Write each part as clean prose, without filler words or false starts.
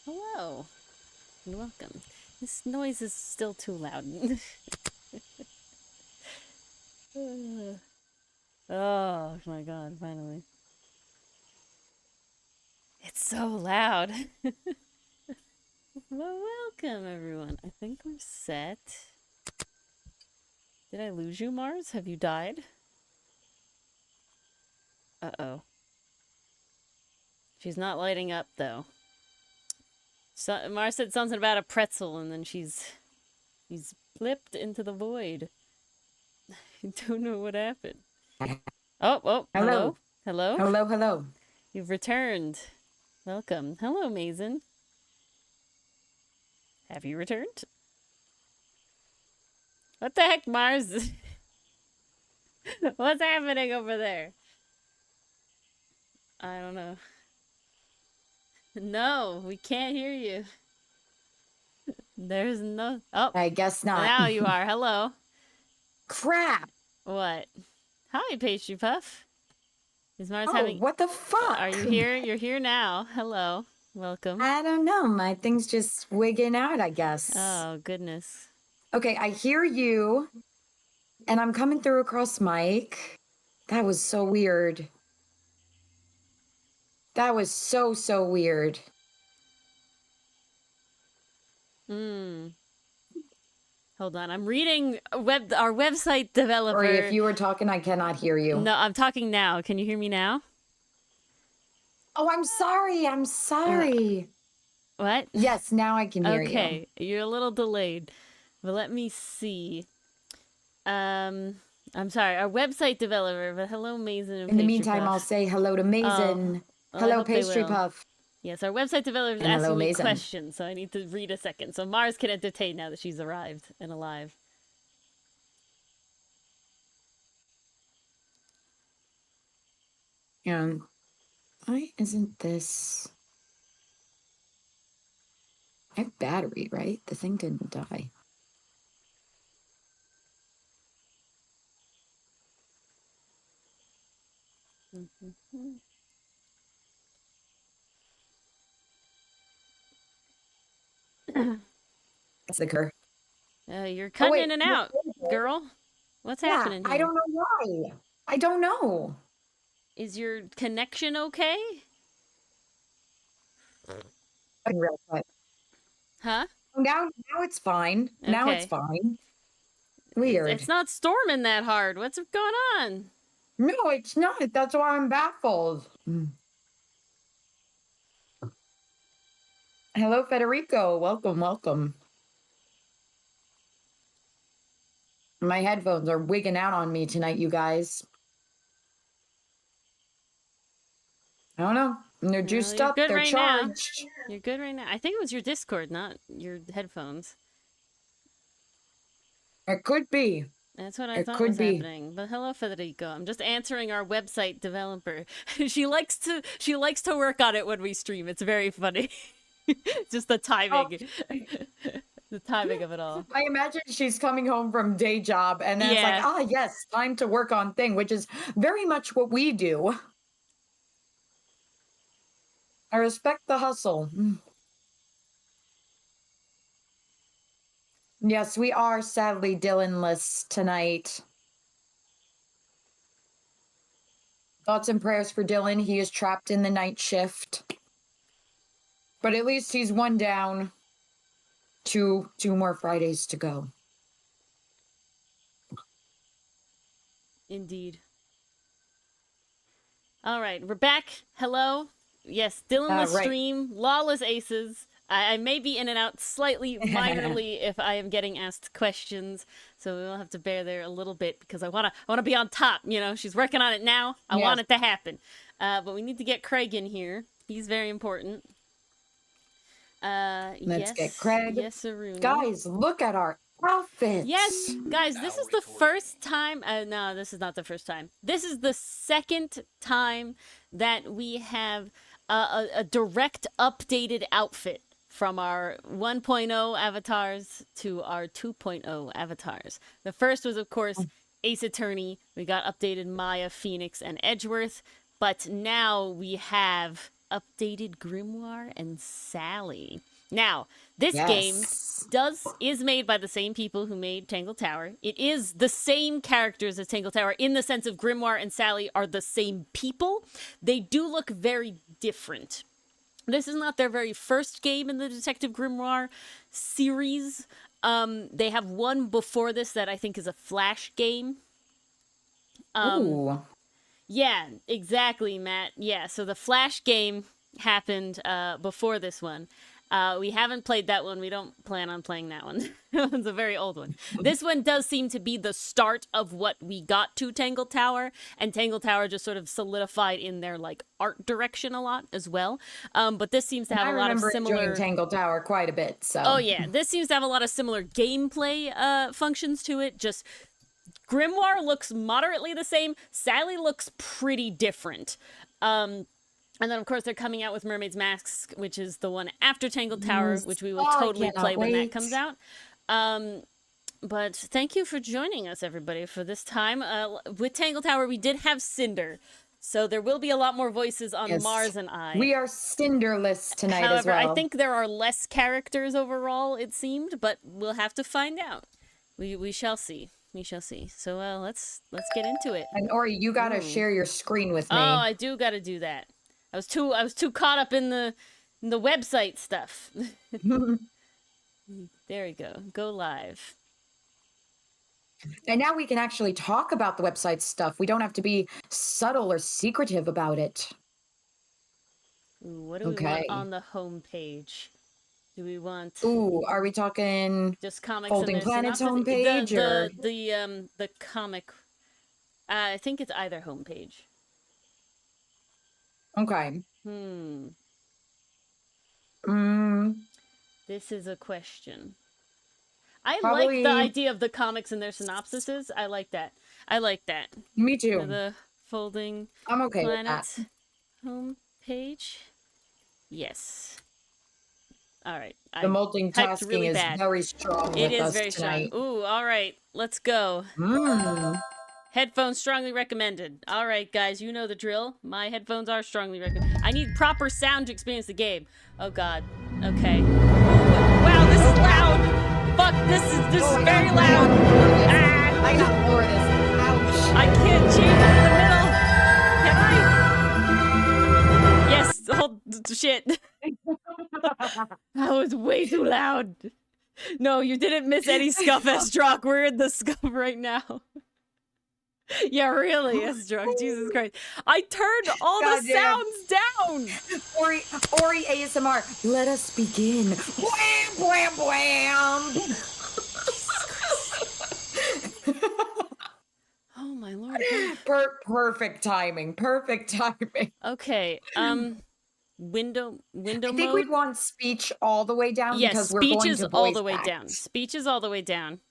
Hello, and welcome. This noise is still too loud. Oh my god, finally. It's so loud. Well, welcome everyone. I think we're set. Did I lose you, Mars? Have you died? Uh-oh. She's not lighting up, though. Mars said something about a pretzel, and then she's flipped into the void. I don't know what happened. Oh, hello. Hello? Hello, hello. You've returned. Welcome. Hello, Mason. Have you returned? What the heck, Mars? What's happening over there? I don't know. No, we can't hear you. There's no... Oh, I guess not. now you are. Hello. Crap. What? Hi, Pastry Puff. Is Mars Oh, having... what the fuck? Are you here? You're here now. Hello. Welcome. I don't know. My thing's just wigging out, I guess. Oh, goodness. Okay, I hear you, and I'm coming through across mic. That was so weird. That was so weird. Hold on. I'm reading our website developer. Or if you were talking, I cannot hear you. No, I'm talking now. Can you hear me now? Oh, I'm sorry. I'm sorry. What? Yes, now I can hear you. Okay, you're a little delayed. But let me see. I'm sorry, our website developer, but hello, Mason and In the Pastry meantime, Puff. I'll say hello to Mason. I Hello, hope they Pastry will. Puff. Yes, our website developer is And hello, asking me Mason. questions, so I need to read a second. So Mars can entertain now that she's arrived and alive. And why isn't this... I have battery, right? The thing didn't die. That's the cur. You're cutting wait. in and out, girl. What's happening here? I don't know why. I don't know. Is your connection okay? Real quick. Huh? Now it's fine. Now it's Okay. fine. Weird. It's not storming that hard. What's going on? No, it's not. That's why I'm baffled. Hello, Federico. Welcome, welcome. My headphones are wigging out on me tonight, you guys. I don't know. They're juiced up. They're charged. Now. You're good right now. I think it was your Discord, not your headphones. It could be. That's what I thought was happening. But hello, Federico. I'm just answering our website developer. she likes to work on it when we stream. It's very funny. Just the timing. Oh. The timing of it all. I imagine she's coming home from day job and then it's like, yes, time to work on thing, which is very much what we do. I respect the hustle. Yes, we are sadly Dylan-less tonight. Thoughts and prayers for Dylan. He is trapped in the night shift. But at least he's one down. Two more Fridays to go. Indeed. All right, we're back. Hello. Yes, Dylan-less stream. Lawless Aces. I may be in and out slightly minorly if I am getting asked questions, so we'll have to bear there a little bit because I wanna be on top. You know, she's working on it now. I want it to happen, but we need to get Craig in here. He's very important. Let's get Craig. Yes, Aruna. Guys, look at our outfits. Yes, guys, this is the first time. No, this is not the first time. This is the second time that we have a direct updated outfit from our 1.0 avatars to our 2.0 avatars. The first was, of course, Ace Attorney. We got updated Maya, Phoenix, and Edgeworth. But now we have updated Grimoire and Sally. Now, this Yes. game is made by the same people who made Tangle Tower. It is the same characters as Tangle Tower in the sense of Grimoire and Sally are the same people. They do look very different. This is not their very first game in the Detective Grimoire series. They have one before this that I think is a Flash game. Ooh. Yeah, exactly, Matt. Yeah, so the Flash game happened before this one. We haven't played that one. We don't plan on playing that one. That one's a very old one. This one does seem to be the start of what we got to Tangle Tower, and Tangle Tower just sort of solidified in their like art direction a lot as well. But this seems to have a lot of similar. I remember enjoying Tangle Tower quite a bit. So. Oh yeah, this seems to have a lot of similar gameplay functions to it. Just Grimoire looks moderately the same. Sally looks pretty different. And then, of course, they're coming out with Mermaid's Mask, which is the one after Tangled Tower, which we will totally play when that comes out. But thank you for joining us, everybody, for this time. With Tangled Tower, we did have Cinder, so there will be a lot more voices on Mars and I. We are Cinderless tonight However, as well. I think there are less characters overall, it seemed, but we'll have to find out. We shall see. We shall see. So let's get into it. And Ori, you gotta share your screen with me. Oh, I do gotta do that. I was too caught up in the website stuff. There we go. Go live. And now we can actually talk about the website stuff. We don't have to be subtle or secretive about it. Ooh, what do we want on the home page? Do we want? Ooh, are we talking just comics? Folding Planet's homepage or the comic? I think it's either homepage. Okay. This is a question. I like the idea of the comics and their synopsises. I like that. Me too. The Folding I'm okay Planet's with that. homepage. Yes. All right. The multitasking really is very strong with us very tonight. strong. Ooh, all right. Let's go. Headphones strongly recommended. All right, guys, you know the drill. My headphones are strongly recommended. I need proper sound to experience the game. Oh, God. Okay. Wow, this is loud. Fuck, this is very loud. I gotta lower this. Ouch. I can't change it in the middle. Can I? Yes. Oh, shit. That was way too loud. No, you didn't miss any scuff, Esdrock. We're in the scuff right now. Yeah, really, Esdrock. Jesus Christ. I turned all the sounds down. Ori ASMR. Let us begin. Wham, wham, wham. Oh, my Lord. Perfect timing. Perfect timing. Okay. Window I think mode? we'd want speech all the way down because we're going to voice all the way act. down. Speech is all the way down.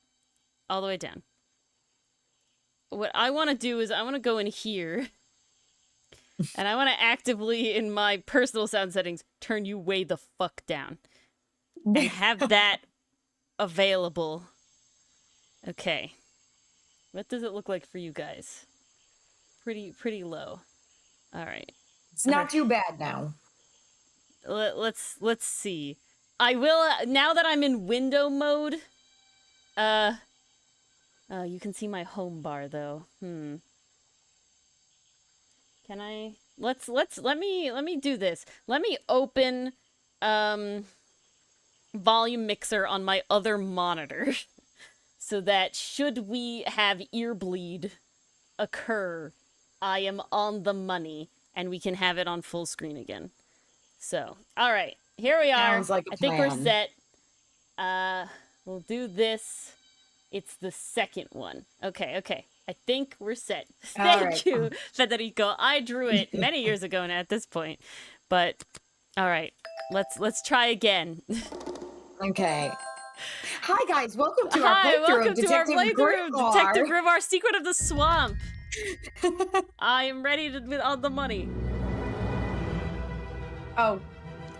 All the way down. What I want to do is I want to go in here and I want to actively, in my personal sound settings, turn you way the fuck down and have that available. Okay. What does it look like for you guys? Pretty low. All right. It's not too bad now. Let's see. I will now that I'm in window mode. You can see my home bar though. Can I? Let me do this. Let me open volume mixer on my other monitor, so that should we have ear bleed occur, I am on the money and we can have it on full screen again. So, all right, here we are. Sounds like a I think we're plan. set. We'll do this. It's the second one. Okay. I think we're set. Thank you, Federico. I drew it many years ago now at this point. But all right, let's try again. Okay. Hi guys, welcome to our playthrough of Detective Grimoire. Detective Grimoire, Secret of the Swamp. I am ready to be on the money. Oh,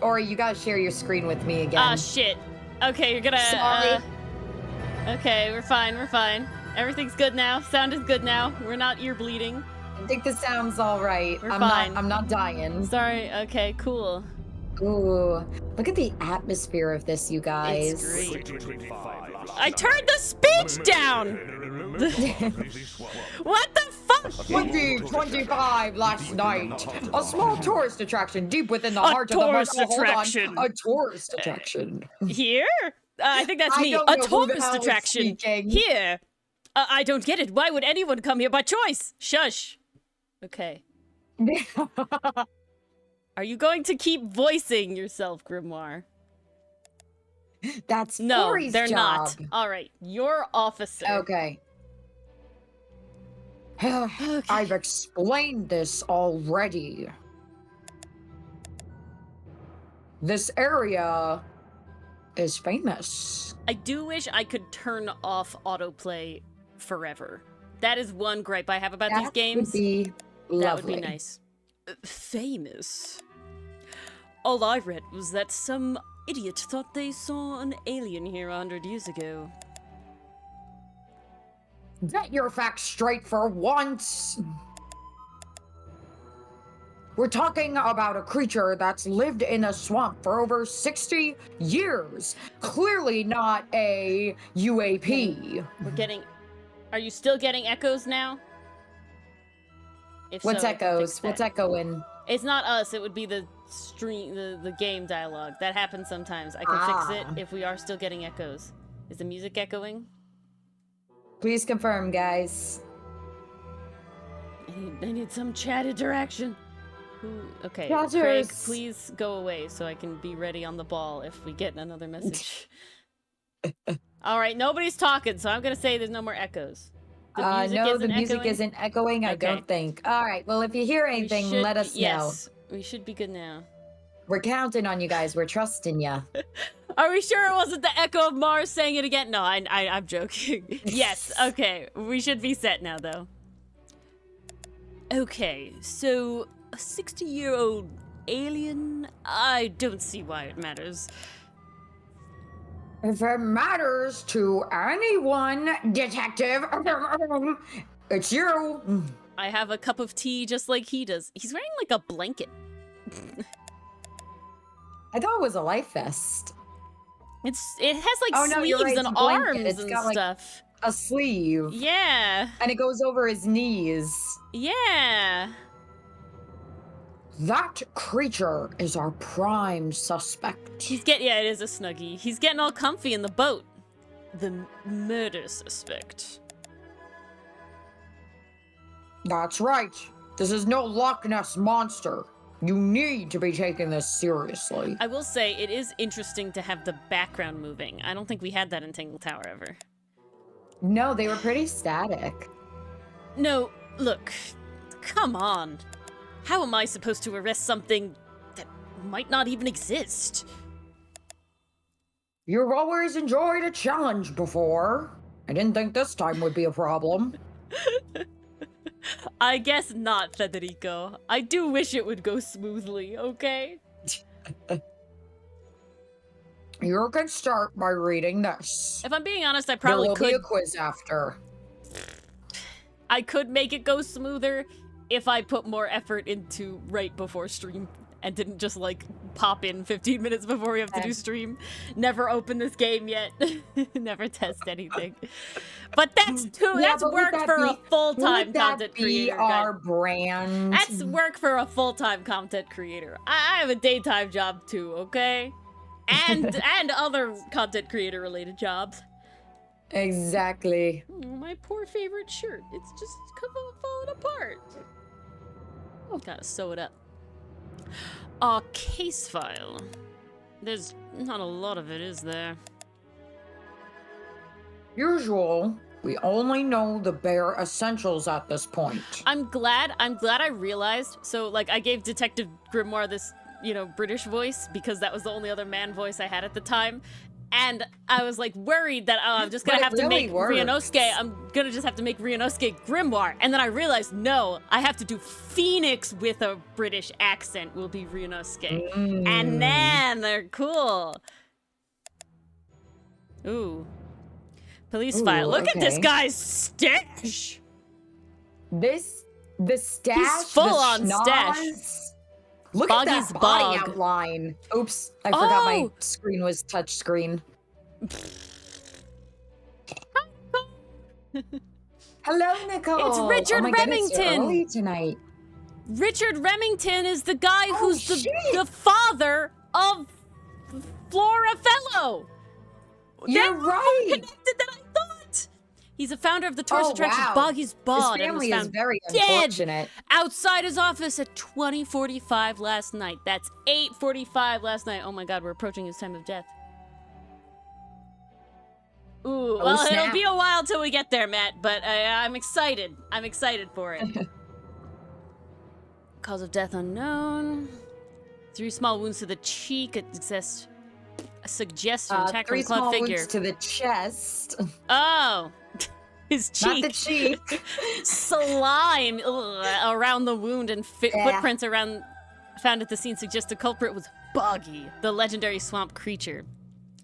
Ori, you gotta share your screen with me again. Ah, shit. Okay, you're gonna. Sorry. Okay, we're fine. Everything's good now. Sound is good now. We're not ear bleeding. I think this sounds all right. We're fine. I'm not dying. Sorry. Okay, cool. Ooh, look at the atmosphere of this, you guys. It's great. I turned the speech down! What the fuck? 2025 last night. A small tourist attraction deep within the heart of the tourist market. attraction. A tourist attraction. Here? I think that's me. don't A know who the tourist hell is attraction. speaking. Here. I don't get it. Why would anyone come here by choice? Shush. Okay. Are you going to keep voicing yourself, Grimoire? That's No, Florey's they're job. not. All right, you're officer. Okay. I've explained this already. This area is famous. I do wish I could turn off autoplay forever. That is one gripe I have about these games. Would be lovely. That would be nice. Famous. All I read was that some idiot thought they saw an alien here 100 years ago. Get your facts straight for once. We're talking about a creature that's lived in a swamp for over 60 years. Clearly not a UAP. We're getting... Are you still getting echoes now? If What's so, I can echoes? fix that. What's echoing? It's not us, it would be the stream, the game dialogue. That happens sometimes. I can fix it if we are still getting echoes. Is the music echoing? Please confirm, guys. I need some chat interaction. Okay, Chatters. Craig, please go away so I can be ready on the ball if we get another message. All right, nobody's talking, so I'm gonna say there's no more echoes. No, the music isn't echoing, I don't think. All right, well, if you hear anything, let us know. Yes, we should be good now. We're counting on you guys. We're trusting you. Are we sure it wasn't the echo of Mars saying it again? No, I'm joking. Yes, okay. We should be set now, though. Okay, so a 60-year-old alien? I don't see why it matters. If it matters to anyone, detective, it's you. I have a cup of tea just like he does. He's wearing like a blanket. I thought it was a life vest. It has like sleeves right, and it's a blanket. arms It's and got, like, stuff. A sleeve. Yeah. And it goes over his knees. Yeah. That creature is our prime suspect. Yeah, it is a Snuggie. He's getting all comfy in the boat. The murder suspect. That's right. This is no Loch Ness monster. You need to be taking this seriously. I will say, it is interesting to have the background moving. I don't think we had that in Tangle Tower ever. No, they were pretty static. No, look. Come on. How am I supposed to arrest something that might not even exist? You've always enjoyed a challenge before. I didn't think this time would be a problem. I guess not, Federico. I do wish it would go smoothly, okay? You can start by reading this. If I'm being honest, I probably could... There will be a quiz after. I could make it go smoother if I put more effort into right before stream and didn't just, like, pop in 15 minutes before we have to do stream. Never open this game yet. Never test anything. But that's that's work for a full-time content creator. Our brand. That's work for a full-time content creator. I have a daytime job too, okay? And other content creator related jobs. Exactly. Oh, my poor favorite shirt. It's just falling apart. Gotta sew it up. A case file. There's not a lot of it, is there? Usual. We only know the bare essentials at this point. I'm glad I realized. So, like, I gave Detective Grimoire this, British voice because that was the only other man voice I had at the time. And I was, like, worried that, I'm just gonna have to make Ryunosuke, I'm gonna just have to make Ryunosuke Grimoire. And then I realized, no, I have to do Phoenix with a British accent will be Ryunosuke. And then they're cool. Ooh. Police file. Look at this guy's stash! This The stash. He's full the on schnoz. stash. Look Boggy's at that body bog. outline. Oops, I forgot my Oh! screen was touch screen. Hello, Nicole. It's Richard oh my goodness, you're Remington. early tonight. Richard Remington is the guy who's shit. the father of Flora Fellow. You're They're more right. connected than I thought. He's a founder of the tourist Oh, attraction wow. Boggy's His Bod and was family is found very dead unfortunate. outside his office at 20:45 last night. That's 8:45 last night. Oh my God, we're approaching his time of death. Ooh, well, snap. it'll be a while till we get there, Matt, but I'm excited. I'm excited for it. Cause of death unknown. 3 small wounds to the cheek. It suggests an attack from 3 a clawed small figure. wounds to the chest. Oh, his cheek. Not the cheek. Slime around the wound and footprints around found at the scene suggest the culprit was Boggy, the legendary swamp creature.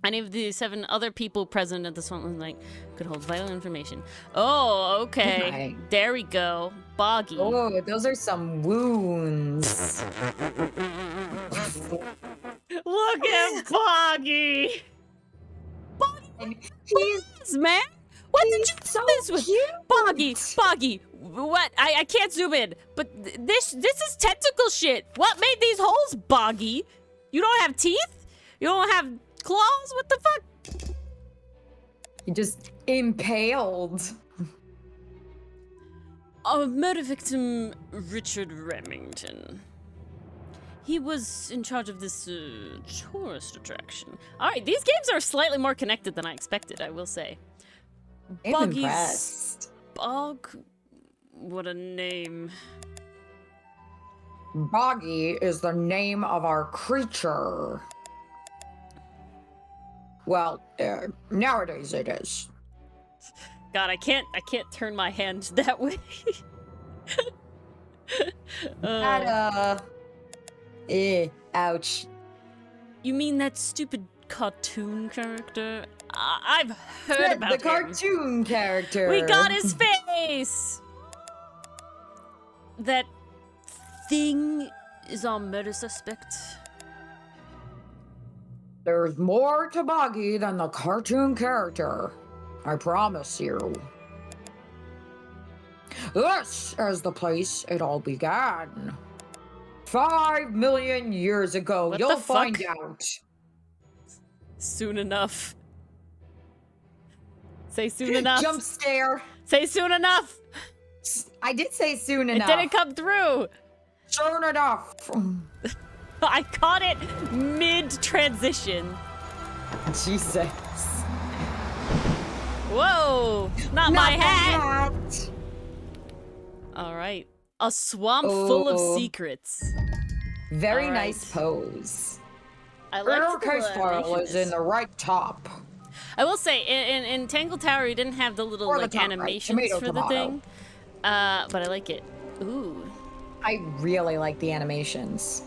Any of the 7 other people present at the swamp like could hold vital information. Oh, okay. Okay. There we go. Boggy. Oh, those are some wounds. Look at Boggy. And he's Man, what did you so do this with? cute. Boggy. What? I can't zoom in, but this is tentacle shit. What made these holes, Boggy? You don't have teeth? You don't have claws? What the fuck? He just impaled. Murder victim Richard Remington. He was in charge of this tourist attraction. All right, these games are slightly more connected than I expected, I will say. I'm Boggy's impressed. Bog. What a name. Boggy is the name of our creature. Well, nowadays it is. God, I can't turn my hand that way. Ouch. You mean that stupid cartoon character? I've heard about the him. cartoon character. We got his face! That thing is our murder suspect. There's more to Boggy than the cartoon character. I promise you. This is the place it all began. 5 million years ago. What You'll the fuck? find out. Soon enough. Say soon enough. Jump scare. Say soon enough. I did say soon enough. It didn't come through. Soon enough. I caught it mid-transition. Jesus. Whoa! Not my hat! All right. A swamp full of secrets. Very All right. nice pose. I like the case file is animations. in the right top. I will say, in Tangle Tower, you didn't have the little Or the like top right. animations Tomato, for the tomato. thing. But I like it. Ooh. I really like the animations.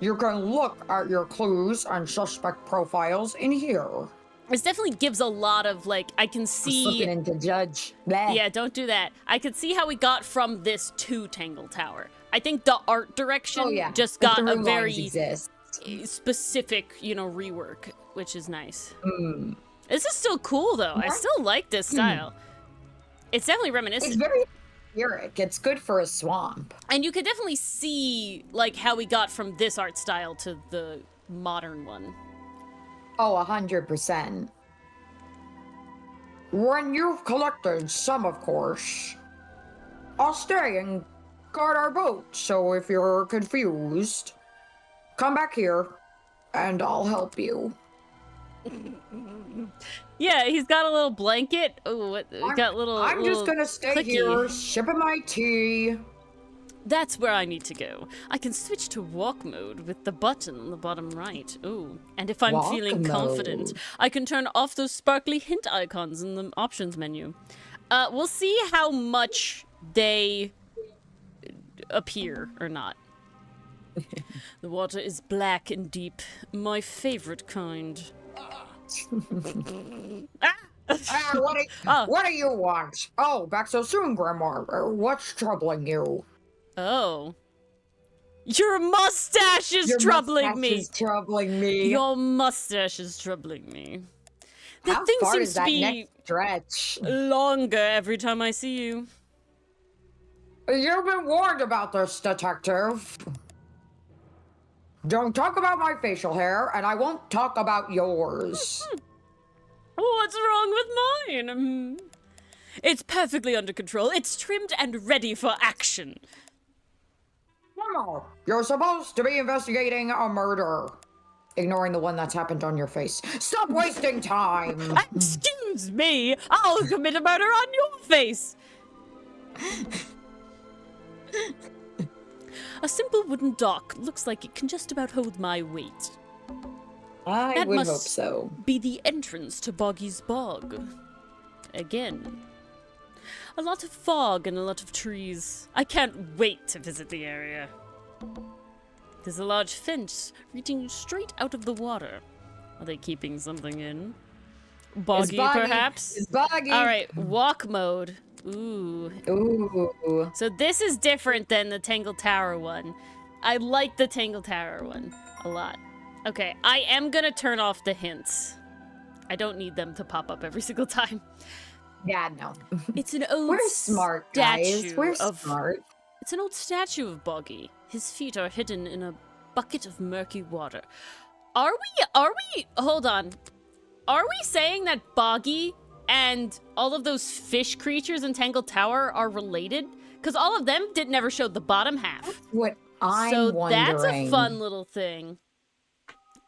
You can look at your clues and suspect profiles in here. This definitely gives a lot of like I can see. Looking into Judge. Bleh. Yeah, don't do that. I could see how we got from this to Tangle Tower. I think the art direction just The got through a lines very exist. specific, rework, which is nice. Mm. This is still cool though. I still like this style. It's definitely reminiscent. It's very atmospheric. It's good for a swamp. And you can definitely see like how we got from this art style to the modern one. Oh, 100%. When you've collected some, of course, I'll stay and guard our boat. So if you're confused, come back here and I'll help you. Yeah, he's got a little blanket. Oh, what? Got little. I'm little just gonna stay clicky. here, sipping my tea. That's where I need to go. I can switch to walk mode with the button on the bottom right. Ooh. And if I'm Walk feeling confident, mode. I can turn off those sparkly hint icons in the options menu. We'll see how much they appear or not. The water is black and deep. My favorite kind. Ah! Oh. What do you want? Oh, back so soon, Grimoire. What's troubling you? Oh. Your mustache is troubling me. Your mustache is troubling me. Your mustache is troubling me. That How thing far seems does to that be neck stretch? longer every time I see you. You've been warned about this, detective. Don't talk about my facial hair, and I won't talk about yours. What's wrong with mine? It's perfectly under control. It's trimmed and ready for action. No, you're supposed to be investigating a murder. Ignoring the one that's happened on your face. Stop wasting time! Excuse me! I'll commit a murder on your face! A simple wooden dock looks like it can just about hold my weight. I That would must hope so. be the entrance to Boggy's Bog. Again. A lot of fog and a lot of trees. I can't wait to visit the area. There's a large fence reaching straight out of the water. Are they keeping something in? Boggy, perhaps? It's Boggy. Alright, walk mode. Ooh. Ooh. So this is different than the Tangle Tower one. I like the Tangle Tower one a lot. Okay, I am gonna turn off the hints. I don't need them to pop up every single time. Yeah, no. It's an old We're smart, guys. statue We're of smart. It's an old statue of Boggy. His feet are hidden in a bucket of murky water. Are we, hold on. Are we saying that Boggy and all of those fish creatures in Tangle Tower are related? Because all of them never showed the bottom half. What I'm wondering. That's a fun little thing.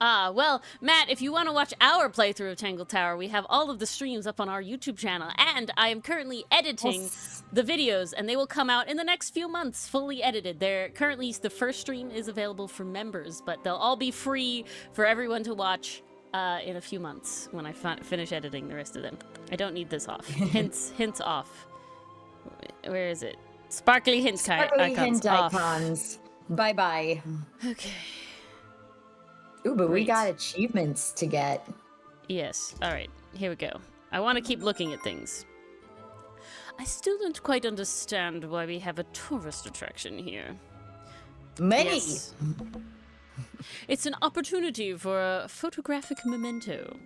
Ah, well, Matt, if you want to watch our playthrough of Tangle Tower, we have all of the streams up on our YouTube channel, and I am currently editing the videos, and they will come out in the next few months, fully edited. They're currently, the first stream is available for members, but they'll all be free for everyone to watch in a few months when I finish editing the rest of them. I don't need this off. Hints off. Where is it? Sparkly hint Sparkly icons hint off. icons. Bye-bye. Okay. Ooh, but we Great. got achievements to get. Yes. All right. Here we go. I want to keep looking at things. I still don't quite understand why we have a tourist attraction here. Many. Yes. It's an opportunity for a photographic memento.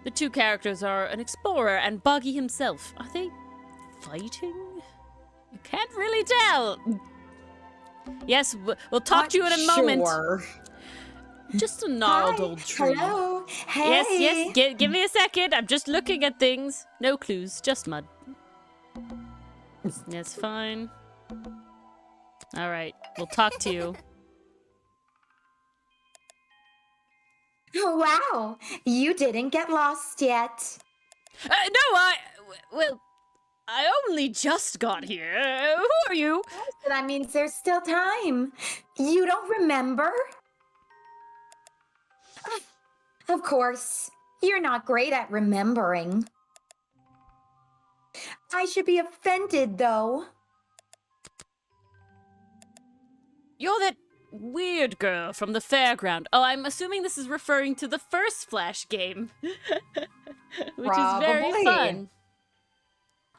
The two characters are an explorer and Boggy himself. Are they fighting? You can't really tell. Yes, we'll talk to you in a moment. Sure. Just a gnarled old tree. Hello. Hey. Yes. Give me a second. I'm just looking at things. No clues, just mud. That's fine. All right, we'll talk to you. Oh, wow. You didn't get lost yet. No, well, I only just got here. Who are you? So that means there's still time. You don't remember? Of course. You're not great at remembering. I should be offended, though. You're that weird girl from the fairground. Oh, I'm assuming this is referring to the first Flash game. Which is very Probably. fun.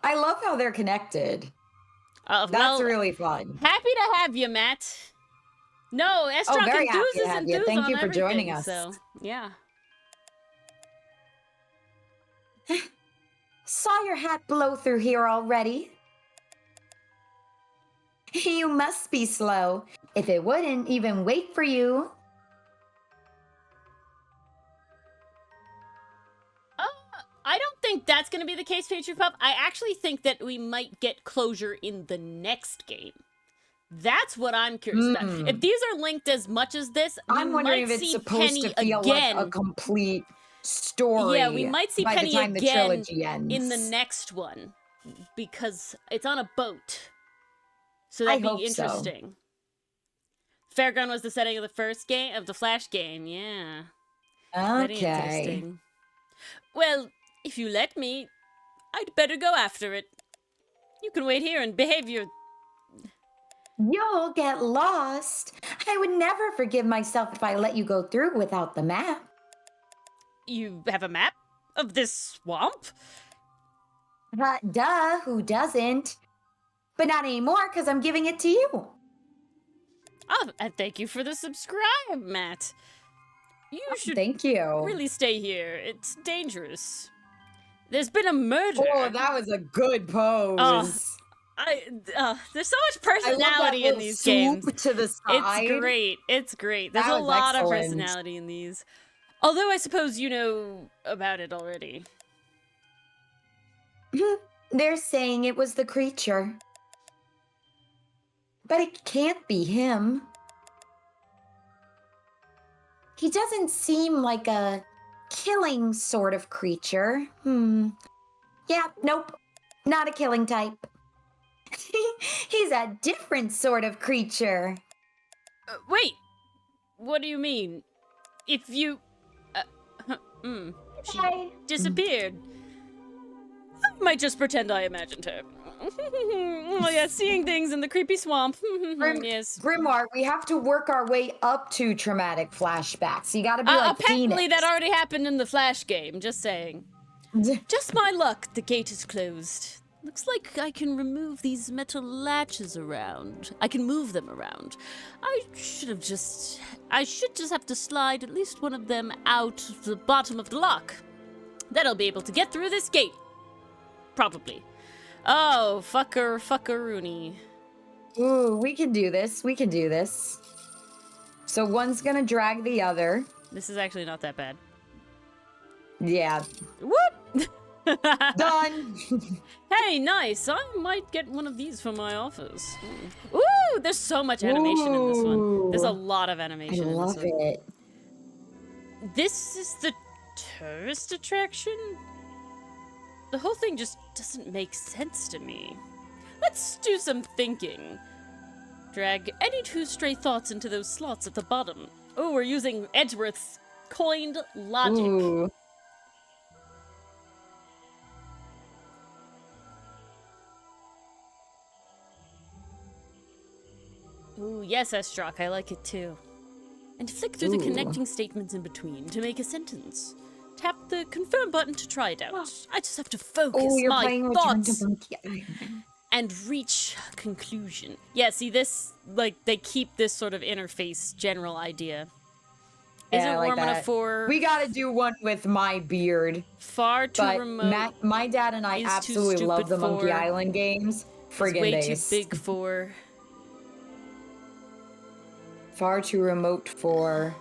I love how they're connected. That's Well, really fun. happy to have you, Matt. No, Estrock very happy enthuses to have you. enthuse Thank on you for joining everything, us. So, yeah. Saw your hat blow through here already. You must be slow. If it wouldn't even wait for you. I don't think that's going to be the case, Patriot Pup. I actually think that we might get closure in the next game. That's what I'm curious about. If these are linked as much as this, we I'm wondering might if it's see supposed Penny to feel again. like a complete story. Yeah, we might see by Penny the time again the trilogy ends. in the next one because it's on a boat. So I that'd hope be so. interesting. Fairground was the setting of the first game of the Flash game. Yeah. Very Okay. interesting. Well, if you let me, I'd better go after it. You can wait here and behave your... You'll get lost. I would never forgive myself if I let you go through without the map. You have a map of this swamp? Duh, who doesn't? But not anymore, because I'm giving it to you. Oh, and thank you for the subscribe, Matt. You should Thank you. really stay here. It's dangerous. There's been a murder. Oh, that was a good pose. There's so much personality in these games. To the side. It's great. It's great. There's a lot of personality in these. Although I suppose you know about it already. They're saying it was the creature. But it can't be him. He doesn't seem like a killing sort of creature. Yeah, nope. Not a killing type. He's a different sort of creature. Wait! What do you mean? If you... she disappeared. I might just pretend I imagined her. Oh yeah, seeing things in the creepy swamp. Yes. Grimoire, we have to work our way up to traumatic flashbacks. You gotta be like apparently Phoenix. that already happened in the Flash game, just saying. Just my luck, the gate is closed. Looks like I can remove these metal latches around. I can move them around. I should just have to slide at least one of them out of the bottom of the lock. Then I'll be able to get through this gate. Probably. Oh, fuckaroony. Ooh, we can do this. We can do this. So one's gonna drag the other. This is actually not that bad. Yeah. Whoop! Done! Hey, nice. I might get one of these for my office. Ooh, there's so much animation in this one. There's a lot of animation in this one. I love it. This is the tourist attraction? The whole thing just doesn't make sense to me. Let's do some thinking. Drag any two stray thoughts into those slots at the bottom. Oh, we're using Edgeworth's coined logic. Ooh. Ooh, yes, Estrock, I like it too. And flick through the connecting statements in between to make a sentence. Tap the confirm button to try it out. I just have to focus my thoughts and reach a conclusion. Yeah, see this, like, they keep this sort of interface general idea. Is it warm enough for... We gotta do one with my beard. Far too remote. My dad and I absolutely love the Monkey Island games. Friggin' way too big for... Far too remote for...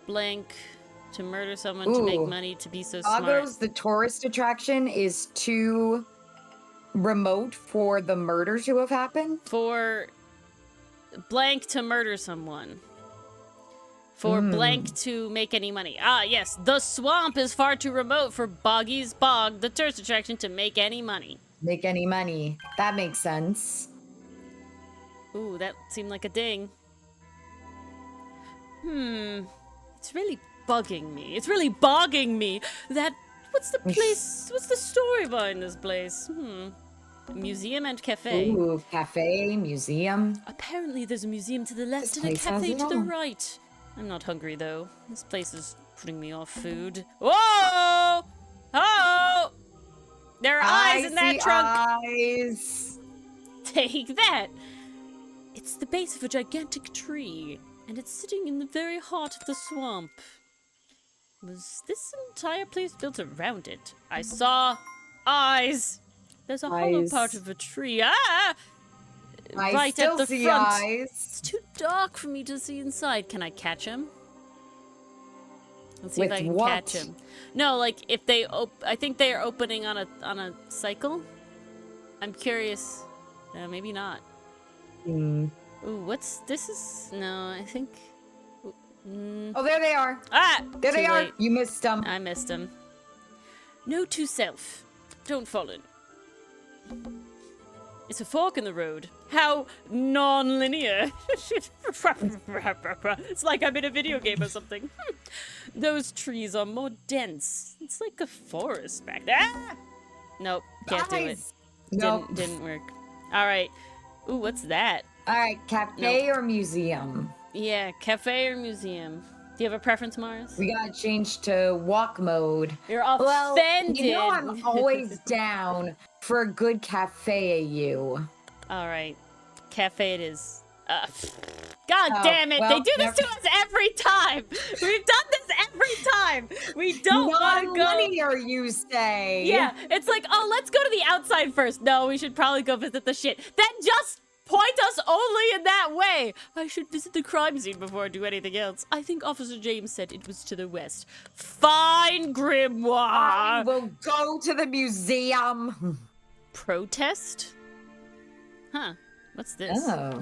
Blank. To murder someone, to make money, to be so smart. Agos, the tourist attraction, is too remote for the murder to have happened. For blank to murder someone. For blank to make any money. Ah, yes, the swamp is far too remote for Boggy's Bog, the tourist attraction, to make any money. Make any money. That makes sense. Ooh, that seemed like a ding. It's really bugging me. It's really bogging me. What's the place? What's the story behind this place? Museum and cafe. Ooh, cafe, museum. Apparently there's a museum to the left and a cafe to the right. I'm not hungry though. This place is putting me off food. Whoa! Oh! There are eyes in that trunk. Eyes. Take that. It's the base of a gigantic tree, and it's sitting in the very heart of the swamp. Was this entire place built around it? I saw eyes. There's a hollow part of a tree. Ah! Right at the front. Eyes. It's too dark for me to see inside. Can I catch him? Let's see if I can catch him. No, like if they I think they are opening on a cycle. I'm curious. Maybe not. Ooh, what's this? No, I think. Oh, there they are. Ah! There they are. Late. You missed them. I missed them. Note to self. Don't fall in. It's a fork in the road. How non-linear. It's like I'm in a video game or something. Those trees are more dense. It's like a forest back there. Ah! Nope, can't do it. Nope. Didn't work. All right. Ooh, what's that? All right, cafe or museum? Yeah, cafe or museum. Do you have a preference, Mars? We gotta change to walk mode. You're offended. Well, you know I'm always down for a good cafe you. All right. Cafe it is. God Oh, damn it. well, They do this to us every time. We've done this every time. We don't want to go. Non-linear, you say. Yeah, it's like, oh, let's go to the outside first. No, we should probably go visit the shit. Then just point us only in that way. I should visit the crime scene before I do anything else. I think Officer James said it was to the west. Fine, Grimoire. I will go to the museum. Protest? Huh. What's this? Oh.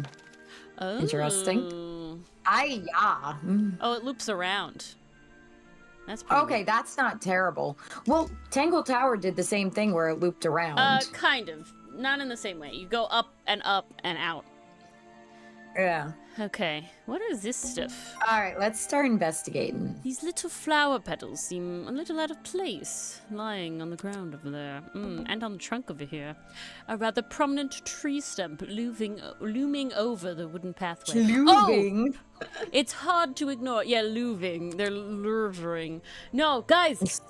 Oh. Interesting. Yeah. Oh, it loops around. That's pretty Okay, weird. that's not terrible. Well, Tangle Tower did the same thing where it looped around. Kind of. Not in the same way. You go up and out. Yeah. Okay, what is this stuff? All right, let's start investigating. These little flower petals seem a little out of place, lying on the ground over there, and on the trunk over here. A rather prominent tree stump looming over the wooden pathway. Looming? Oh! It's hard to ignore. Yeah, looving. They're luring. No, guys,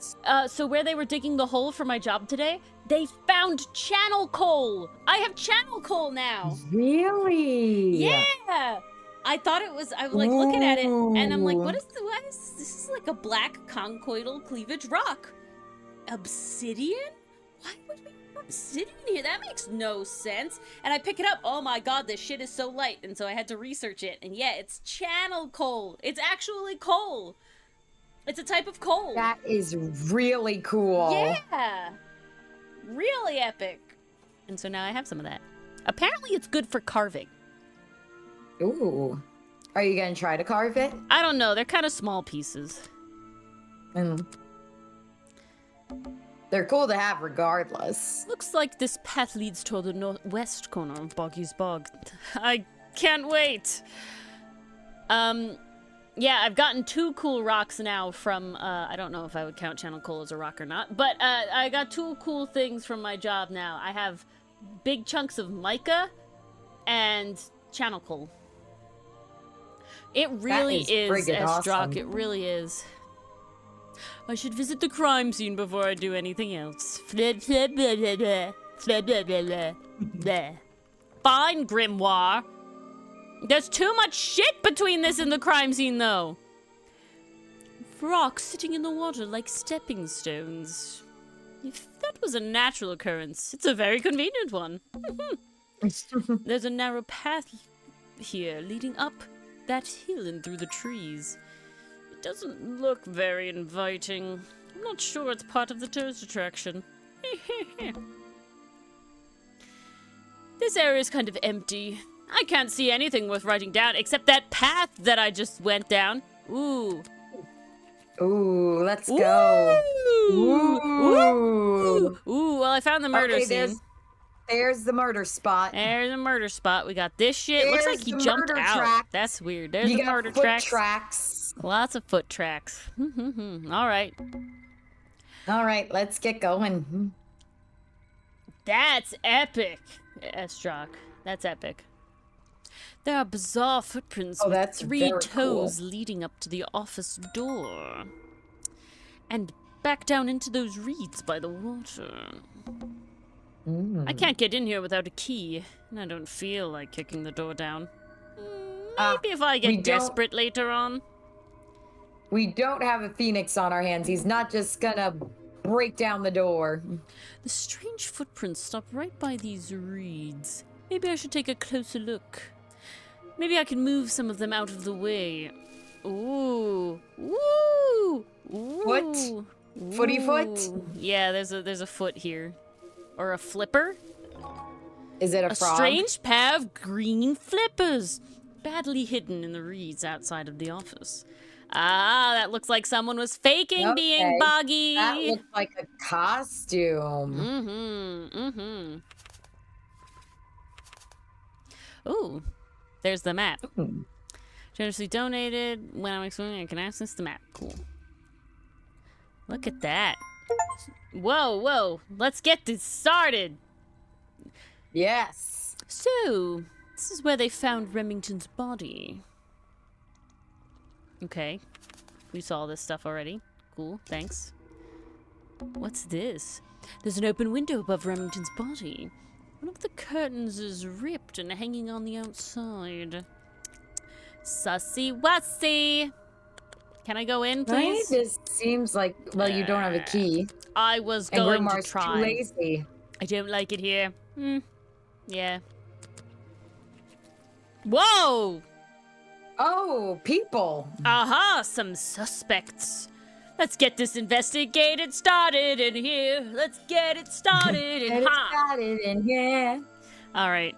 so where they were digging the hole for my job today, they found channel coal! I have channel coal now! Really? Yeah! I thought it was, I was like looking at it, and I'm like, what is this is like a black conchoidal cleavage rock. Obsidian? Why would we have obsidian here? That makes no sense. And I pick it up, oh my god, this shit is so light, and so I had to research it, and yeah, it's channel coal. It's actually coal. It's a type of coal. That is really cool. Yeah! Really epic. And so now I have some of that. Apparently it's good for carving. Ooh. Are you gonna try to carve it? I don't know, they're kind of small pieces. They're cool to have regardless. Looks like this path leads toward the northwest corner of Boggy's Bog. I can't wait. Yeah, I've gotten 2 cool rocks now from, I don't know if I would count channel coal as a rock or not, but I got 2 cool things from my job now. I have big chunks of mica and channel coal. It really is Esdrock. awesome. It really is. I should visit the crime scene before I do anything else. Fine, Grimoire. There's too much shit between this and the crime scene, though. Rocks sitting in the water like stepping stones. If that was a natural occurrence, it's a very convenient one. There's a narrow path here leading up that hill and through the trees. It doesn't look very inviting. I'm not sure it's part of the tourist attraction. This area is kind of empty. I can't see anything worth writing down except that path that I just went down. Ooh. Ooh, let's go. Ooh. Ooh, well, I found the murder scene. There's the murder spot. There's a murder spot. We got this shit. Looks like he jumped out. Tracks. That's weird. There's you the got murder foot tracks. Lots of foot tracks. All right. All right, let's get going. That's epic, Esdrock. That's epic. There are bizarre footprints with 3 toes leading up to the office door. And back down into those reeds by the water. I can't get in here without a key, and I don't feel like kicking the door down. Maybe if I get desperate later on. We don't have a phoenix on our hands. He's not just gonna break down the door. The strange footprints stop right by these reeds. Maybe I should take a closer look. Maybe I can move some of them out of the way. Ooh. Ooh. Ooh. Foot? Footy foot? Yeah, there's a foot here. Or a flipper? Is it a frog? A strange pair of green flippers, badly hidden in the reeds outside of the office. Ah, that looks like someone was faking being Boggy. That looks like a costume. Ooh, there's the map. Generously donated. When I'm explaining, I can access the map. Cool. Look at that. Whoa, whoa. Let's get this started. Yes. So, this is where they found Remington's body. Okay. We saw this stuff already. Cool, thanks. What's this? There's an open window above Remington's body. One of the curtains is ripped and hanging on the outside. Sussy wussy. Can I go in, please? Right? This seems like, well, you don't have a key. I was And going to Grimoire's try. too lazy. I don't like it here. Yeah. Whoa! Oh, people. Aha, some suspects. Let's get this investigated started in here. Let's get it started in Get it ha. started in here. All right.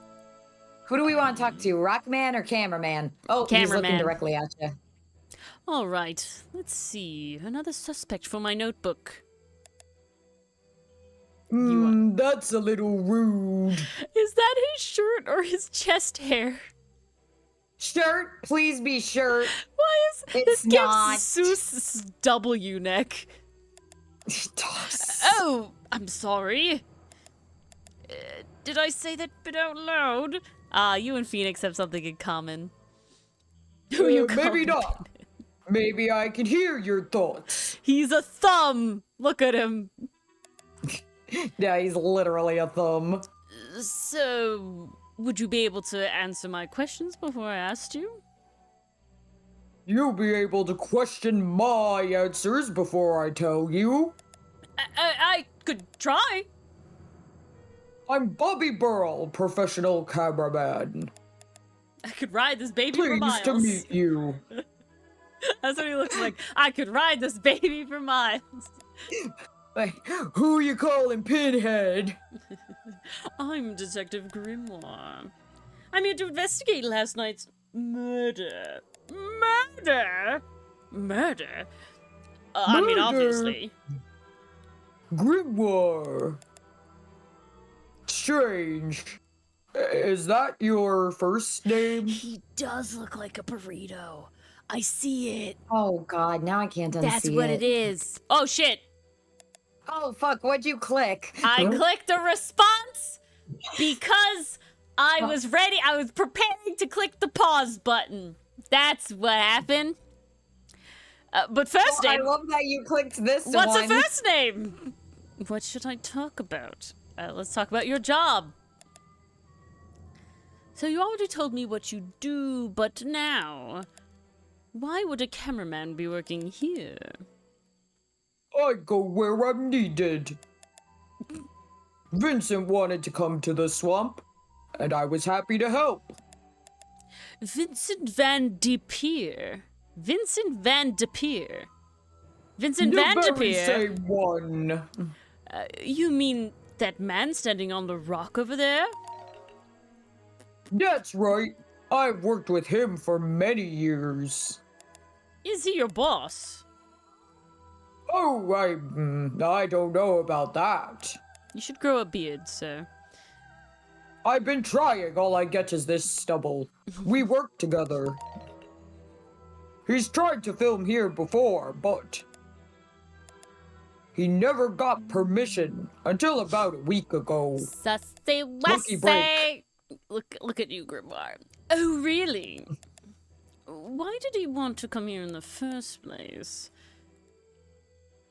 Who do we want to talk to, Rockman or Cameraman? Oh, he's looking Cameraman. directly at you. All right. Let's see. Another suspect for my notebook. That's a little rude. Is that his shirt or his chest hair? Shirt, please be shirt. Why is It's this not. gives Zeus W neck? Oh, I'm sorry. Did I say that bit out loud? You and Phoenix have something in common. Who you Maybe calling? not. Maybe I can hear your thoughts. He's a thumb. Look at him. Yeah, he's literally a thumb. So, would you be able to answer my questions before I asked you? You'll be able to question my answers before I tell you. I could try. I'm Bobby Burrell, professional cameraman. I could ride this baby for Pleased miles. to meet you. That's what he looks like. I could ride this baby for miles. Hey, who you calling Pinhead? I'm Detective Grimoire. I'm here to investigate last night's murder. Murder? Murder? I mean, Murder. obviously. Grimoire. Strange. Is that your first name? He does look like a burrito. I see it. Oh, God, now I can't unsee That's what it is. Oh, shit. Oh, fuck, what'd you click? I clicked a response because I was ready. I was preparing to click the pause button. That's what happened. But first I name. love that you clicked this What's one. a first name? What should I talk about? Let's talk about your job. So you already told me what you do, but now, why would a cameraman be working here? I go where I'm needed. Vincent wanted to come to the swamp, and I was happy to help. Vincent Van de Peer. Vincent Van de Peer. Vincent The Van de very Peer. same one. You mean that man standing on the rock over there? That's right. I've worked with him for many years. Is he your boss? Oh, I don't know about that. You should grow a beard, sir. I've been trying, all I get is this stubble. We work together. He's tried to film here before, but he never got permission until about a week ago. Sussy Lucky wussy. break. Look at you, Grimoire. Oh, really? Why did he want to come here in the first place?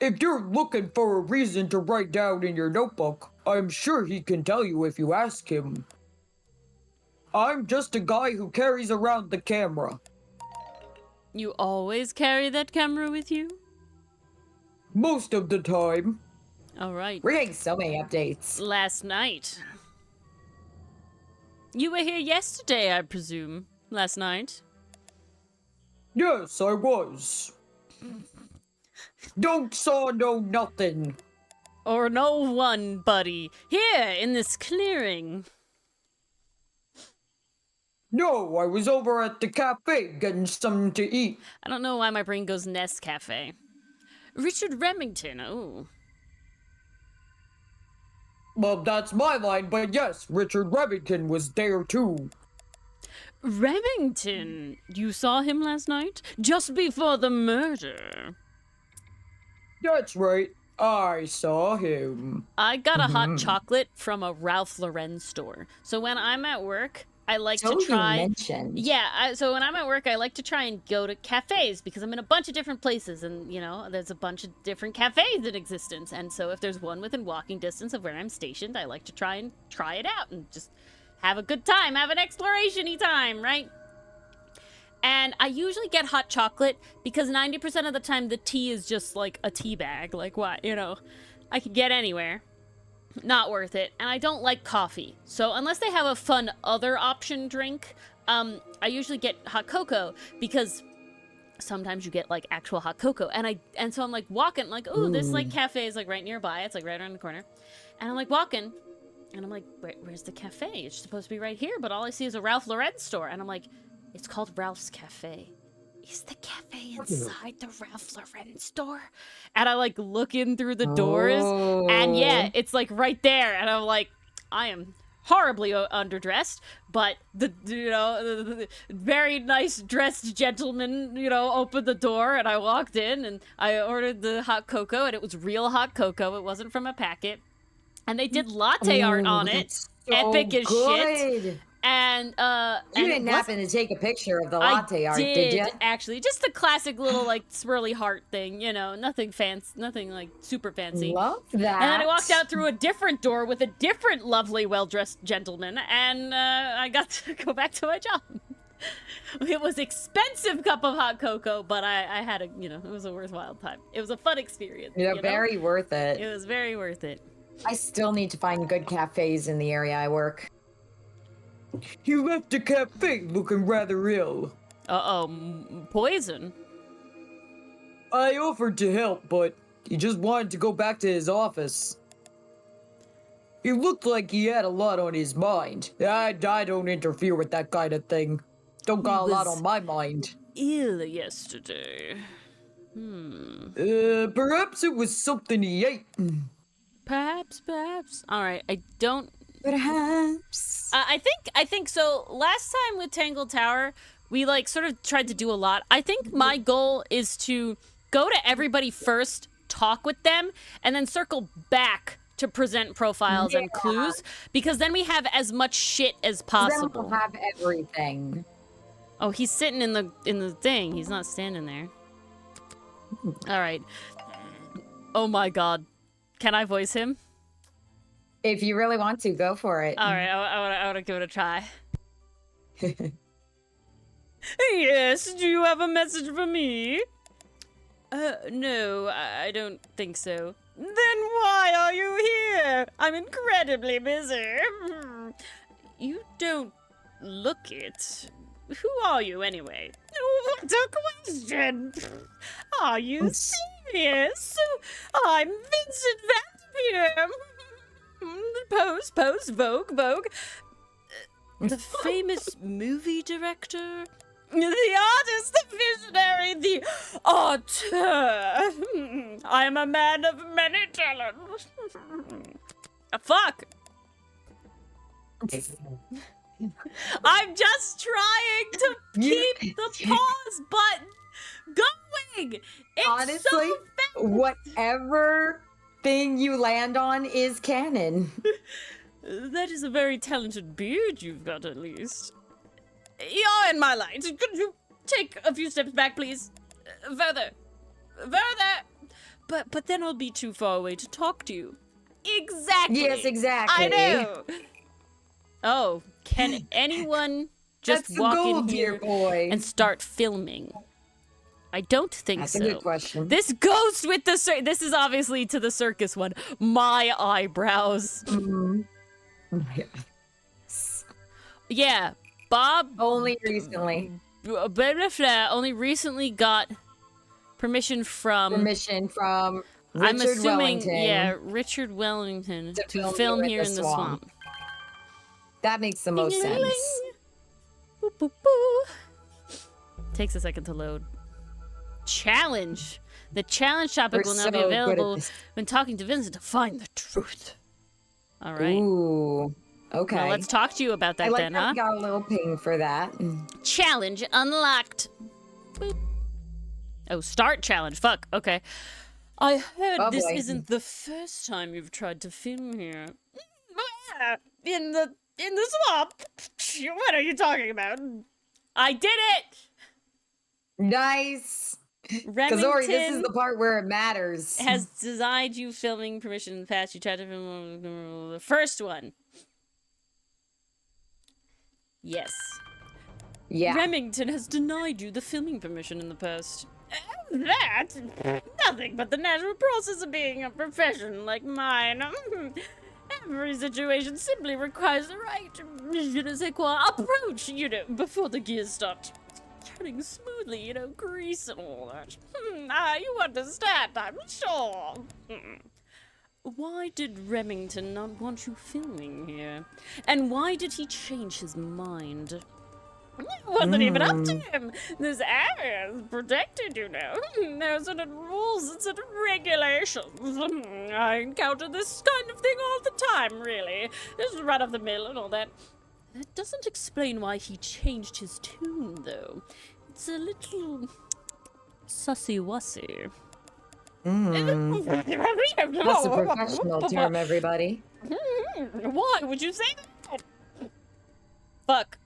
If you're looking for a reason to write down in your notebook, I'm sure he can tell you if you ask him. I'm just a guy who carries around the camera. You always carry that camera with you? Most of the time. All right. We're getting so many updates. Last night. You were here yesterday, I presume. Last night. Yes, I was. Don't saw no nothing. Or no one, buddy. Here, in this clearing. No, I was over at the cafe getting something to eat. I don't know why my brain goes Nest Cafe. Richard Remington, oh. Well, that's my line, but yes, Richard Remington was there too. Remington? You saw him last night? Just before the murder. That's right, I saw him. I got a hot chocolate from a Ralph Lauren store. So when I'm at work, I like So to try. You mentioned. Yeah, so when I'm at work, I like to try and go to cafes because I'm in a bunch of different places, and you know, there's a bunch of different cafes in existence. And so if there's one within walking distance of where I'm stationed, I like to try it out and just have a good time, have an exploration-y time, right? And I usually get hot chocolate because 90% of the time the tea is just like a tea bag. Like what, you know, I could get anywhere. Not worth it. And I don't like coffee. So unless they have a fun other option drink, I usually get hot cocoa because sometimes you get like actual hot cocoa. And so I'm like walking like, ooh, this like cafe is like right nearby. It's like right around the corner. And I'm like walking and I'm like, where's the cafe? It's supposed to be right here, but all I see is a Ralph Lauren store. And I'm like, it's called Ralph's Cafe. Is the cafe inside the Ralph Lauren store? And I like look in through the doors, and yeah, it's like right there. And I'm like, I am horribly underdressed, but the very nice dressed gentleman, you know, opened the door, and I walked in, and I ordered the hot cocoa, and it was real hot cocoa. It wasn't from a packet, and they did latte art on it. So Epic as shit. And you didn't happen to take a picture of the latte art, did you? Actually, just a classic little like swirly heart thing, you know, nothing fancy, nothing like super fancy. Love that. And then I walked out through a different door with a different lovely, well-dressed gentleman, and I got to go back to my job. It was expensive cup of hot cocoa, but I had a, you know, it was a worthwhile time. It was a fun experience. Yeah, you know? very worth it. It was very worth it. I still need to find good cafes in the area I work. You left the cafe looking rather ill. Poison? I offered to help, but he just wanted to go back to his office. He looked like he had a lot on his mind. I don't interfere with that kind of thing. Don't got a lot on my mind. Ill yesterday. Perhaps it was something he ate. Perhaps. All right, I don't. Perhaps. I think so. Last time with Tangle Tower, we like sort of tried to do a lot. I think my goal is to go to everybody first, talk with them, and then circle back to present profiles and clues, because then we have as much shit as possible. Then we'll have everything. Oh, he's sitting in the thing. He's not standing there. All right. Oh my god. Can I voice him? If you really want to, go for it. All right, I want to give it a try. Yes, do you have a message for me? No, I don't think so. Then why are you here? I'm incredibly busy. You don't look it. Who are you, anyway? What a question! Are you serious? I'm Vincent Vanderveer. Pose, Vogue. The famous movie director? The artist, the visionary, the auteur. I am a man of many talents. Fuck. I'm just trying to keep the pause button going. It's honestly, so fast. Whatever thing you land on is canon. That is a very talented beard you've got, at least. You're in my light. Could you take a few steps back, please? Further. But then I'll be too far away to talk to you. Exactly. Yes, exactly. I know. Oh, can anyone just That's walk the goal, in here dear boy. and start filming? I don't think That's so. a good question. This goes with the this is obviously to the circus one. My eyebrows. Yeah, Bob Only recently. only recently got permission from Richard I'm assuming, Wellington. yeah, Richard Wellington to film here in the swamp. That makes the most sense. Boop, boop, boop. Takes a second to load. Challenge. The challenge topic We're will now be so good at available this. when talking to Vincent to find the truth. All right. Ooh. Okay. Well, let's talk to you about that I like then, that huh? we got a little ping for that. Challenge unlocked. Boop. Oh, start challenge. Fuck. Okay. I heard this boy. isn't the first time you've tried to film here. In the In the swamp? What are you talking about? I did it! Nice. Remington this is the part where it matters. has denied you filming permission in the past. You tried to film the first one. Yes. Yeah. Remington has denied you the filming permission in the past. That? Nothing but the natural process of being a profession like mine. Every situation simply requires the right je ne sais quoi approach, before the gears start turning smoothly, grease and all that. You understand, I'm sure. Why did Remington not want you filming here? And why did he change his mind? It wasn't even up to him. This area is protected, There are certain rules and certain regulations. I encounter this kind of thing all the time, really. Just run of the mill and all that. That doesn't explain why he changed his tune, though. It's a little sussy-wussy. That's a professional term, everybody. Why would you say that? Fuck.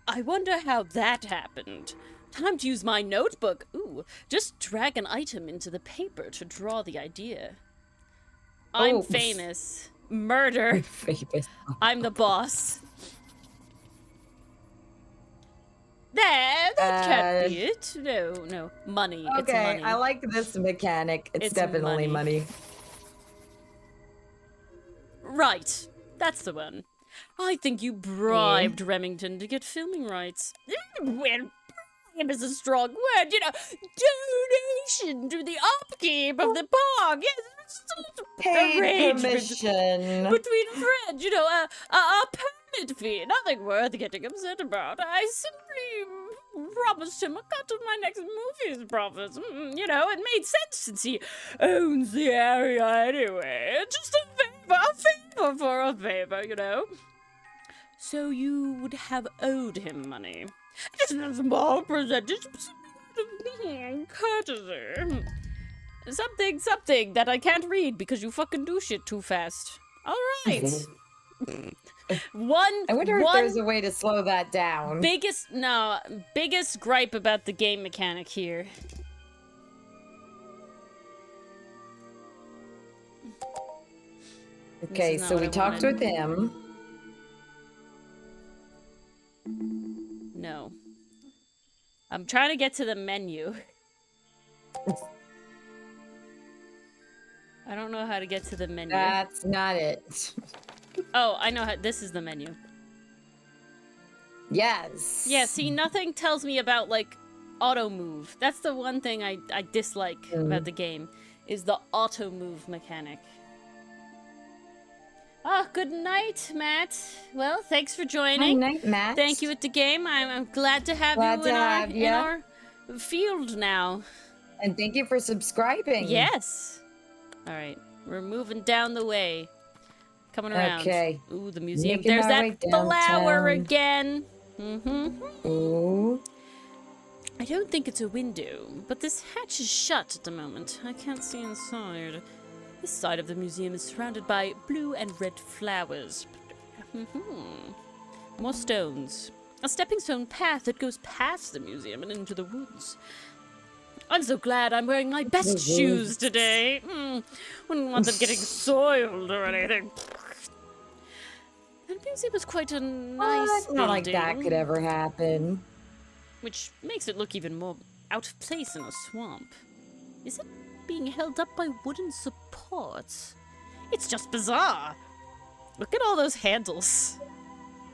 I wonder how that happened. Time to use my notebook. Ooh, just drag an item into the paper to draw the idea. I'm famous. Murder. Famous. I'm the boss. That can't be it. No. Money. Okay, It's money. I like this mechanic. It's definitely money. Right. That's the one. I think you bribed Remington to get filming rights. Well, bribe is a strong word, donation to the upkeep of the park. Yes, it's Paid arrangement permission. between friends, a permit fee. Nothing worth getting upset about. I simply promised him a cut of my next movie's profits. It made sense since he owns the area anyway. Just a favor for a favor, So you would have owed him money. Just a small percentage of courtesy. Something that I can't read because you fucking do shit too fast. All right. I wonder if there's a way to slow that down. Biggest gripe about the game mechanic here. Okay, so we talked with him. No. I'm trying to get to the menu. I don't know how to get to the menu. That's not it. Oh, I know how. This is the menu. Yes. Yeah, see, nothing tells me about, auto move. That's the one thing I dislike about the game, is the auto move mechanic. Ah, good night, Matt. Well, thanks for joining. Good night, Matt. Thank you at the game. I'm glad to have you in our field now. And thank you for subscribing. Yes. All right, we're moving down the way. Coming around. Okay. Ooh, the museum. Making There's our way that flower downtown. again. Ooh. I don't think it's a window, but this hatch is shut at the moment. I can't see inside. This side of the museum is surrounded by blue and red flowers. More stones. A stepping stone path that goes past the museum and into the woods. I'm so glad I'm wearing my best shoes today. Wouldn't want them getting soiled or anything. The museum is quite a nice Not like that building, could ever happen. which makes it look even more out of place in a swamp. Is it being held up by wooden supports? It's just bizarre. Look at all those handles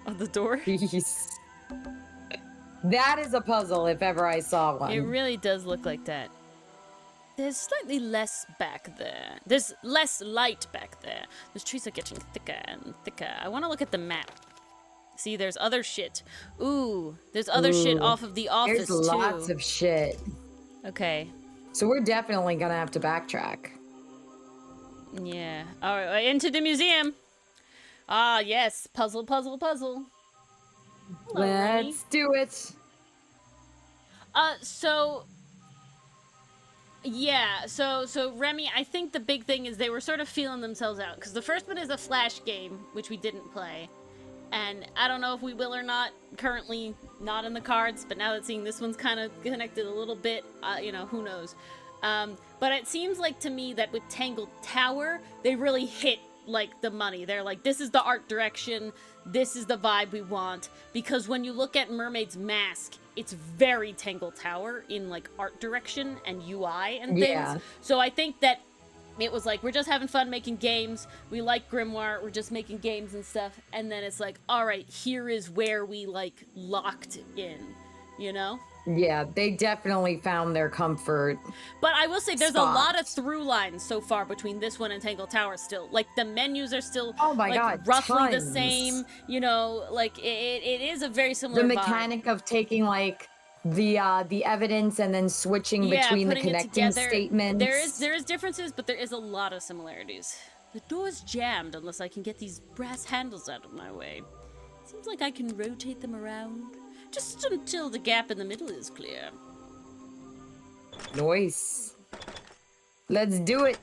on the door. Jeez. That is a puzzle if ever I saw one. It really does look like that. There's slightly less back there. There's less light back there. Those trees are getting thicker and thicker. I want to look at the map. See, there's other shit. Ooh, there's other shit off of the office, There's too. lots of shit. Okay. So we're definitely gonna have to backtrack. Yeah. All right, into the museum. Ah, yes. Puzzle, puzzle, puzzle. Hello, Remy. Let's do it. So Remy, I think the big thing is they were sort of feeling themselves out, because the first one is a Flash game, which we didn't play, And I don't know if we will or not. Currently not in the cards, but now that seeing this one's kind of connected a little bit, you know, who knows. But it seems like to me that with Tangle Tower, they really hit, like, the money. They're like, this is the art direction, this is the vibe we want. Because when you look at Mermaid's Mask, it's very Tangle Tower in, like, art direction and UI and things. Yeah. So I think that it was like, we're just having fun making games. We like Grimoire. We're just making games and stuff. And then it's like, all right, here is where we, like, locked in, you know? Yeah, they definitely found their comfort. But I will say there's spot. a lot of through lines so far between this one and Tangle Tower still. Like, the menus are still Oh my God, roughly the tons. same. You know, like, it is a very similar The vibe. mechanic of taking, like, the evidence and then switching between the putting it connecting together. statements. There is differences, but there is a lot of similarities. The door's jammed unless I can get these brass handles out of my way. Seems like I can rotate them around. Just until the gap in the middle is clear. Nice. Let's do it.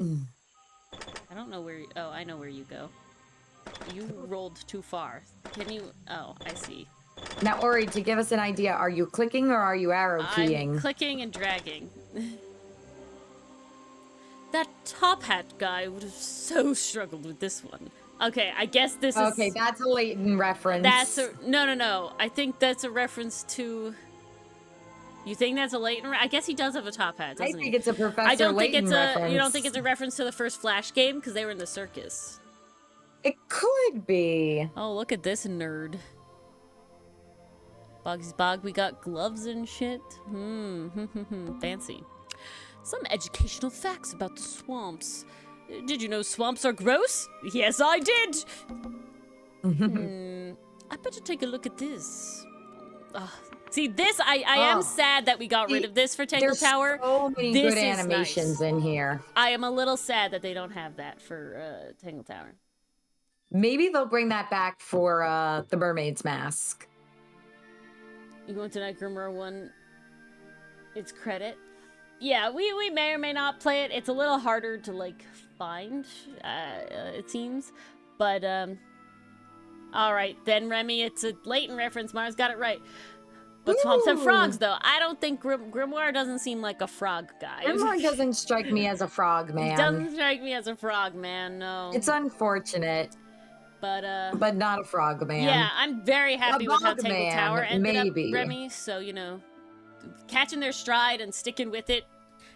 I don't know where... Oh, I know where you go. You rolled too far. Can you... Oh, I see. Now, Ori, to give us an idea, are you clicking or are you arrow keying? I'm clicking and dragging. That top hat guy would have so struggled with this one. Okay, I guess this is... Okay, that's a Leighton reference. That's a... No. I think that's a reference to... You think that's a Leighton... I guess he does have a top hat, doesn't I he? think it's a Professor I don't Leighton think it's reference. a... You don't think it's a reference to the first Flash game? Because they were in the circus. It could be. Oh, look at this nerd. Boggy's Bog, we got gloves and shit. Fancy. Some educational facts about the swamps. Did you know swamps are gross? Yes, I did! I better take a look at this. See, this, I am sad that we got rid of this for Tangle There's Tower. so many This good is animations nice. in here. I am a little sad that they don't have that for Tangle Tower. Maybe they'll bring that back for the Mermaid's Mask. You going to Night Grimoire 1? It's credit. Yeah, we may or may not play it. It's a little harder to, like, find, it seems. But, alright, then, Remy, it's a Leighton reference. Mars got it right. But swamps have frogs, though. I don't think Grimoire doesn't seem like a frog guy. Grimoire doesn't strike me as a frog man. It doesn't strike me as a frog man, no. It's unfortunate. But not a frog man. yeah, I'm very happy with how bog Tangle man, Tower ended maybe. up, Remy. So, you know, catching their stride and sticking with it.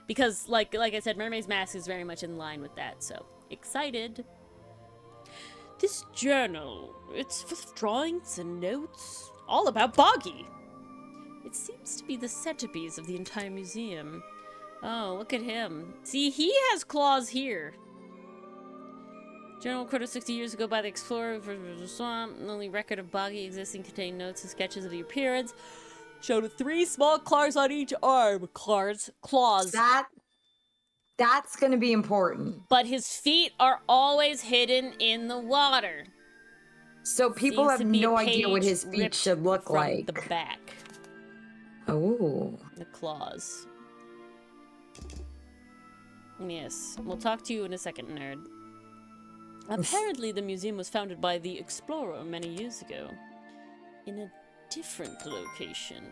Because, like I said, Mermaid's Mask is very much in line with that, so excited. This journal, it's full of drawings and notes, all about Boggy. It seems to be the centerpiece of the entire museum. Oh, look at him. See, he has claws here. Journal recorded 60 years ago by the explorer for the swamp. The only record of Boggy existing contained notes and sketches of the appearance. Showed 3 small claws on each arm. Claws. That's gonna be important. But his feet are always hidden in the water. So people Seems have to be no a idea what page his feet ripped should look from like. the back. Oh. The claws. Yes. We'll talk to you in a second, nerd. Apparently, the museum was founded by the explorer many years ago. In a different location.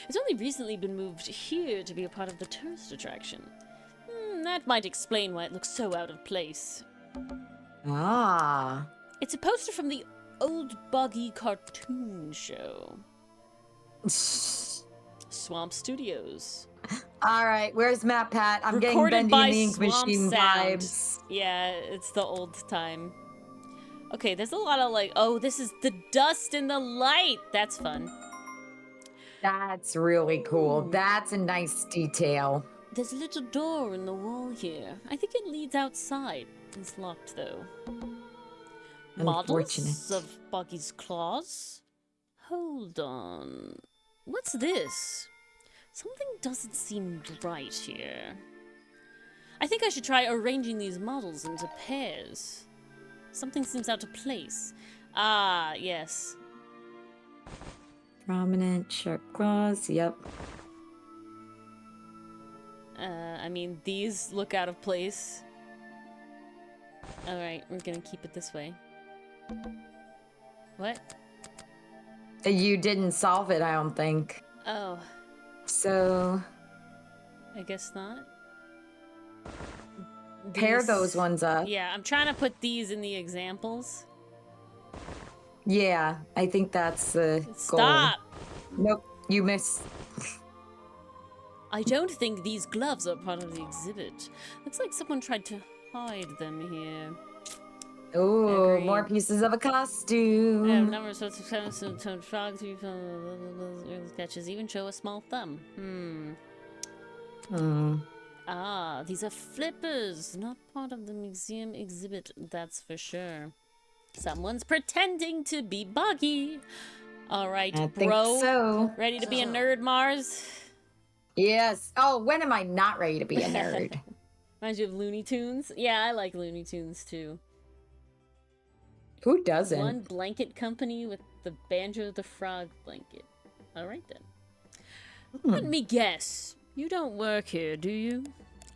It's only recently been moved here to be a part of the tourist attraction. That might explain why it looks so out of place. Ah. It's a poster from the Old Boggy cartoon show. Swamp Studios. All right, where's Matt Pat? I'm Recorded getting by Bendy and the Ink Swamp Machine Sound. vibes. Yeah, it's the old time. Okay, there's a lot of like, oh, this is the dust and the light. That's fun. That's really cool. That's a nice detail. There's a little door in the wall here. I think it leads outside. It's locked though. Models Unfortunate. of Boggy's claws? Hold on. What's this? Something doesn't seem right here. I think I should try arranging these models into pairs. Something seems out of place. Ah, yes. Prominent, sharp claws, yep. I mean, these look out of place. Alright, we're gonna keep it this way. What? You didn't solve it, I don't think. Oh, So I guess not. pair These- those ones up. Yeah, I'm trying to put these in the examples. Yeah, I think that's the goal. Stop! Nope, you missed. I don't think these gloves are part of the exhibit. Looks like someone tried to hide them here. Oh, Agreed. more pieces of a costume. Number of sorts of frogs, sketches even show a small thumb. Ah, these are flippers, not part of the museum exhibit, that's for sure. Someone's pretending to be Buggy. All right, I bro. think so. Ready to be a nerd, Mars? Yes. Oh, when am I not ready to be a nerd? Reminds you of Looney Tunes? Yeah, I like Looney Tunes too. Who doesn't? One blanket company with the Banjo the Frog blanket. All right then. Let me guess. You don't work here, do you?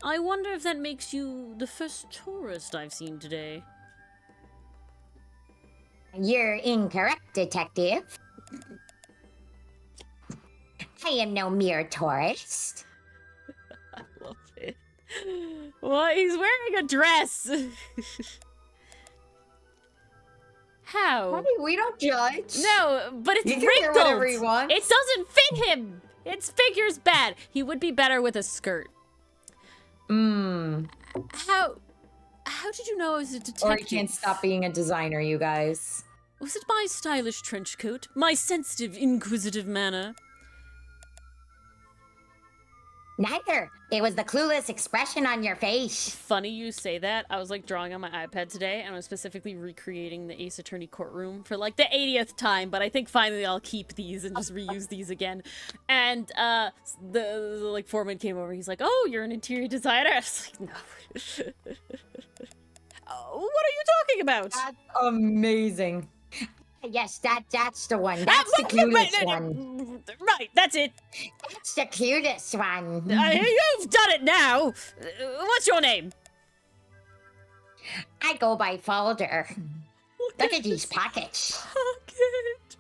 I wonder if that makes you the first tourist I've seen today. You're incorrect, Detective. I am no mere tourist. I love it. Well, he's wearing a dress. How? Honey, we don't judge. No, but it's He can wrinkled. wear whatever he wants. It doesn't fit him. Its figure's bad. He would be better with a skirt. How did you know I was a detective? Or he can't stop being a designer, you guys. Was it my stylish trench coat? My sensitive, inquisitive manner? Neither. It was the clueless expression on your face. Funny you say that. I was like drawing on my iPad today and I was specifically recreating the Ace Attorney courtroom for like the 80th time, but I think finally I'll keep these and just reuse these again. And the like foreman came over. He's like, "Oh, you're an interior designer?" I was like, "No." Oh, what are you talking about? That's amazing. Yes, that's the one. That's the cutest one. Right, that's it. That's the cutest one. You've done it now. What's your name? I go by folder. Look at these pockets. Pocket.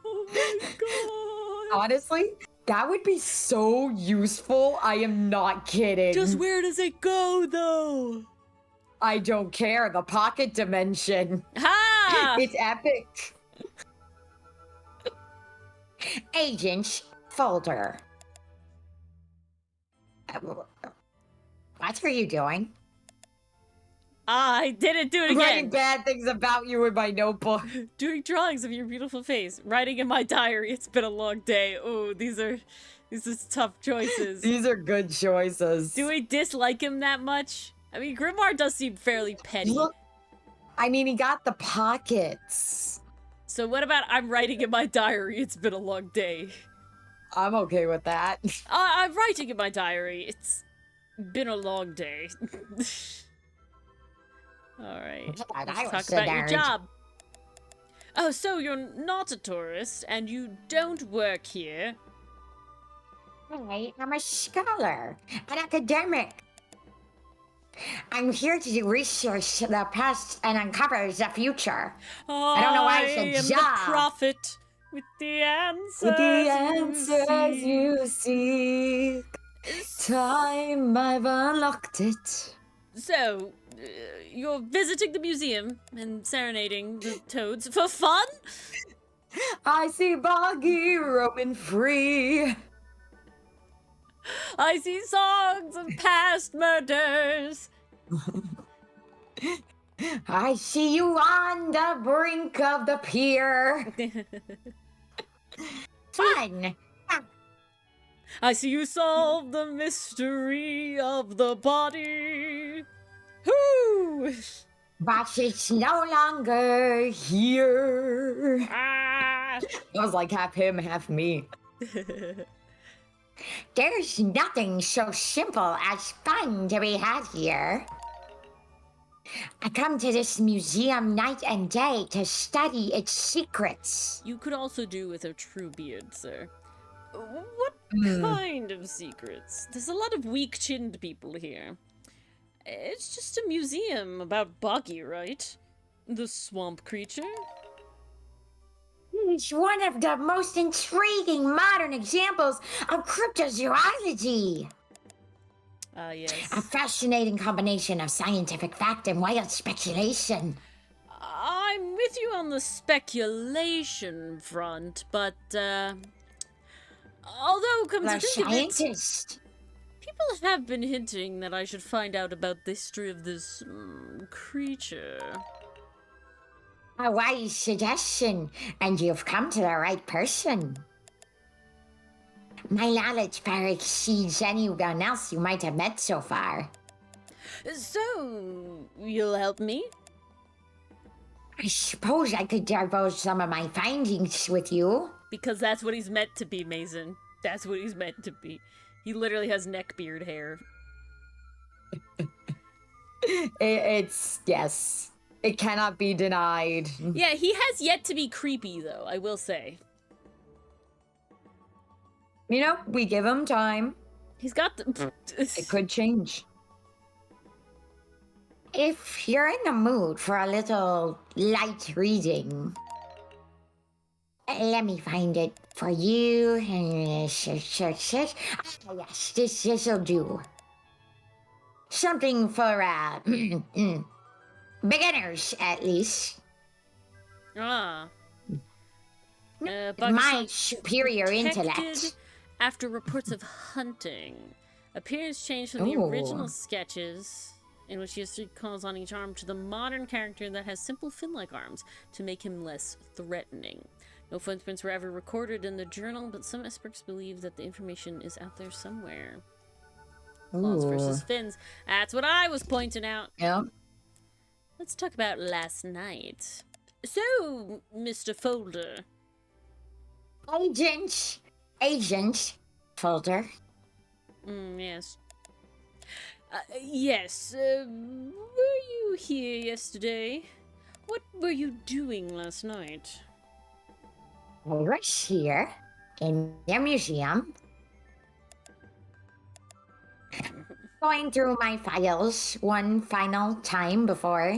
Oh my god. Honestly, that would be so useful. I am not kidding. Just where does it go, though? I don't care. The pocket dimension. Ha! It's epic. Agent folder. What are you doing? I didn't do it Writing again. bad things about you in my notebook. Doing drawings of your beautiful face. Writing in my diary. It's been a long day. Oh, these are tough choices. These are good choices. Do we dislike him that much? I mean, Grimoire does seem fairly petty. Look, I mean, he got the pockets. So what about I'm writing in my diary? It's been a long day. I'm okay with that. I'm writing in my diary. It's been a long day. All right. Let's talk about your job. Oh, so you're not a tourist and you don't work here. I'm a scholar, an academic. I'm here to do research to the past and uncover the future. I don't know why it's a I am job. the prophet with the answers. With the you answers seek. you seek, time I've unlocked it. So, you're visiting the museum and serenading the toads for fun? I see Boggy roaming free. I see songs of past murders. I see you on the brink of the pier. Fun. I see you solve the mystery of the body. Whoo! But it's no longer Here. Ah! I was like half him, half me. There's nothing so simple as fun to be had here. I come to this museum night and day to study its secrets. You could also do with a true beard, sir. What kind of secrets? There's a lot of weak-chinned people here. It's just a museum about Buggy, right? The swamp creature? is one of the most intriguing modern examples of cryptozoology. Yes. A fascinating combination of scientific fact and wild speculation. I'm with you on the speculation front, but, although come The to think of it, scientist. people have been hinting that I should find out about the history of this creature. A wise suggestion, and you've come to the right person. My knowledge far exceeds anyone else you might have met so far. So, you'll help me? I suppose I could divulge some of my findings with you. Because that's what he's meant to be, Mason. That's what he's meant to be. He literally has neckbeard hair. It's, yes. It cannot be denied. Yeah, he has yet to be creepy, though, I will say. You know, we give him time. He's got the... It could change. If you're in the mood for a little light reading, let me find it for you. Ah, yes, this'll do. Something for beginners, at least. Ah. My superior intellect. After reports of hunting. Appearance changed from the Ooh. original sketches, in which he history calls on each arm, to the modern character that has simple fin-like arms to make him less threatening. No footprints were ever recorded in the journal, but some experts believe that the information is out there somewhere. Claws versus fins. That's what I was pointing out. Yeah. Let's talk about last night. So, Mr. Folder. Agent, folder. Yes. Yes, were you here yesterday? What were you doing last night? I was here in the museum, going through my files one final time before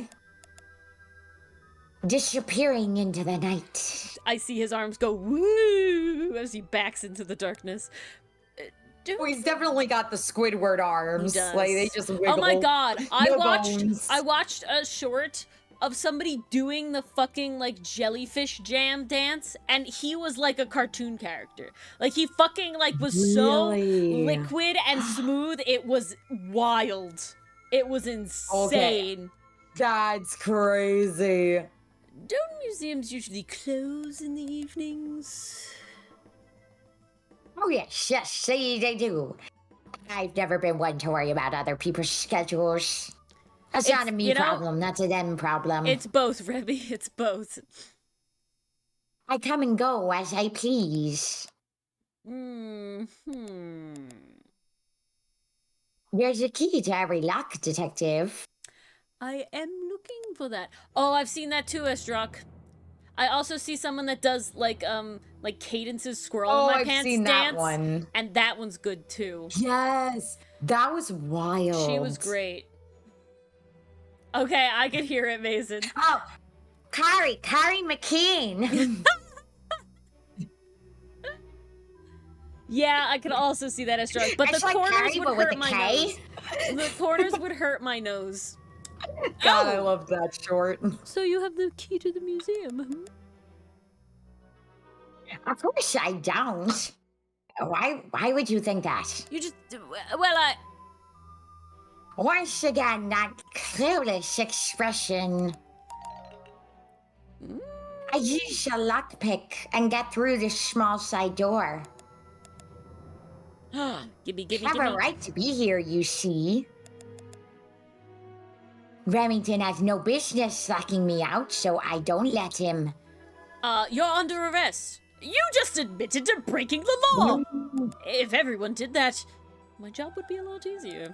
disappearing into the night. I see his arms go woo as he backs into the darkness. Well, he's definitely got the Squidward arms. He does. Like, they just wiggle. Oh my god, No bones. I watched a short of somebody doing the fucking, like, jellyfish jam dance, and he was like a cartoon character. Like, he fucking, like, was so Really? liquid and smooth, it was wild. It was insane. That's crazy. Don't museums usually close in the evenings? Oh yes, see, they do. I've never been one to worry about other people's schedules. That's not a me problem, that's a them problem. It's both, Rebby, it's both. I come and go as I please. Hmm. There's a key to every lock, detective. I am looking for that. Oh, I've seen that too, Esdrock. I also see someone that does like Cadence's squirrel in my I've pants seen dance, that one. and that one's good too. Yes, that was wild. She was great. Okay, I could hear it, Mason. Oh, Carrie McKean. Yeah, I could also see that, Esdrock. But It's the like corners Carrie, would but with hurt a my K. nose. The corners would hurt my nose. God, Oh! I love that short. So you have the key to the museum? Of course I don't. Why would you think that? You just... Well, I... Once again, that clueless expression. I use a lockpick and get through this small side door. Gimme. Have a right to be here, you see. Remington has no business locking me out, so I don't let him. You're under arrest. You just admitted to breaking the law. If everyone did that, my job would be a lot easier.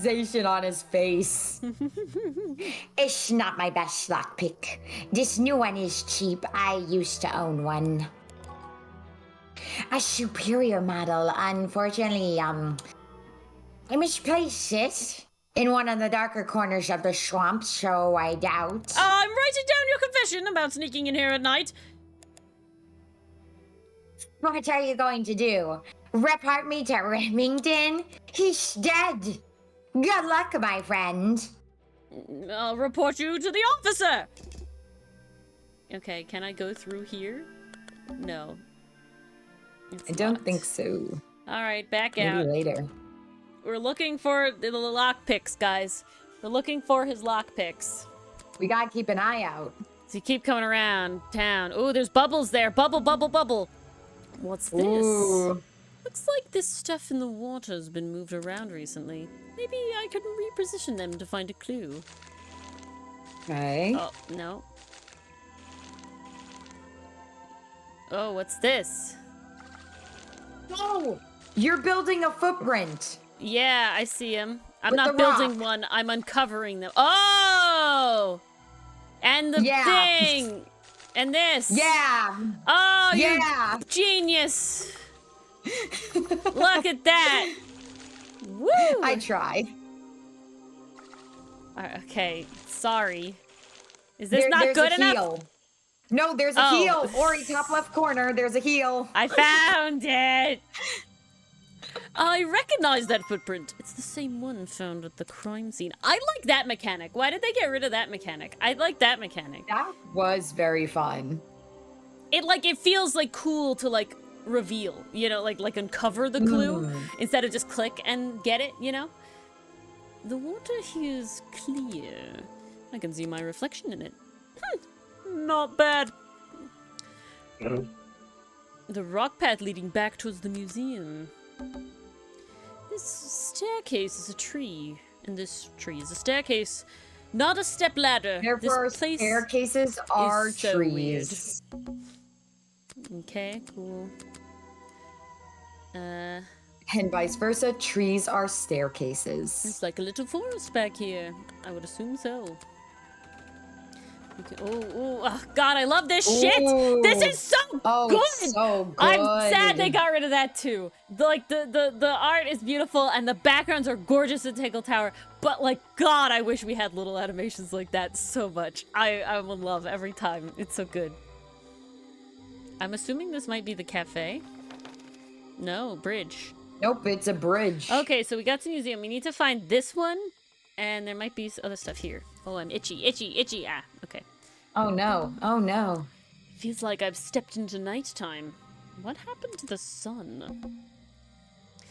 Zation on his face. It's not my best lockpick. This new one is cheap. I used to own one. A superior model. Unfortunately, I misplaced it in one of the darker corners of the swamp, so I doubt. I'm writing down your confession about sneaking in here at night. What are you going to do? Report me to Remington? He's dead. Good luck, my friend. I'll report you to the officer! Okay, can I go through here? No. I don't think so. Alright, back Maybe out. later. We're looking for the lockpicks, guys. We're looking for his lockpicks. We gotta keep an eye out. So you keep coming around town. Oh, there's bubbles there. Bubble, bubble, bubble. What's this? Ooh. Looks like this stuff in the water's been moved around recently. Maybe I could reposition them to find a clue. Okay. Oh, no. Oh, what's this? Oh! You're building a footprint! Yeah, I see him. I'm With not the building rock. one, I'm uncovering them. Oh! And the Yeah. thing! And this! Yeah! Oh, Yeah! you genius! Look at that! Woo! I try. Okay, sorry. Is this not there's good a enough? heel. No, there's a Oh. heel. Ori, top left corner. There's a heel. I found it! I recognize that footprint. It's the same one found at the crime scene. I like that mechanic. Why did they get rid of that mechanic? I like that mechanic. That was very fun. It feels like cool to like reveal, you know, like uncover the clue instead of just click and get it, you know? The water here is clear. I can see my reflection in it. Not bad. The rock path leading back towards the museum. This staircase is a tree, and this tree is a staircase, not a step ladder. Therefore, This place staircases are so trees. Okay, cool. And vice versa, trees are staircases. It's like a little forest back here. I would assume so. Okay. Oh, God, I love this shit! This is so Oh, good! it's so good. I'm sad they got rid of that too. The art is beautiful and the backgrounds are gorgeous at Tangle Tower, but like, God, I wish we had little animations like that so much. I will love every time. It's so good. I'm assuming this might be the cafe. No, bridge. Nope, it's a bridge. Okay, so we got to the museum. We need to find this one, and there might be other stuff here. Oh, I'm itchy, itchy, itchy. Ah, okay. Oh no, oh no. Feels like I've stepped into nighttime. What happened to the sun?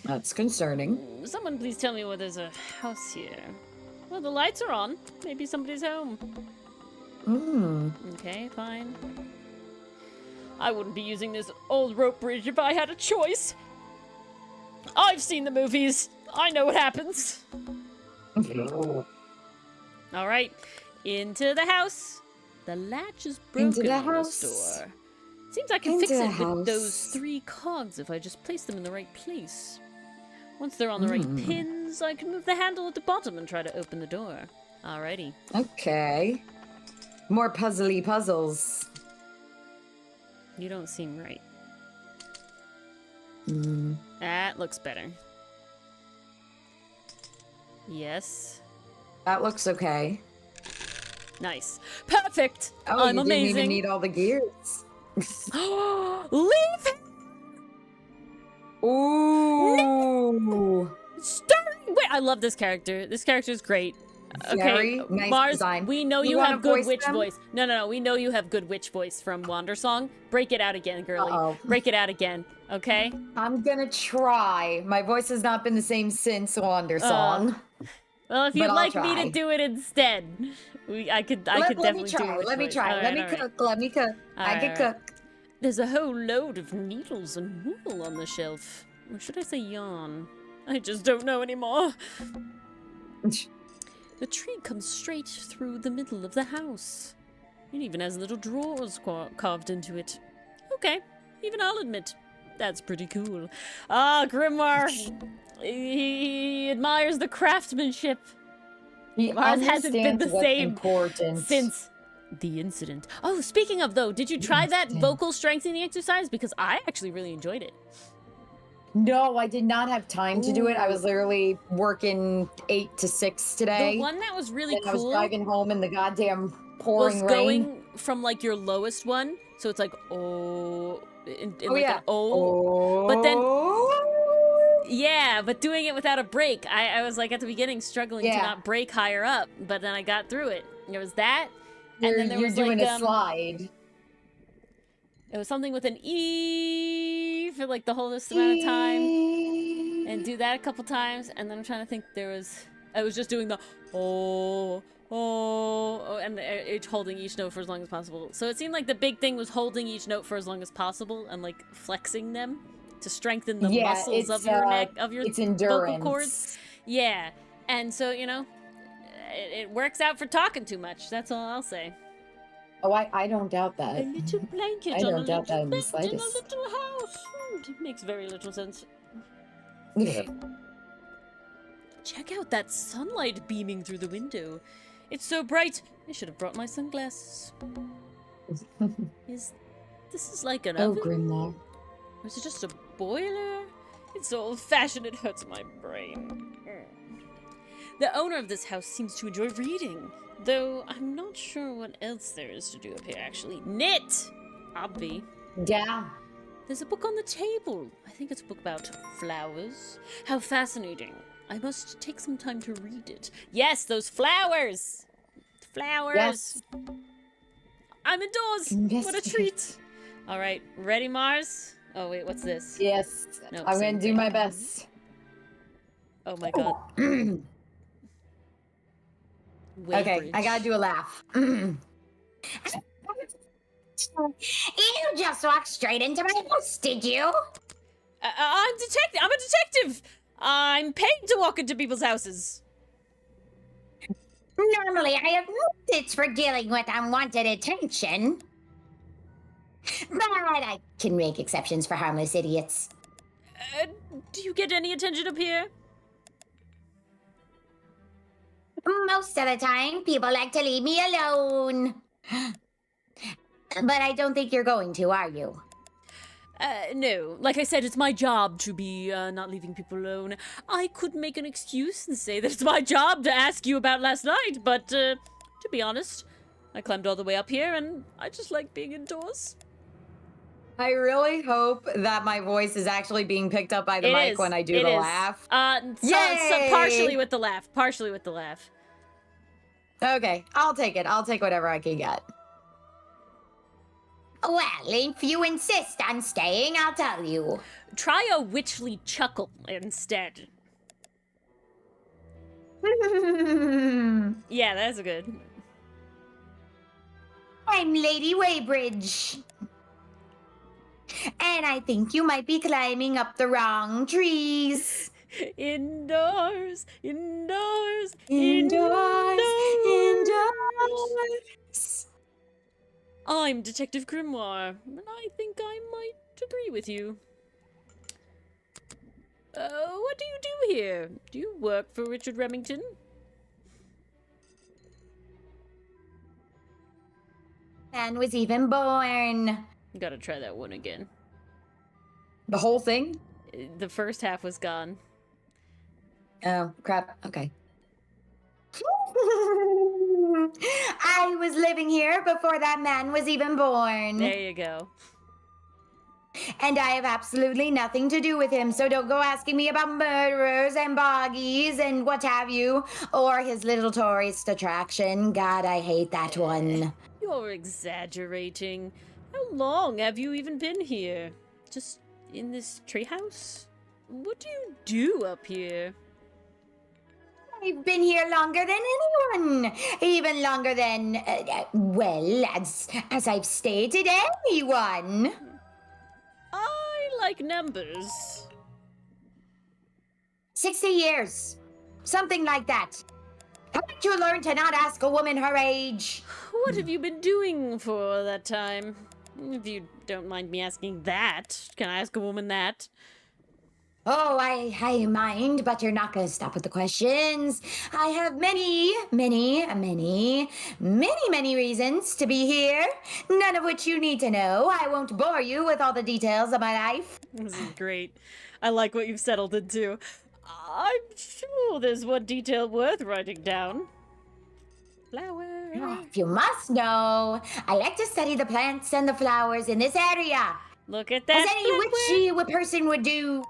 That's concerning. Someone please tell me where there's a house here. Well, the lights are on. Maybe somebody's home. Okay, fine. I wouldn't be using this old rope bridge if I had a choice. I've seen the movies. I know what happens. All right, into the house. The latch is broken on this door. Seems I can fix it with those 3 cogs if I just place them in the right place. Once they're on the right pins, I can move the handle at the bottom and try to open the door. Alrighty. Okay. More puzzly puzzles. You don't seem right. That looks better. Yes. That looks okay. Nice. Perfect! Oh, I'm you amazing. didn't even need all the gears. Leave it! Ooh. Wait, I love this character. This character is great. Very Okay, nice Mars, design. we know You you wanna have good voice witch them? voice. No, we know you have good witch voice from Wander Song. Break it out again, girlie. Uh-oh. Break it out again, okay? I'm gonna try. My voice has not been the same since Wander Song. Well, if you'd But I'll like me try. to do it instead, I could definitely do a witch Let me voice. try. All Let right, me all right. cook. Let me cook. I can Alright. cook. There's a whole load of needles and wool on the shelf. Or should I say yarn? I just don't know anymore. The tree comes straight through the middle of the house. It even has little drawers carved into it. Okay, even I'll admit, that's pretty cool. Ah, Grimoire! He admires the craftsmanship. He Mars hasn't been understands the what's same important. since the incident. Oh, speaking of though, did you try that vocal strengthening exercise? Because I actually really enjoyed it. No, I did not have time to do it. I was literally working 8 to 6 today. The one that was really and I was cool driving home in the goddamn pouring was rain. going from like your lowest one So it's like, oh, in Oh, like yeah. an oh. But then, Oh. yeah, but doing it without a break. I was like at the beginning struggling to not break higher up, but then I got through it. There was that, and then there You're was doing like a slide. it was something with an E for like the whole amount of time, and do that a couple times, and then I'm trying to think. I was just doing the and it's holding each note for as long as possible. So it seemed like the big thing was holding each note for as long as possible and like flexing them to strengthen the muscles of your neck, of your vocal cords. Yeah, and so it works out for talking too much. That's all I'll say. Oh, I don't doubt that. A little blanket I on don't a doubt that little in the bed in a slightest. little house. It makes very little sense. Check out that sunlight beaming through the window. It's so bright. I should have brought my sunglasses. This is like an oven? Grimoire. Or is it just a boiler? It's so old-fashioned it hurts my brain. The owner of this house seems to enjoy reading, though I'm not sure what else there is to do up here, actually. Knit! Obvi. Yeah. There's a book on the table. I think it's a book about flowers. How fascinating. I must take some time to read it. Yes, those flowers! Flowers! Yes. I'm indoors! What a treat! Alright, ready, Mars? Oh, wait, what's this? Yes. Nope, I'm same gonna do thing. my best. Oh my god. Okay, I gotta do a laugh. You just walked straight into my house, did you? I'm a detective! I'm paid to walk into people's houses. Normally, I have methods for dealing with unwanted attention. But I can make exceptions for harmless idiots. Do you get any attention up here? Most of the time, people like to leave me alone. But I don't think you're going to, are you? No. Like I said, it's my job to be not leaving people alone. I could make an excuse and say that it's my job to ask you about last night, but to be honest, I climbed all the way up here and I just like being indoors. I really hope that my voice is actually being picked up by the mic when I do the laugh. So partially with the laugh. Partially with the laugh. Okay, I'll take it. I'll take whatever I can get. Well, if you insist on staying, I'll tell you. Try a witchly chuckle instead. Yeah, that's good. I'm Lady Weybridge. And I think you might be climbing up the wrong trees. Indoors, indoors, Indoors, indoors. I'm Detective Grimoire, and I think I might agree with you. What do you do here? Do you work for Richard Remington? Man was even born. Gotta try that one again. The whole thing? The first half was gone. Oh, crap. Okay. I was living here before that man was even born. There you go. And I have absolutely nothing to do with him, so don't go asking me about murderers and boggies and what have you, or his little tourist attraction. God, I hate that one. You're exaggerating. How long have you even been here? Just in this treehouse? What do you do up here? I've been here longer than anyone. Even longer than, well, as I've stated, anyone. I like numbers. 60 years. Something like that. Haven't you learned to not ask a woman her age? What have you been doing for that time? If you don't mind me asking that, can I ask a woman that? Oh, I mind, but you're not going to stop with the questions. I have many reasons to be here, none of which you need to know. I won't bore you with all the details of my life. This is great. I like what you've settled into. I'm sure there's one detail worth writing down. Flowers. If you must know, I like to study the plants and the flowers in this area, Look at that. as any witchy person would do.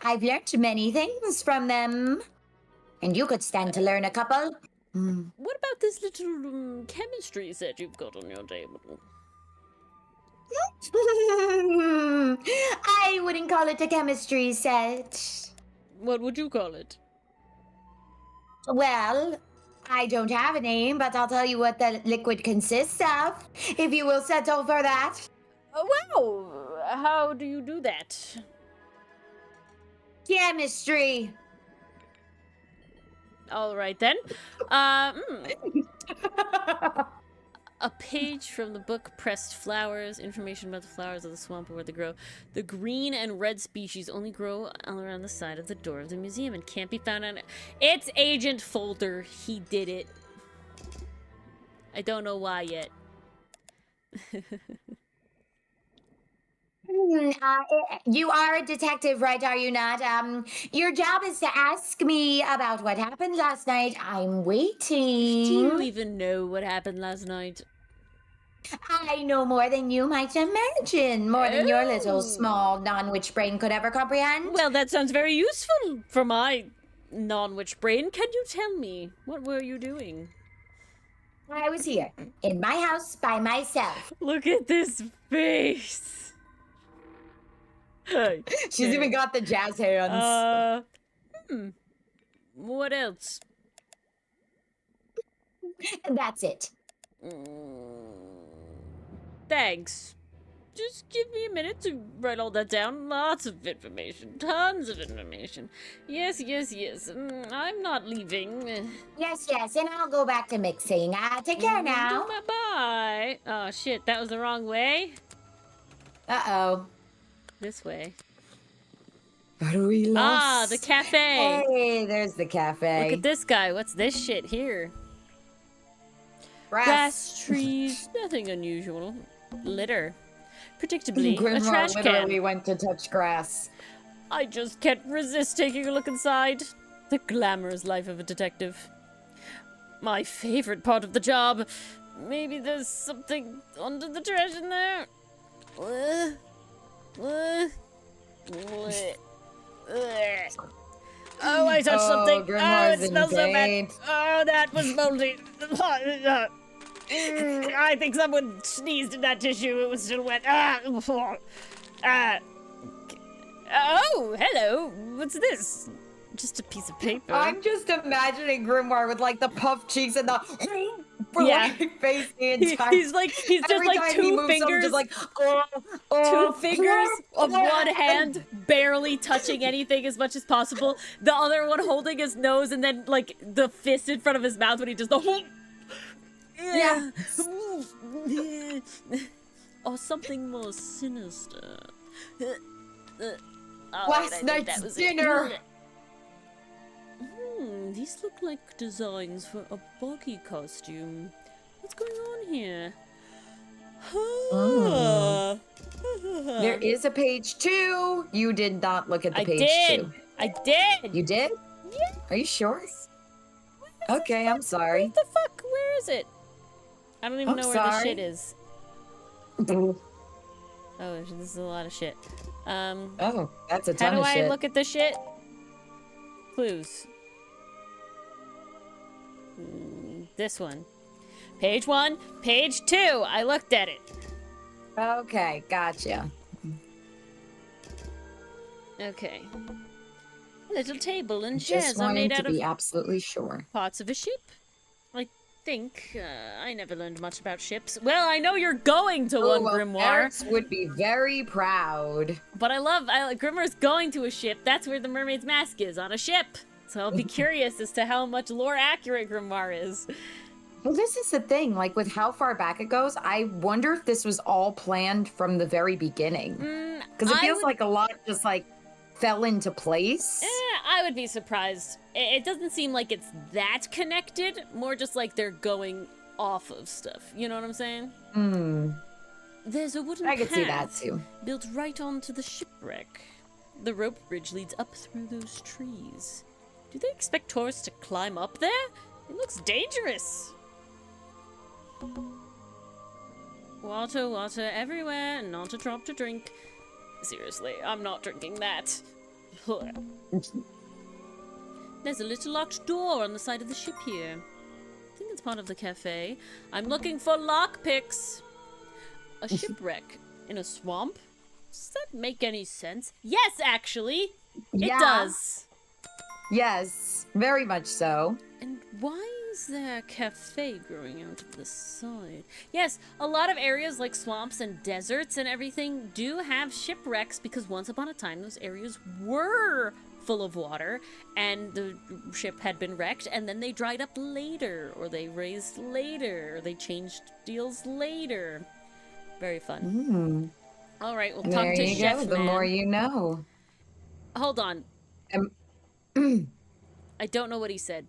I've learned many things from them, and you could stand to learn a couple. What about this little chemistry set you've got on your table? I wouldn't call it a chemistry set. What would you call it? Well, I don't have a name, but I'll tell you what the liquid consists of, if you will settle for that. Wow! How do you do that? Chemistry. All right then. A page from the book Pressed Flowers. Information about the flowers of the swamp and where they grow. The green and red species only grow all around the side of the door of the museum and can't be found on it. It's Agent Folder. He did it. I don't know why yet. You are a detective, right, are you not? Your job is to ask me about what happened last night. I'm waiting. Do you even know what happened last night? I know more than you might imagine. More than your little small non-witch brain could ever comprehend. Well, that sounds very useful for my non-witch brain. Can you tell me, what were you doing? I was here, in my house, by myself. Look at this face. She's even got the jazz hands. What else? That's it. Thanks. Just give me a minute to write all that down. Lots of information. Tons of information. Yes. I'm not leaving. Yes, and I'll go back to mixing. Take care now. Bye-bye. Oh, shit. That was the wrong way. Uh-oh. This way. What are we lost? Ah, the cafe. Hey, there's the cafe. Look at this guy. What's this shit here? Grass, trees, nothing unusual. Litter. Predictably, a Grimoire trash literally can. went to touch grass. I just can't resist taking a look inside. The glamorous life of a detective. My favorite part of the job. Maybe there's something under the trash in there. Oh, I touched something. Oh, Grimoire's it smells so in bad. pain. Oh, that was moldy. I think someone sneezed in that tissue. It was still wet. Oh, hello. What's this? Just a piece of paper. I'm just imagining Grimoire with like the puffed cheeks and the Yeah. face the entire. He's just Every like time he two moves fingers. just like Two fingers of one hand barely touching anything as much as possible. The other one holding his nose, and then like the fist in front of his mouth when he just Yeah. Or something more sinister. Last night's dinner. These look like designs for a buggy costume. What's going on here? There is a page 2. You did not look at the page 2. I did. You did? Yeah. Are you sure? Okay, I'm sorry. What the fuck? Where is it? I don't even I'm know where the sorry. shit is. Oh, this is a lot of shit. Oh, that's a How ton do of I shit. look at the shit? Clues. This one. Page 1, page 2. I looked at it. Okay, gotcha. Okay. A little table and Just chairs are wanting made to out of be absolutely sure. parts of a ship. I think I never learned much about ships. Well, I know you're going to one, Grimoire. Parents would be very proud. But I like Grimoire's going to a ship. That's where the mermaid's mask is, on a ship. So I'll be curious as to how much lore accurate Grimoire is. Well, this is the thing. Like, with how far back it goes, I wonder if this was all planned from the very beginning. Because it feels like a lot just, like, fell into place. I would be surprised. It doesn't seem like it's that connected. More just like they're going off of stuff. You know what I'm saying? There's a wooden I could path see that, too. built right onto the shipwreck. The rope bridge leads up through those trees. Do they expect tourists to climb up there? It looks dangerous. Water, water everywhere, and not a drop to drink. Seriously, I'm not drinking that. There's a little locked door on the side of the ship here. I think it's part of the cafe. I'm looking for lockpicks. A shipwreck in a swamp? Does that make any sense? Yes, actually! It does. Yes, very much so. And why is there a cafe growing out of the side? Yes, a lot of areas like swamps and deserts and everything do have shipwrecks because once upon a time those areas were full of water and the ship had been wrecked and then they dried up later or they raised later or they changed deals later. Very fun. All right, we'll talk to Chef Man. The more you know. Hold on. I don't know what he said.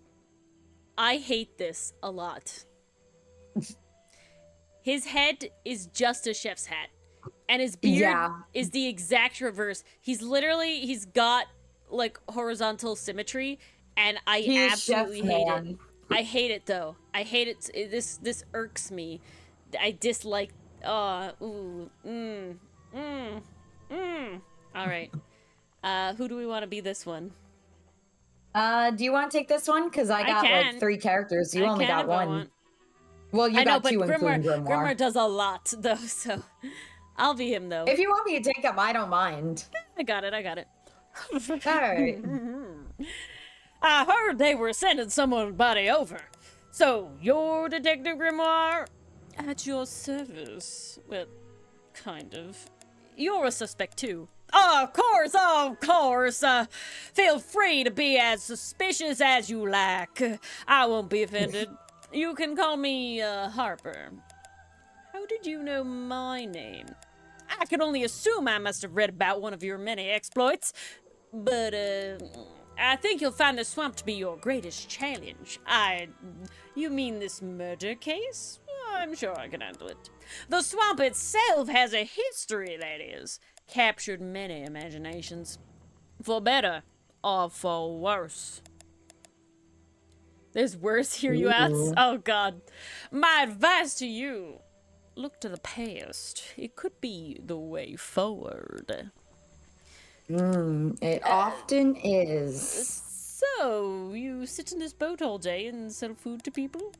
I hate this a lot. His head is just a chef's hat. And his beard is the exact reverse. He's got like horizontal symmetry. And I absolutely hate it. I hate it though. I hate it. This irks me. I dislike. All right. Who do we want to be this one? Do you want to take this one? Because I got like 3 characters. You only got one. Well, you got 2 including Grimoire. Grimoire does a lot, though, so I'll be him, though. If you want me to take him, I don't mind. I got it. All right. I heard they were sending somebody over. So, you're Detective Grimoire? At your service. Well, kind of. You're a suspect, too. Oh, of course. Feel free to be as suspicious as you like. I won't be offended. You can call me, Harper. How did you know my name? I can only assume I must have read about one of your many exploits. But, I think you'll find the swamp to be your greatest challenge. You mean this murder case? I'm sure I can handle it. The swamp itself has a history, that is. Captured many imaginations. For better or for worse. There's worse here, you ask? Oh, God. My advice to you, look to the past. It could be the way forward. It often is. So, you sit in this boat all day and sell food to people?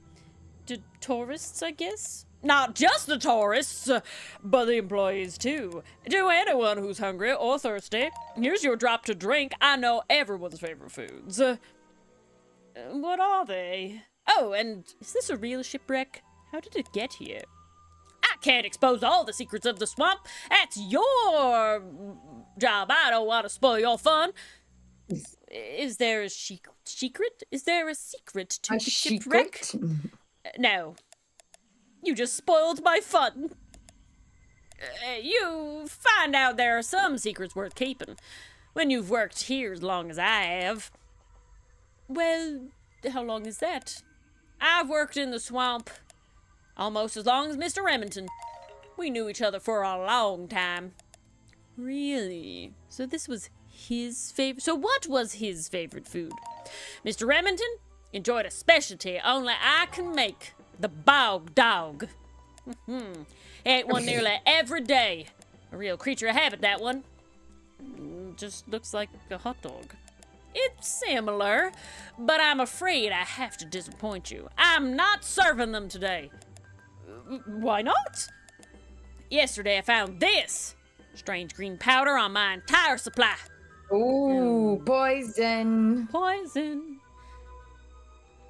To tourists, I guess? Not just the tourists, but the employees, too. To anyone who's hungry or thirsty. Here's your drop to drink. I know everyone's favorite foods. What are they? Oh, and is this a real shipwreck? How did it get here? I can't expose all the secrets of the swamp. That's your job. I don't want to spoil your fun. Is there a secret? Is there a secret to the shipwreck? No. You just spoiled my fun. You find out there are some secrets worth keeping when you've worked here as long as I have. Well, how long is that? I've worked in the swamp almost as long as Mr. Remington. We knew each other for a long time. Really? So this was his favorite... So what was his favorite food? Mr. Remington enjoyed a specialty only I can make. The bog dog. Ate one nearly every day. A real creature of habit, that one. Just looks like a hot dog. It's similar, but I'm afraid I have to disappoint you. I'm not serving them today. Why not? Yesterday I found this. Strange green powder on my entire supply. Ooh, poison. Poison.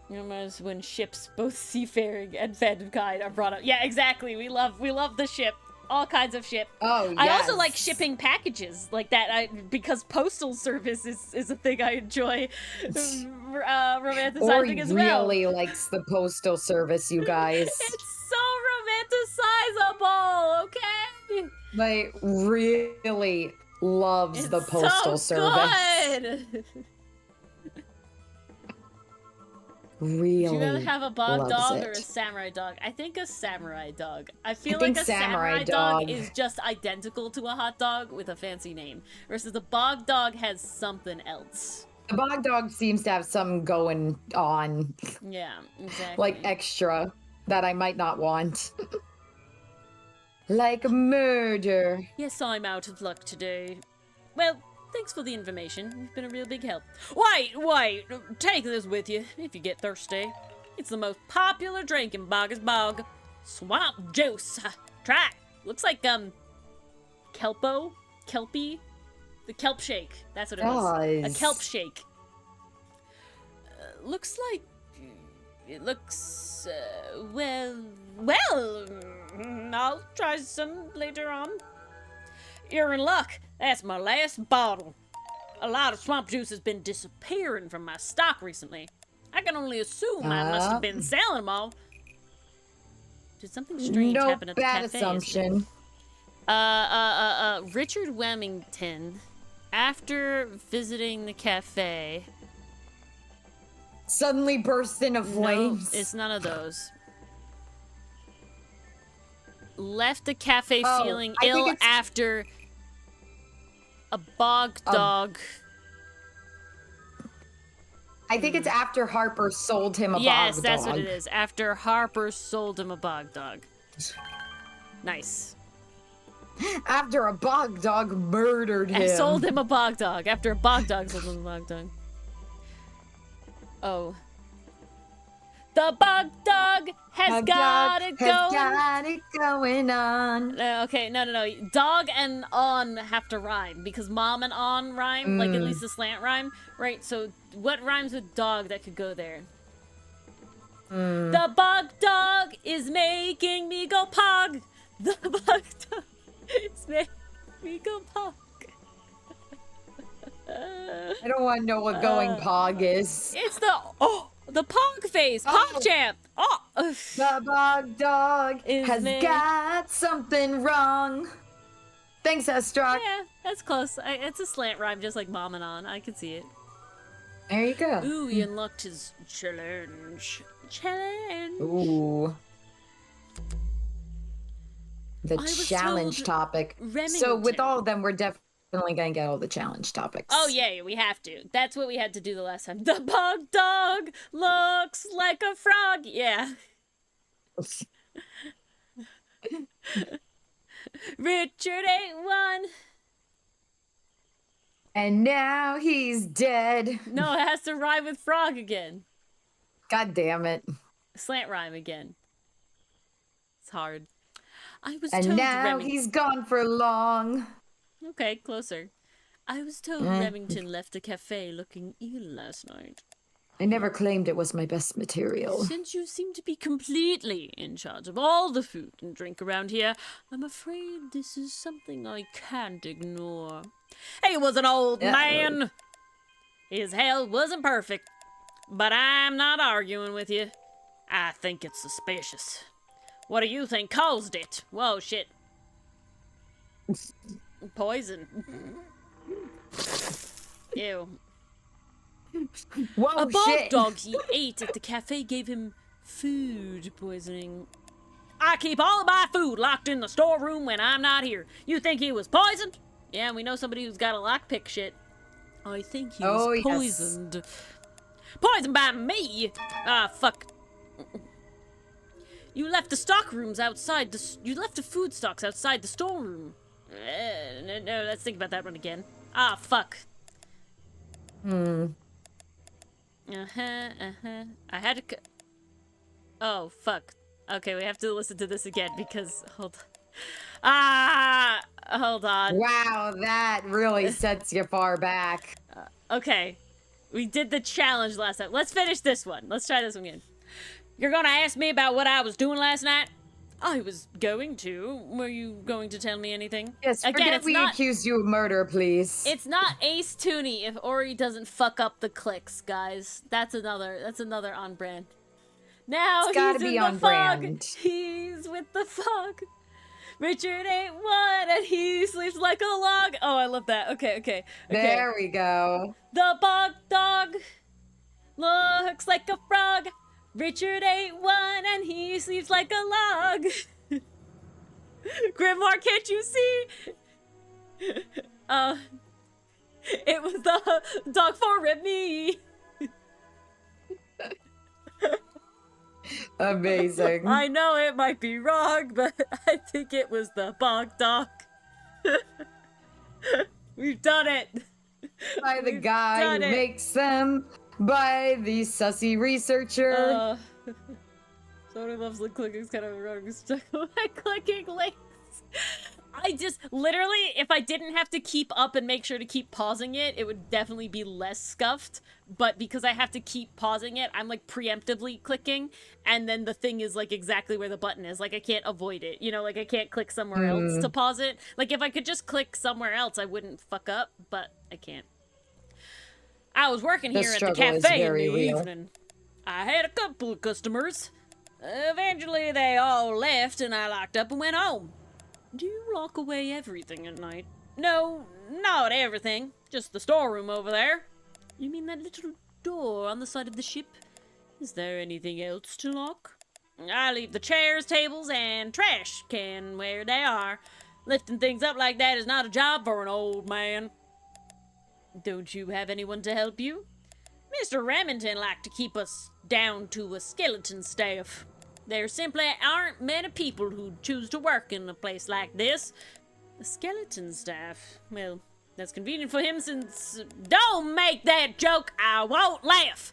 Remembers when ships, both seafaring and phantom kind, are brought up. Yeah, exactly. We love the ship. All kinds of ship. Oh, yes. I also like shipping packages like that. Because postal service is a thing I enjoy romanticizing as well. Really likes the postal service, you guys. It's so romanticizable, okay? Like, really loves the postal service. Good. Really. Would you rather have a bog dog or a it. samurai dog? I think a samurai dog. I feel like a samurai dog is just identical to a hot dog with a fancy name. Versus a bog dog has something else. The bog dog seems to have something going on. Yeah, exactly. Like extra that I might not want. Like murder. Yes, I'm out of luck today. Well, thanks for the information. You've been a real big help. Wait! Take this with you if you get thirsty. It's the most popular drink in Bog's Bog. Swamp juice. Try it. Looks like, Kelpie? The kelp shake. That's what it was. A kelp shake. Looks like... It looks... well... I'll try some later on. You're in luck. That's my last bottle. A lot of swamp juice has been disappearing from my stock recently. I can only assume I must have been selling them all. Did something strange happen at the cafe? No bad assumption. Richard Wemington, after visiting the cafe... Suddenly burst into flames. No, it's none of those. Left the cafe feeling ill after a bog dog. I think it's after Harper sold him a bog dog. Yes, that's what it is. After Harper sold him a bog dog. Nice. After a bog dog murdered him. I sold him a bog dog. After a bog dog sold him a bog dog. Oh. The bog dog has got it going on. Okay, no. Dog and on have to rhyme because mom and on rhyme, like at least the slant rhyme, right? So what rhymes with dog that could go there? The bog dog is making me go pog. The bog dog is making me go pog. I don't want to know what going pog is. It's the pog face, pog champ. The bog dog has got something wrong. Thanks, Estrak. Yeah, that's close. It's a slant rhyme, just like mom and on. I can see it. There you go. Ooh, he unlocked his challenge. Ooh. The challenge topic. Remington. So with all of them, we're definitely gonna get all the challenge topics. Oh yeah, we have to. That's what we had to do the last time. The bog dog looks like a frog. Yeah. Richard ate one. And now he's dead. No, it has to rhyme with frog again. God damn it. Slant rhyme again. It's hard. I was and told now he's gone for long. Okay, closer. I was told Remington left the cafe looking ill last night. I never claimed it was my best material. Since you seem to be completely in charge of all the food and drink around here, I'm afraid this is something I can't ignore. He was an old man. His health wasn't perfect, but I'm not arguing with you. I think it's suspicious. What do you think caused it? Whoa, shit. Poison. Ew. Whoa, a bog shit. dog he ate at the cafe gave him food poisoning. I keep all of my food locked in the storeroom when I'm not here. You think he was poisoned? Yeah, we know somebody who's got a lockpick shit. I think he was poisoned. Yes. Poisoned by me? Ah, fuck. You left the stock rooms outside you left the food stocks outside the storeroom. No, let's think about that one again. Ah, fuck. I had to... Oh, fuck. Okay, we have to listen to this again because... Hold on. Wow, that really sets you far back. Okay. We did the challenge last time. Let's finish this one. Let's try this one again. You're gonna ask me about what I was doing last night? I was going to. Were you going to tell me anything? Yes, forget we accused you of murder, please. It's not Ace Tooney if Ori doesn't fuck up the clicks, guys. That's another on brand. Now it's gotta he's be in on the fog. brand. He's with the fog. Richard ain't one and he sleeps like a log. Oh, I love that. Okay. There we go. The bog dog looks like a frog. Richard ain't one and he sleeps like a log. Grimoire, can't you see? It was the dog for me. Amazing. I know it might be wrong, but I think it was the bog dog. We've done it. By the guy who makes them. By the sussy researcher. Somebody loves clicking. It's kind of wrong. Clicking links. I just, literally, if I didn't have to keep up and make sure to keep pausing it, it would definitely be less scuffed. But because I have to keep pausing it, I'm, like, preemptively clicking, and then the thing is, like, exactly where the button is. Like, I can't avoid it. You know, like, I can't click somewhere else to pause it. Like, if I could just click somewhere else, I wouldn't fuck up, but I can't. I was working here at the cafe in the evening. I had a couple of customers. Eventually, they all left, and I locked up and went home. Do you lock away everything at night? No, not everything. Just the storeroom over there. You mean that little door on the side of the ship? Is there anything else to lock? I leave the chairs, tables, and trash can where they are. Lifting things up like that is not a job for an old man. Don't you have anyone to help you? Mr. Remington liked to keep us down to a skeleton staff. There simply aren't many people who choose to work in a place like this. A skeleton staff? Well, that's convenient for him since... Don't make that joke! I won't laugh!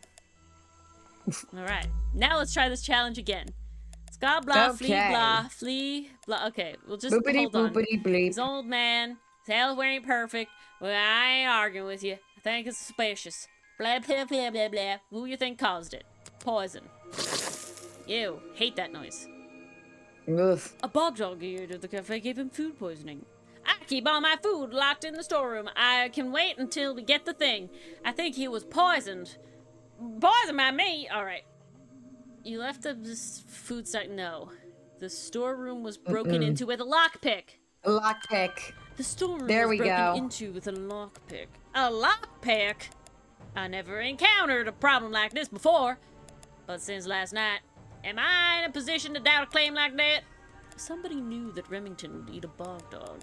Alright, now let's try this challenge again. Ska blah, okay. flea blah, flea blah. Okay, we'll just hold on. Bleep. This old man, his health ain't perfect. Well, I ain't arguing with you. I think it's suspicious. Blah, blah, blah, blah, blah. Who you think caused it? Poison. Ew, hate that noise. Ugh. A bog dog here at the cafe gave him food poisoning. I keep all my food locked in the storeroom. I can wait until we get the thing. I think he was poisoned. Poisoned by me? Alright. You left this food stack? No. The storeroom was broken into with a lockpick. A lockpick. The storeroom was broken into with a lockpick. A lockpick? I never encountered a problem like this before. But since last night, am I in a position to doubt a claim like that? Somebody knew that Remington would eat a bog dog.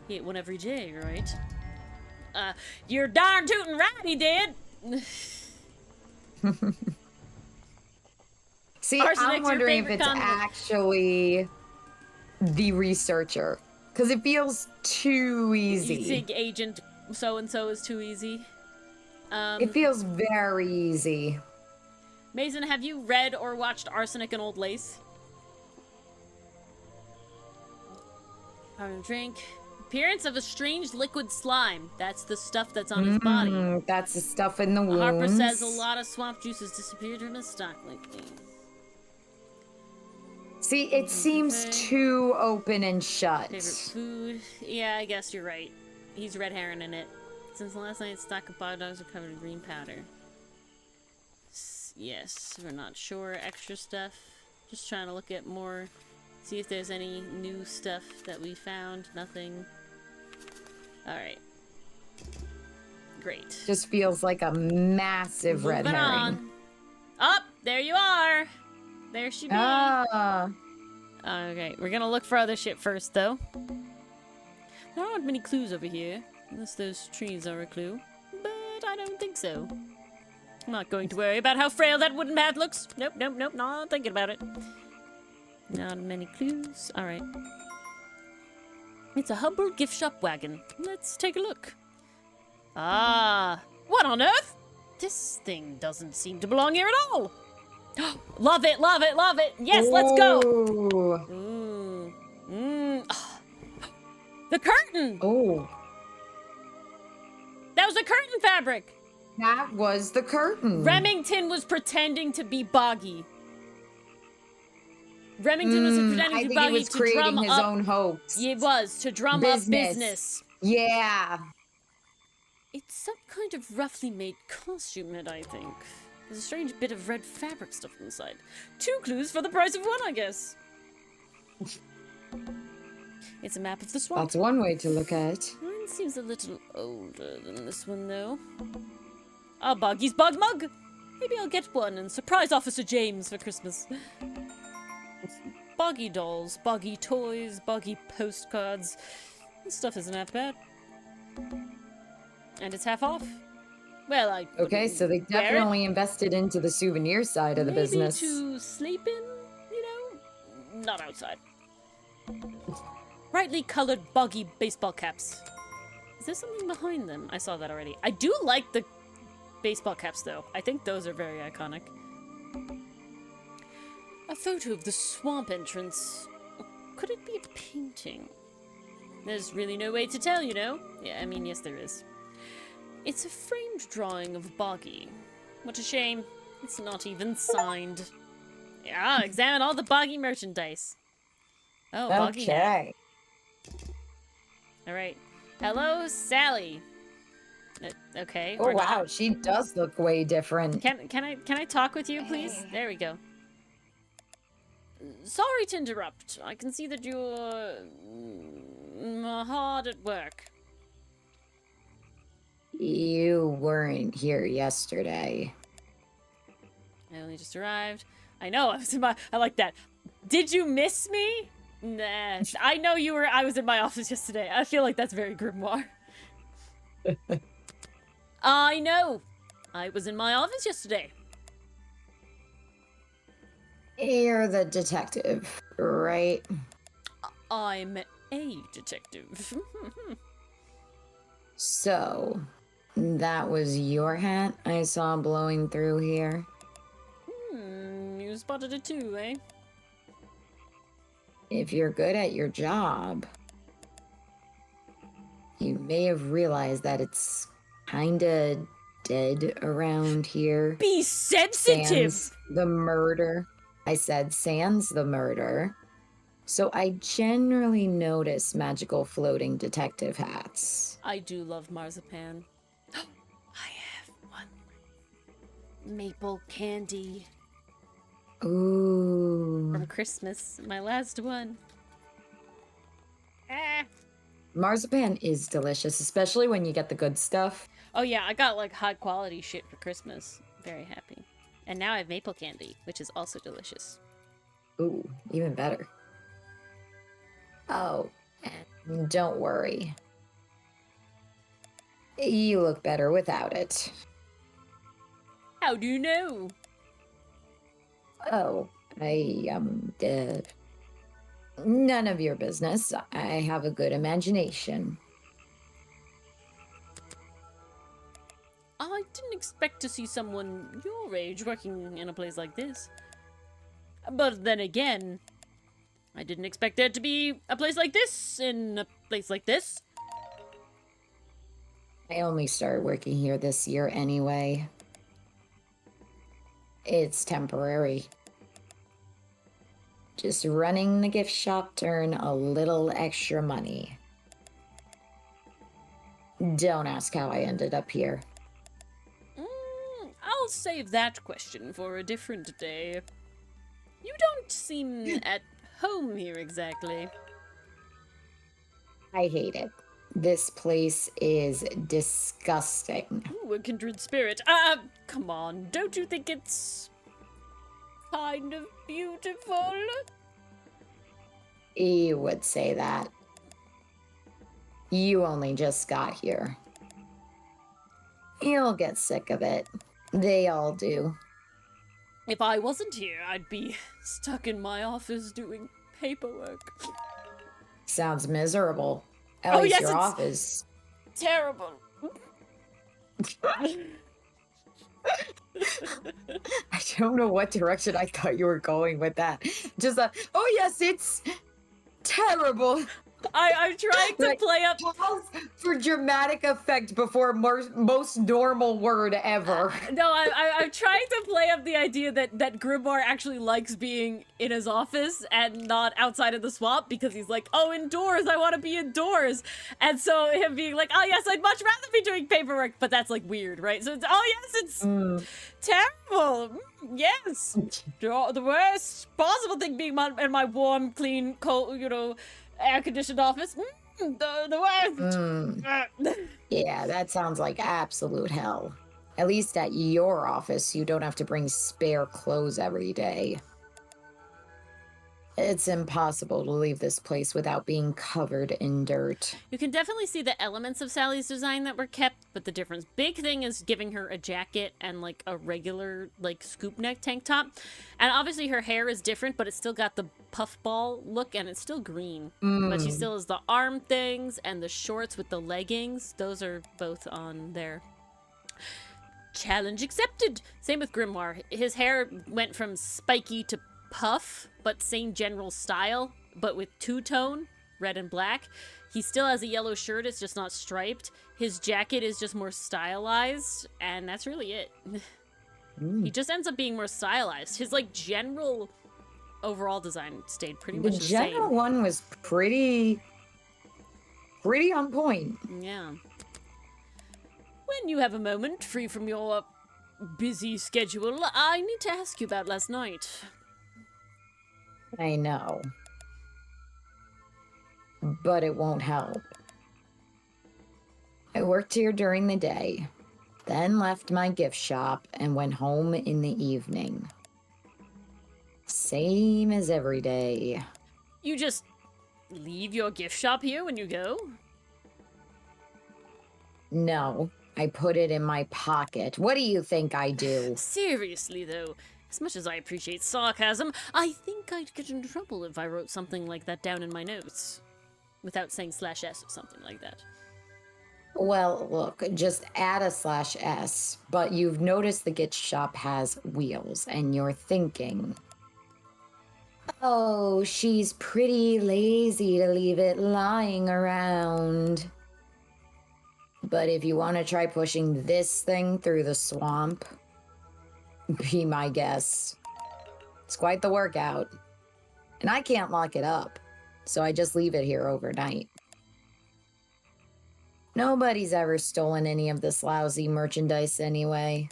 He ate one every day, right? You're darn tootin' right he did! See, I'm wondering if it's actually the researcher. Because it feels too easy. You think Agent so-and-so is too easy? It feels very easy. Mason, have you read or watched Arsenic and Old Lace? Drink. Appearance of a strange liquid slime. That's the stuff that's on his body. That's the stuff in the wounds. Harper says a lot of swamp juices disappeared from his stock lately. See, it seems too open and shut. Favorite food? Yeah, I guess you're right. He's red herring in it. Since last night, stock of bog dogs are covered in green powder. Yes, we're not sure. Extra stuff. Just trying to look at more. See if there's any new stuff that we found. Nothing. Alright. Great. Just feels like a massive red herring. On. Oh, there you are! There she be. Okay, we're gonna look for other shit first, though. There aren't many clues over here. Unless those trees are a clue. But I don't think so. I'm not going to worry about how frail that wooden path looks. Nope, not thinking about it. Not many clues. Alright. It's a humble gift shop wagon. Let's take a look. Ah, what on earth? This thing doesn't seem to belong here at all. Love it, love it, love it. Yes, let's go. The curtain. Oh. That was the curtain fabric. That was the curtain. Remington was pretending to be Boggy. Remington was pretending to be Boggy he was to creating drum his up. own hoax. It was to drum up business. Yeah. It's some kind of roughly made costume head, I think. There's a strange bit of red fabric stuff inside. 2 clues for the price of 1, I guess. It's a map of the swamp. That's one way to look at it. Mine seems a little older than this one, though. A Boggy's Bug Mug! Maybe I'll get one and surprise Officer James for Christmas. Boggy dolls, boggy toys, boggy postcards. This stuff isn't that bad. And it's half off. Well, Okay, so they definitely invested into the souvenir side of the business. Maybe to sleep in, not outside. Brightly colored, boggy baseball caps. Is there something behind them? I saw that already. I do like the baseball caps, though. I think those are very iconic. A photo of the swamp entrance. Could it be a painting? There's really no way to tell, Yeah, I mean, yes, there is. It's a framed drawing of Boggy. What a shame. It's not even signed. Yeah, examine all the Boggy merchandise. Oh, Boggy. Okay. All right. Hello, Sally. Okay. Oh wow, she does look way different. Can I talk with you, please? There we go. Sorry to interrupt. I can see that you're hard at work. You weren't here yesterday. I only just arrived. I know. I like that. Did you miss me? Nah. I know you were. I was in my office yesterday. I feel like that's very Grimoire. I know. I was in my office yesterday. You're the detective, right? I'm a detective. So, that was your hat I saw blowing through here? You spotted it too, eh? If you're good at your job, you may have realized that it's kinda dead around here. Be sensitive! Sans the murder. I said sans the murder. So I generally notice magical floating detective hats. I do love marzipan. I have one. Maple candy. Ooh. From Christmas. My last one. Ah. Marzipan is delicious, especially when you get the good stuff. Oh yeah, I got like high quality shit for Christmas. Very happy. And now I have maple candy, which is also delicious. Ooh, even better. Oh, and don't worry. You look better without it. How do you know? Oh, none of your business. I have a good imagination. I didn't expect to see someone your age working in a place like this. But then again, I didn't expect there to be a place like this in a place like this. I only started working here this year anyway. It's temporary. Just running the gift shop to earn a little extra money. Don't ask how I ended up here. I'll save that question for a different day. You don't seem at home here exactly. I hate it. This place is disgusting. Ooh, a kindred spirit. Come on, don't you think it's kind of beautiful? You would say that. You only just got here. You'll get sick of it. They all do. If I wasn't here, I'd be stuck in my office doing paperwork. Sounds miserable. At least your office. Terrible. I don't know what direction I thought you were going with that. Just oh yes, it's terrible. I'm trying to play up... Pause for dramatic effect before most normal word ever. No, I'm trying to play up the idea that Grimoire actually likes being in his office and not outside of the swamp because he's like, oh, indoors, I want to be indoors. And so him being like, oh, yes, I'd much rather be doing paperwork, but that's like weird, right? So it's, oh, yes, it's terrible. Yes. The worst possible thing being in my warm, clean, cold, air-conditioned office. The worst. Yeah, that sounds like absolute hell. At least at your office, you don't have to bring spare clothes every day. It's impossible to leave this place without being covered in dirt. You can definitely see the elements of Sally's design that were kept, but the difference big thing is giving her a jacket and like a regular like scoop neck tank top. And obviously her hair is different, but it's still got the puffball look and it's still green. But she still has the arm things and the shorts with the leggings. Those are both on there. Challenge accepted. Same with Grimoire. His hair went from spiky to puff, but same general style, but with two-tone, red and black. He still has a yellow shirt, it's just not striped. His jacket is just more stylized, and that's really it. He just ends up being more stylized. His, like, general overall design stayed pretty much the same. The general one was pretty on point. Yeah. When you have a moment free from your busy schedule, I need to ask you about last night. I know. But it won't help. I worked here during the day, then left my gift shop and went home in the evening. Same as every day. You just leave your gift shop here when you go? No, I put it in my pocket. What do you think I do? Seriously, though, as much as I appreciate sarcasm, I think I'd get in trouble if I wrote something like that down in my notes. Without saying /s or something like that. Well, look, just add a /s, but you've noticed the gift shop has wheels, and you're thinking, oh, she's pretty lazy to leave it lying around. But if you want to try pushing this thing through the swamp, be my guest. It's quite the workout. And I can't lock it up, so I just leave it here overnight. Nobody's ever stolen any of this lousy merchandise anyway.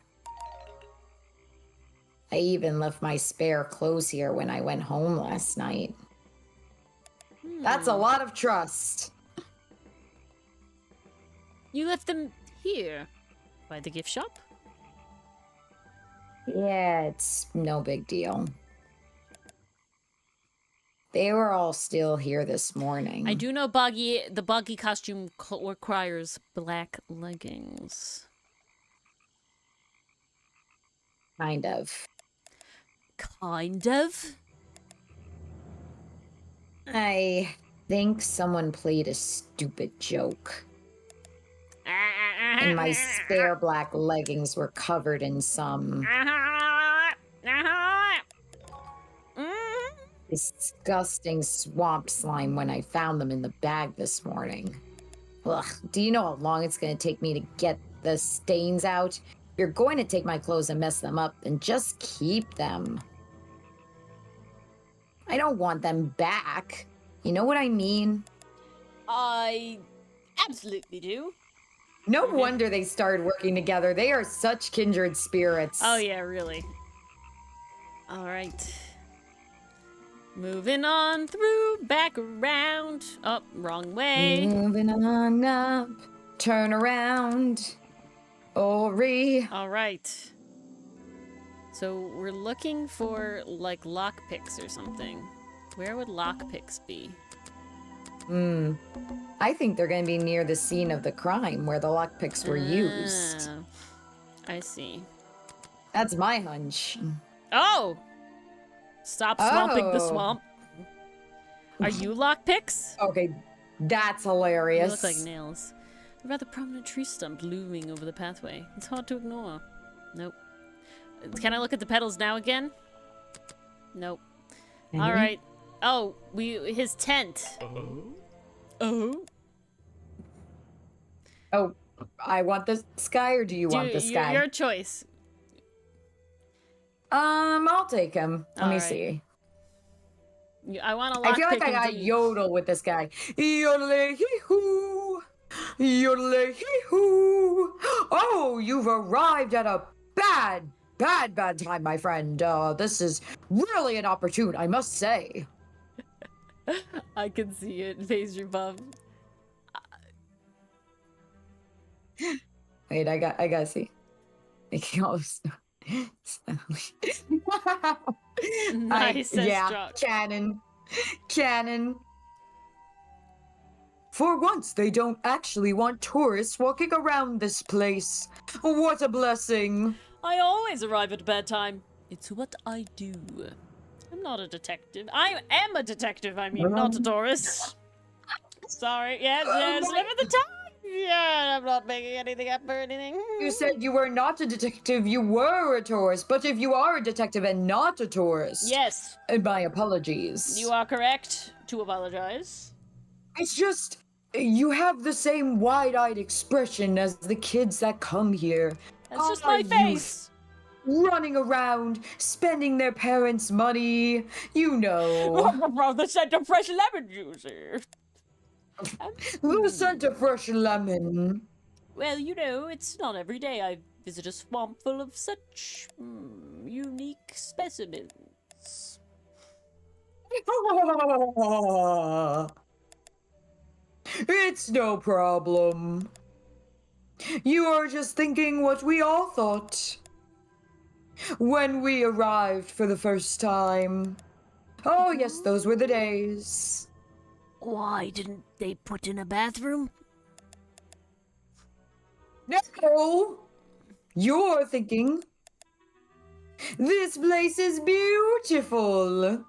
I even left my spare clothes here when I went home last night. That's a lot of trust. You left them here? By the gift shop? Yeah, it's no big deal. They were all still here this morning. I do know the boggy costume requires black leggings. Kind of. Kind of? I think someone played a stupid joke. And my spare black leggings were covered in some disgusting swamp slime when I found them in the bag this morning. Ugh, do you know how long it's going to take me to get the stains out? If you're going to take my clothes and mess them up, then just keep them. I don't want them back. You know what I mean? I absolutely do. No wonder they started working together. They are such kindred spirits. Oh yeah, really. All right. Moving on through, back around. Oh, wrong way. Moving on up, turn around, Ori. All right. So we're looking for like lockpicks or something. Where would lockpicks be? I think they're going to be near the scene of the crime where the lockpicks were used. I see. That's my hunch. Oh! Stop swamping the swamp. Are you lockpicks? Okay, that's They hilarious. look like nails. A rather prominent tree stump looming over the pathway. It's hard to ignore. Nope. Can I look at the petals now again? Nope. All right. Oh, his tent. Oh. Oh, I want this guy, or do you want this guy? Your choice. I'll take him. Let me Alright. see. I want to I lockpick feel like I got yodel with this guy. Yodelay-hee-hoo. Yodelay-hee-hoo. Oh, you've arrived at a bad time, my friend. This is really an opportune, I must say. I can see it. Pastry Puff. Wait, I gotta see. It goes. Nice yeah, struck. canon. Cannon. For once, they don't actually want tourists walking around this place. What a blessing. I always arrive at bedtime. It's what I do. I'm not a detective. I am a detective, I mean, not a tourist. Sorry, yes, live at the time. Yeah, I'm not making anything up or anything. You said you were not a detective, you were a tourist. But if you are a detective and not a tourist... Yes. My apologies. You are correct to apologize. It's just... You have the same wide-eyed expression as the kids that come here. That's just my face. Running around, spending their parents' money. You know. The scent of fresh lemon juice here. The scent of fresh lemon. Well, you know, it's not every day I visit a swamp full of such unique specimens. It's no problem. You are just thinking what we all thought when we arrived for the first time. Oh, yes, those were the days. Why didn't they put in a bathroom? No! You're thinking, this place is beautiful.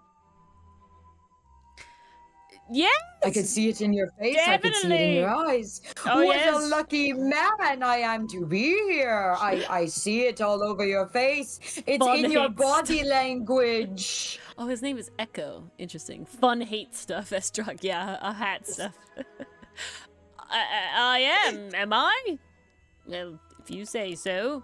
Yes! I can see it in your face. I can see it in your eyes. Oh, what yes. a lucky man I am to be here. I see it all over your face. It's Fun in your hate body language. Oh, his name is Echo. Interesting. Fun hate stuff, Estrog. Yeah, a hat stuff. I am. Am I? Well, if you say so.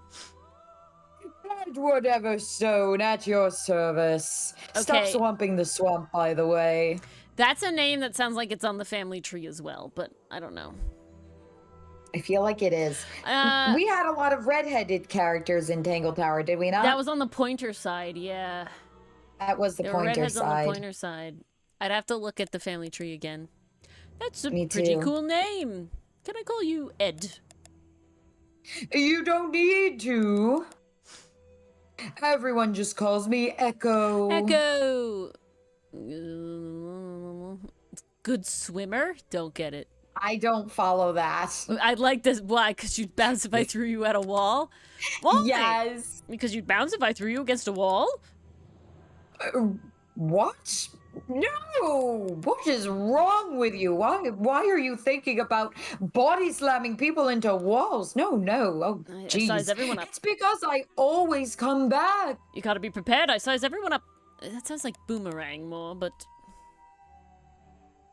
And whatever stone at your service. Stop Okay. swamping the swamp, by the way. That's a name that sounds like it's on the family tree as well, but I don't know. I feel like it is. We had a lot of redheaded characters in Tangle Tower, did we not? That was on the pointer side, yeah. That was the There were pointer redheads on side. the pointer side. I'd have to look at the family tree again. That's a Me pretty too. cool name. Can I call you Ed? You don't need to. Everyone just calls me Echo. Echo! Good swimmer? Don't get it. I don't follow that. I'd like this. Why? Because you'd bounce if I threw you at a wall? Why? Yes. Because you'd bounce if I threw you against a wall? What? No! What is wrong with you? Why are you thinking about body slamming people into walls? No. Oh, I jeez. size everyone up. It's because I always come back. You gotta be prepared. I size everyone up. That sounds like boomerang more, but...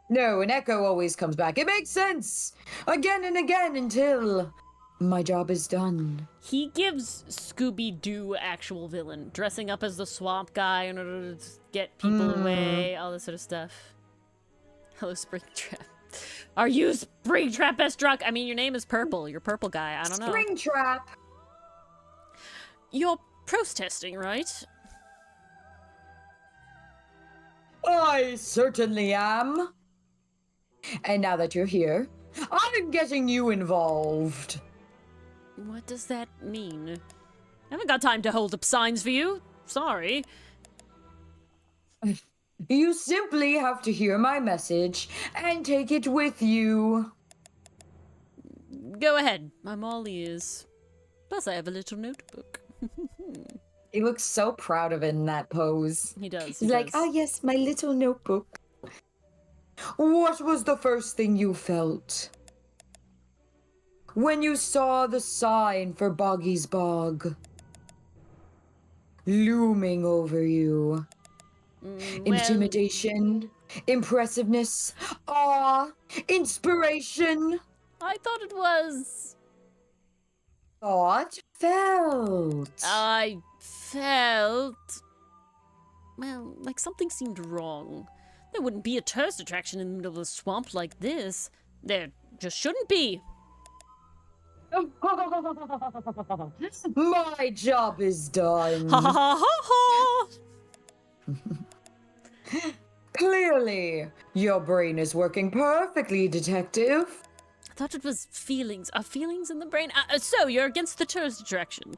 No, an Echo always comes back. It makes sense. Again and again until my job is done. He gives Scooby-Doo actual villain, dressing up as the swamp guy in order to get people away, all this sort of stuff. Hello, Springtrap. Are you Springtrap Estruck? I mean, your name is Purple. You're Purple Guy. I don't know. Springtrap. You're protesting, right? I certainly am. And now that you're here, I'm getting you involved. What does that mean? I haven't got time to hold up signs for you. Sorry. You simply have to hear my message and take it with you. Go ahead. I'm all ears. Plus, I have a little notebook. He looks so proud of it in that pose. He does. He's like, oh yes, my little notebook. What was the first thing you felt when you saw the sign for Boggy's Bog looming over you? Intimidation, impressiveness, awe, inspiration. I thought it was... Thought, felt. I felt... Well, like something seemed wrong. There wouldn't be a tourist attraction in the middle of a swamp like this. There just shouldn't be. My job is done. Ha ha ha ha ha! Clearly, your brain is working perfectly, Detective. I thought it was feelings. Are feelings in the brain? So, you're against the tourist attraction.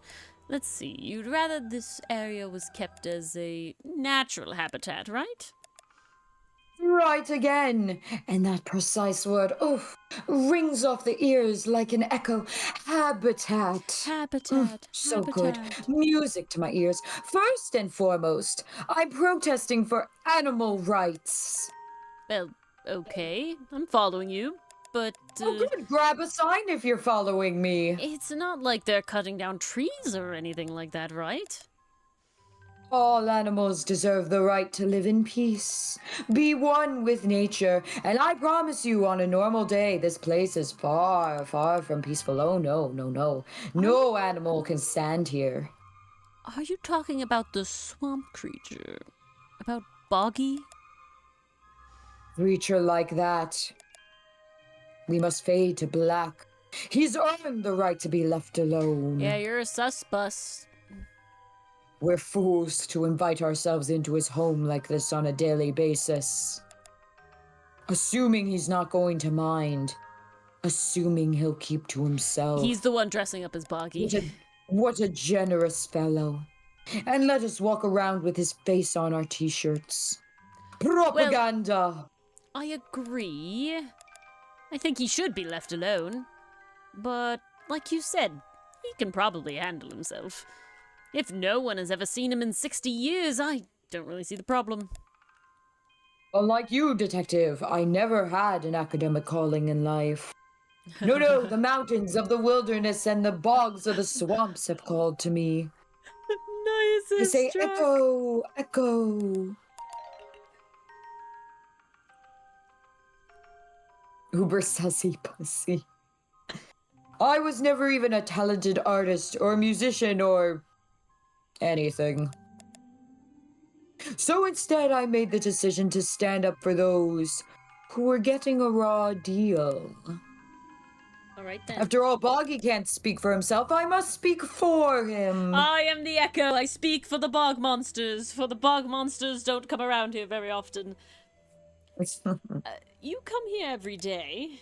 Let's see. You'd rather this area was kept as a natural habitat, right? Right again. And that precise word, rings off the ears like an echo. Habitat. Habitat. So good. Habitat. Music to my ears. First and foremost, I'm protesting for animal rights. Well, okay. I'm following you. But, Good. Grab a sign if you're following me. it's not like they're cutting down trees or anything like that, right? All animals deserve the right to live in peace, be one with nature, and I promise you on a normal day, this place is far, far from peaceful. Oh, no, no, no. No animal can stand here. Are you talking about the swamp creature? About Boggy? Creature like that, we must fade to black. He's earned the right to be left alone. Yeah, you're a sus-bus. We're fools to invite ourselves into his home like this on a daily basis. Assuming he's not going to mind. Assuming he'll keep to himself. He's the one dressing up as Boggy. What a generous fellow. And let us walk around with his face on our t-shirts. Propaganda! Well, I agree. I think he should be left alone. But, like you said, he can probably handle himself. If no one has ever seen him in 60 years, I don't really see the problem. Unlike you, detective, I never had an academic calling in life. No, the mountains of the wilderness and the bogs of the swamps have called to me. Nice. They say, echo, echo. Uber sussy pussy. I was never even a talented artist or musician or anything. So instead, I made the decision to stand up for those who were getting a raw deal. All right, then. After all, Boggy can't speak for himself. I must speak for him. I am the Echo. I speak for the bog monsters. For the bog monsters don't come around here very often. You come here every day.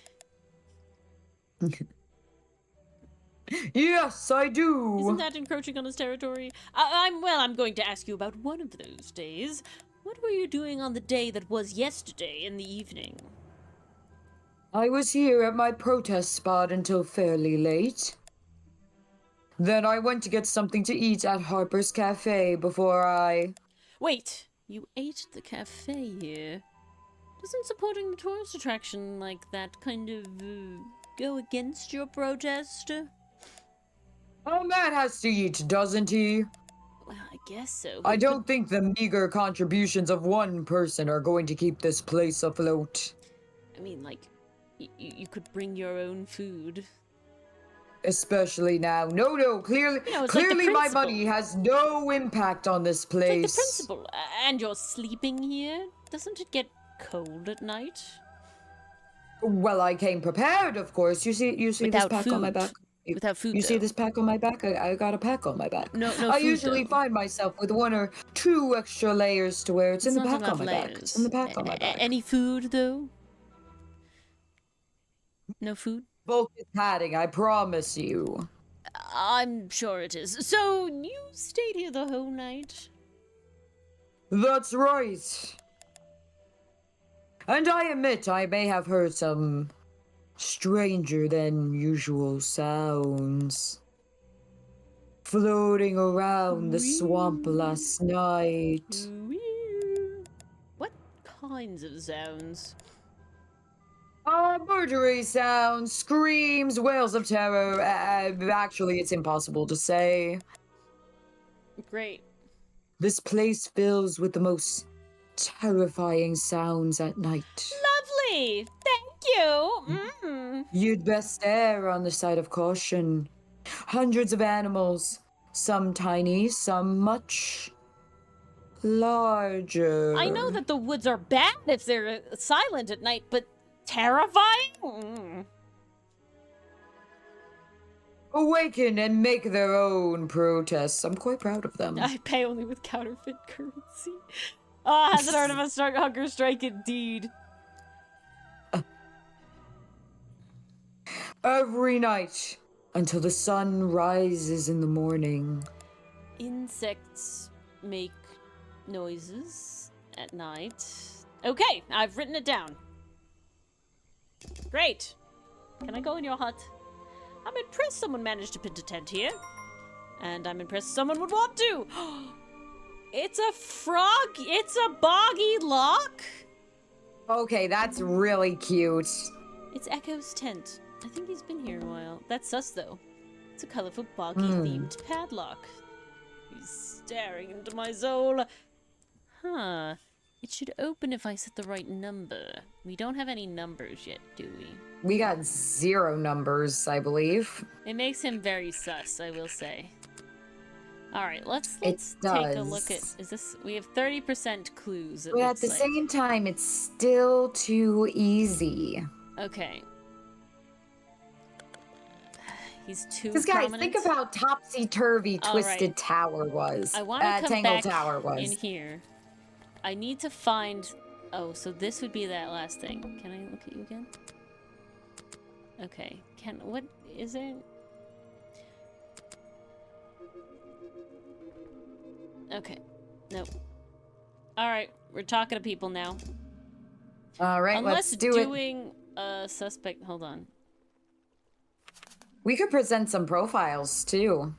Yes, I do. Isn't that encroaching on his territory? I'm going to ask you about one of those days. What were you doing on the day that was yesterday in the evening? I was here at my protest spot until fairly late. Then I went to get something to eat at Harper's Cafe before I... Wait, you ate at the cafe here? Doesn't supporting the tourist attraction like that kind of go against your protest? A man has to eat, doesn't he? Well, I guess so. I don't think the meager contributions of one person are going to keep this place afloat. I mean, like, you could bring your own food. Especially now. No, clearly, like my money has no impact on this place. It's like the principal. And you're sleeping here? Doesn't it get cold at night? Well, I came prepared, of course. You see Without this pack on my back? Without food, You see though. this pack on my back? I got a pack on my back. No I food, usually though. find myself with 1 or 2 extra layers to wear. It's in the not pack on enough my back. layers. It's in the pack on my back. Any food, though? No food? Bulk is padding, I promise you. I'm sure it is. So, you stayed here the whole night? That's right. And I admit I may have heard some stranger than usual sounds floating around the swamp last night. What kinds of sounds? Murdery sounds, screams, wails of terror. Actually, it's impossible to say. Great. This place fills with the most terrifying sounds at night. Lovely! Thank you! You'd best err on the side of caution. Hundreds of animals, some tiny, some much larger. I know that the woods are bad if they're silent at night, but terrifying? Awaken and make their own protests. I'm quite proud of them. I pay only with counterfeit currency. Oh, has an art of a hunger strike indeed. Every night until the sun rises in the morning. Insects make noises at night. Okay, I've written it down. Great. Can I go in your hut? I'm impressed someone managed to pitch a tent here. And I'm impressed someone would want to. It's a frog. It's a boggy lock. Okay, that's really cute. It's Echo's tent. I think he's been here a while. That's sus, though. It's a colorful boggy-themed padlock. He's staring into my soul. Huh. It should open if I set the right number. We don't have any numbers yet, do we? We got 0 numbers, I believe. It makes him very sus, I will say. Alright, let's It take a does. look at... Is this... We have 30% clues, it But at looks the like. same time, it's still too easy. Okay. He's too Because guys, prominent. think of how topsy-turvy All Twisted right. Tower was. I want to come Tangle back Tower was. in here. I need to find... Oh, so this would be that last thing. Can I look at you again? Okay. What is it? Okay. Nope. Alright, we're talking to people now. All right, Unless let's do it. doing a suspect... Hold on. We could present some profiles, too.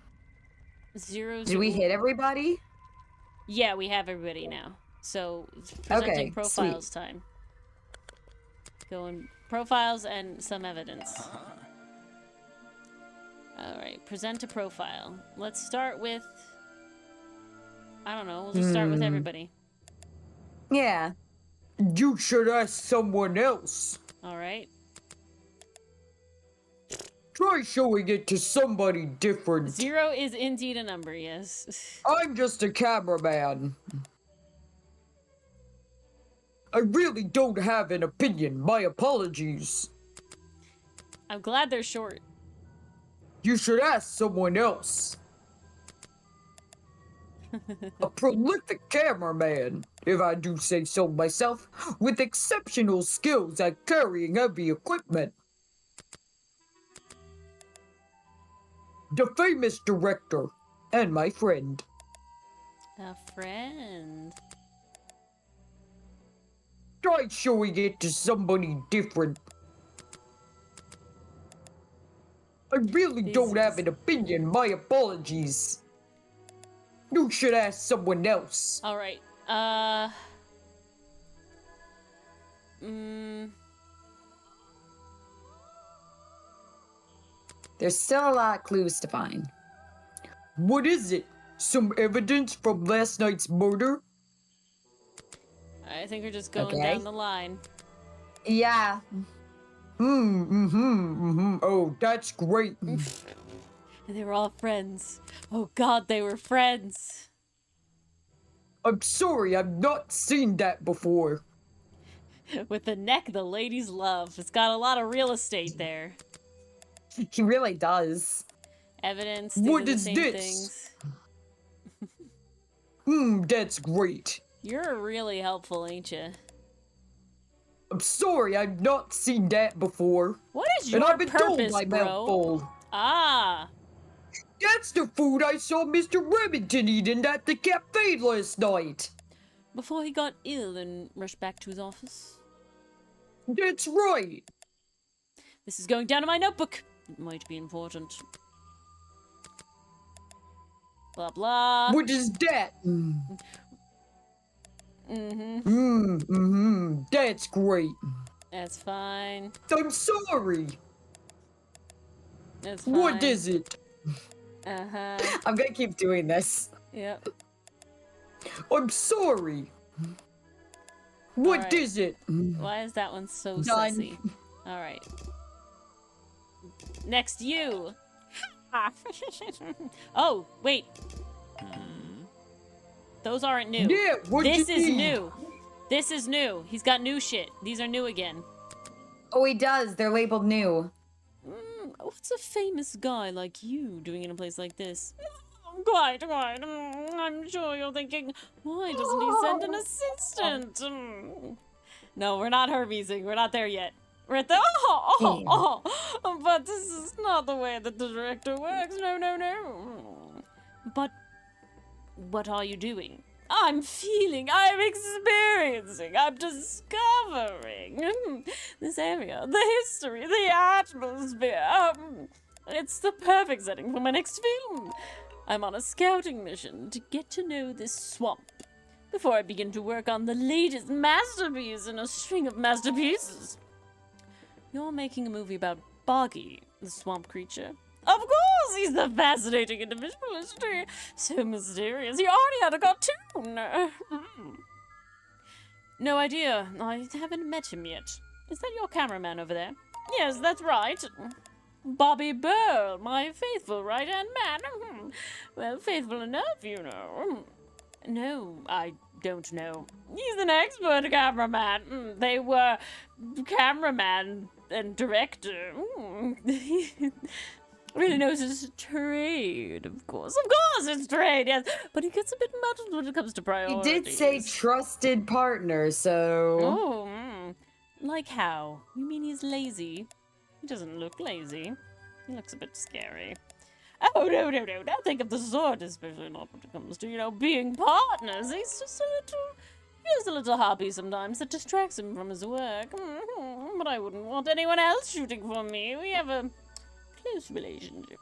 Did we hit everybody? Yeah, we have everybody now. So, it's presenting Okay, profiles time. Going profiles and some evidence. Alright, present a profile. Let's start with... I don't know, we'll just start with everybody. Yeah. You should ask someone else. Alright. Try showing it to somebody different. 0 is indeed a number, yes. I'm just a cameraman. I really don't have an opinion. My apologies. I'm glad they're short. You should ask someone else. A prolific cameraman, if I do say so myself, with exceptional skills at carrying heavy equipment. The famous director, and my friend. A friend. Try showing it to somebody different. I really don't have an opinion. My apologies. You should ask someone else. Alright, There's still a lot of clues to find. What is it? Some evidence from last night's murder? I think we're just going Okay. down the line. Yeah. Oh, that's great. And they were all friends. Oh god, they were friends. I'm sorry, I've not seen that before. With the neck the ladies love. It's got a lot of real estate there. He really does. Evidence, these What are the is same this? things. That's great. You're really helpful, ain't you? I'm sorry, I've not seen that before. What is your And I've been told purpose, my bro? mouth full. Ah, That's the food I saw Mr. Remington eating at the cafe last night. before he got ill and rushed back to his office. That's right. This is going down in my notebook. It might be important. Blah blah. What is that? That's great. That's fine. I'm sorry. That's fine. What is it? Uh-huh. I'm gonna keep doing this. Yep. I'm sorry. What Alright. is it? Why is that one so Done. sussy? Alright. Next, you! Oh, wait. Those aren't new. Yeah, what This you is need? new. This is new. He's got new shit. These are new again. Oh, he does. They're labeled new. What's a famous guy like you doing in a place like this? Quite. I'm sure you're thinking, why doesn't he send an assistant? No, we're not Hermesing. We're not there yet. We're at the but this is not the way that the director works. No. But what are you doing? I'm feeling, I'm experiencing, I'm discovering this area, the history, the atmosphere. It's the perfect setting for my next film. I'm on a scouting mission to get to know this swamp before I begin to work on the latest masterpiece in a string of masterpieces. You're making a movie about Boggy, the swamp creature. Of course, he's the fascinating individual, isn't he? So mysterious. He already had a cartoon. No idea. I haven't met him yet. Is that your cameraman over there? Yes, that's right. Bobby Burl, my faithful right-hand man. Well, faithful enough, you know. No, I don't know. He's an expert cameraman. They were cameraman and director. Really knows his trade, of course. Of course it's trade, yes. But he gets a bit muddled when it comes to priorities. He did say trusted partner, so... Oh, like how? You mean he's lazy? He doesn't look lazy. He looks a bit scary. Oh, no. Don't think of the sort, especially not when it comes to, you know, being partners. He's just he has a little hobby sometimes that distracts him from his work. But I wouldn't want anyone else shooting for me. We have a close relationship.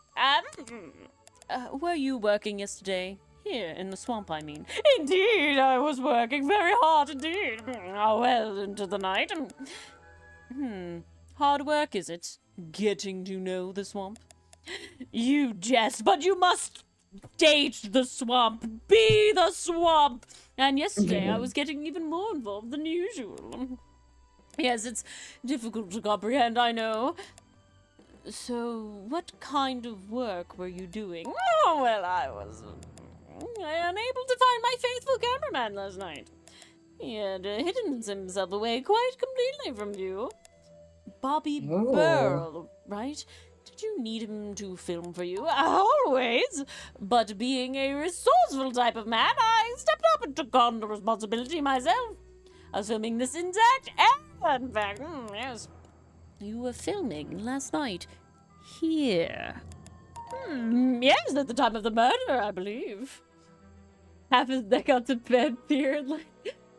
Were you working yesterday? Here, in the swamp, I mean. Indeed, I was working very hard indeed. Well into the night. Hard work, is it? Getting to know the swamp? You jest, but you must date the swamp. Be the swamp. And yesterday, I was getting even more involved than usual. Yes, it's difficult to comprehend, I know. So, what kind of work were you doing? Oh, well, I was unable to find my faithful cameraman last night. He had hidden himself away quite completely from view. Bobby Burl, right? Did you need him to film for you? Always! But being a resourceful type of man, I stepped up and took on the responsibility myself. I was filming this intact, and in fact, yes. You were filming last night here. Yes, at the time of the murder, I believe. Half his neck out to bed, beard, like,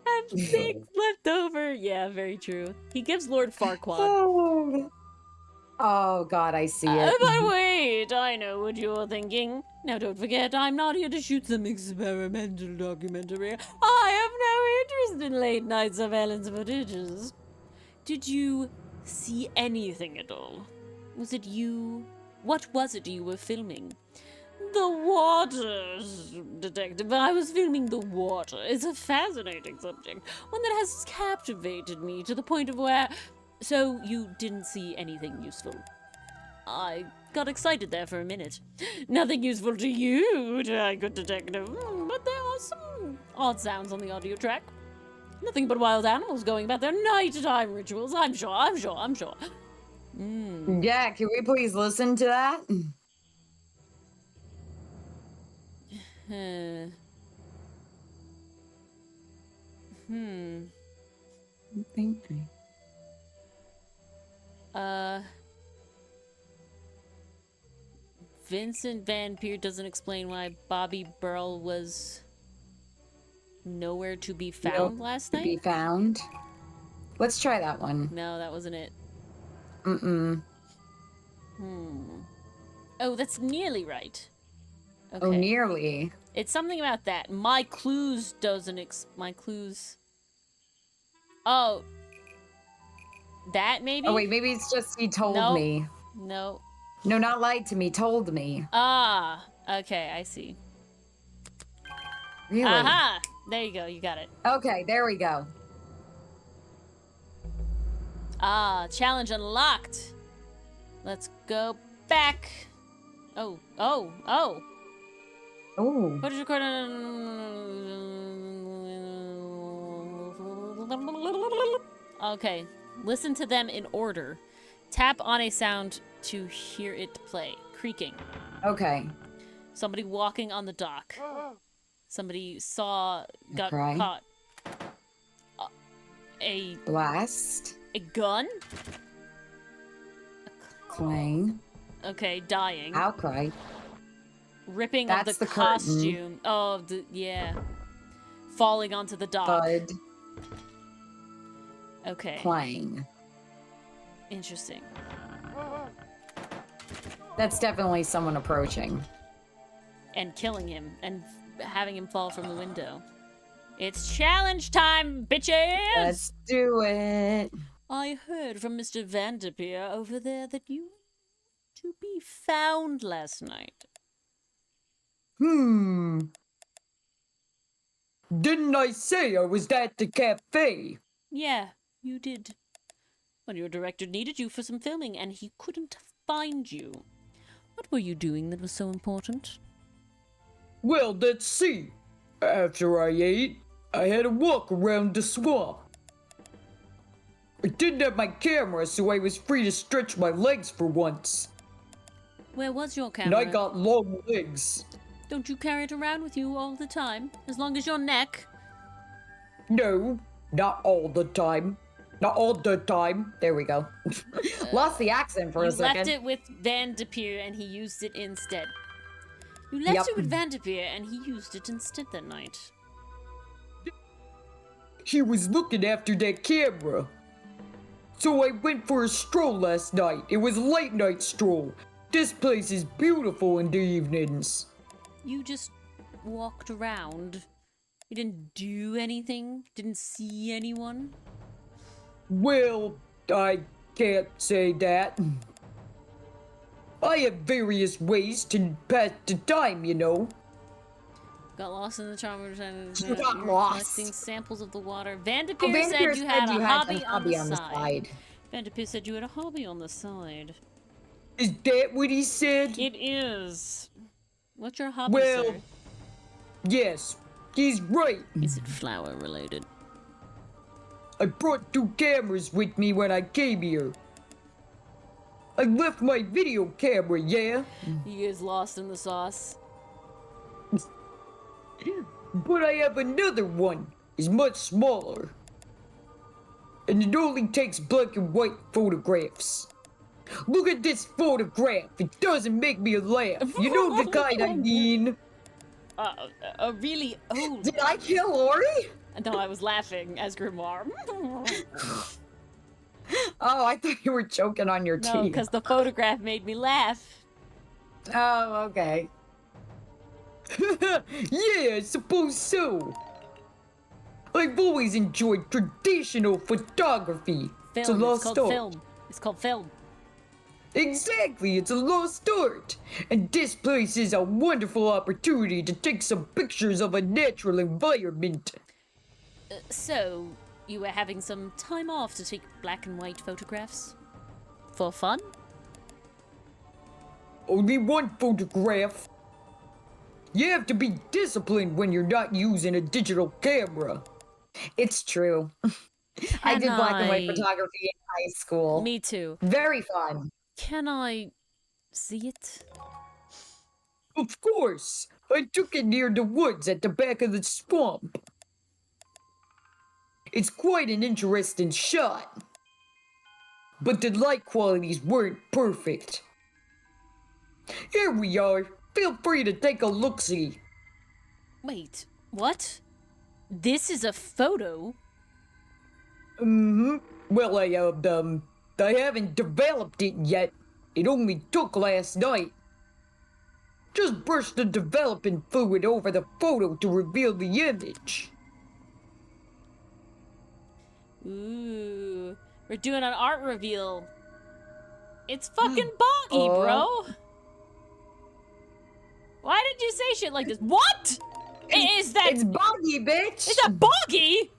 and things left over. Yeah, very true. He gives Lord Farquaad. Oh, God, I see it. But wait, I know what you're thinking. Now, don't forget, I'm not here to shoot some experimental documentary. I have no interest in late night surveillance footages. Did you see anything at all? Was it you? What was it you were filming? The water, detective. I was filming the water. It's a fascinating subject. One that has captivated me to the point of where... So, you didn't see anything useful? I got excited there for a minute. Nothing useful to you, good detective. But there are some odd sounds on the audio track. Nothing but wild animals going about their nighttime rituals. I'm sure. Yeah, can we please listen to that? Vincent Van Peer doesn't explain why Bobby Burl was nowhere to be found last night. Be found. Let's try that one. No, that wasn't it. Oh, that's nearly right. Okay. Oh, nearly. It's something about that. My clues doesn't my clues. Oh. That maybe? Oh, wait, maybe it's just he told me. No. No, not lied to me, told me. Ah, okay, I see. Really? Aha! There you go, you got it. Okay, there we go. Ah, challenge unlocked. Let's go back. Oh. Ooh. Footage recorded. Okay, listen to them in order. Tap on a sound to hear it play. Creaking. Okay. Somebody walking on the dock. Somebody got Cry. caught. A Blast. A gun? Clang. Okay, dying. Outcry. Ripping That's of the the curtain. costume. Oh, yeah. falling onto the dock. Thud. Okay. Clang. Interesting. That's definitely someone approaching. And killing him and having him fall from the window. It's challenge time, bitches! Let's do it. I heard from Mr. Vanderpeer over there that you were to be found last night. Didn't I say I was at the cafe? Yeah, you did. Well, your director needed you for some filming and he couldn't find you. What were you doing that was so important? Well, let's see. After I ate, I had a walk around the swamp. I didn't have my camera, so I was free to stretch my legs for once. Where was your And camera? I got long legs. Don't you carry it around with you all the time? As long as your neck? No, not all the time. Not all the time. There we go. Lost the accent for You a second. left it with Vanderpeer and he used it instead. You left it with Vanderpeer and he used it instead that night. He was looking after that camera. So I went for a stroll last night. It was a late night stroll. This place is beautiful in the evenings. You just walked around. You didn't do anything? Didn't see anyone? Well, I can't say that. I have various ways to pass the time, you know. Got lost in the charmer and You got lost. collecting samples of the water. Vanderpeer Vanderpeer said you had a hobby on the the side. side. Vanderpeer said you had a hobby on the side. Is that what he said? It is. What's your hobby, Well, sir? yes, he's right. Is it flower related? I brought 2 cameras with me when I came here. I left my video camera, yeah? He is lost in the sauce. But I have another one. It's much smaller. And it only takes black and white photographs. Look at this photograph. It doesn't make me laugh. You know the kind I mean. A really old. Did I kill Lori? No, I was laughing as Grimoire. Oh, I thought you were choking on your No, teeth. because the photograph made me laugh. Oh, okay. Yeah, I suppose so. I've always enjoyed traditional photography. It's a Film. It's lost called art. film. It's called film. Exactly, it's a lost art. And this place is a wonderful opportunity to take some pictures of a natural environment. So, you were having some time off to take black and white photographs? For fun? Only one photograph. You have to be disciplined when you're not using a digital camera. It's true. I did black and white photography in high school. Me too. Very fun. Can I see it? Of course, I took it near the woods at the back of the swamp. It's quite an interesting shot. But the light qualities weren't perfect. Here we are. Feel free to take a look-see. Wait, what? This is a photo? Well, I haven't developed it yet. It only took last night. Just brush the developing fluid over the photo to reveal the image. Ooh, we're doing an art reveal. It's fucking boggy, bro. Why did you say shit like this? What? Is that? It's boggy, bitch. Is that boggy?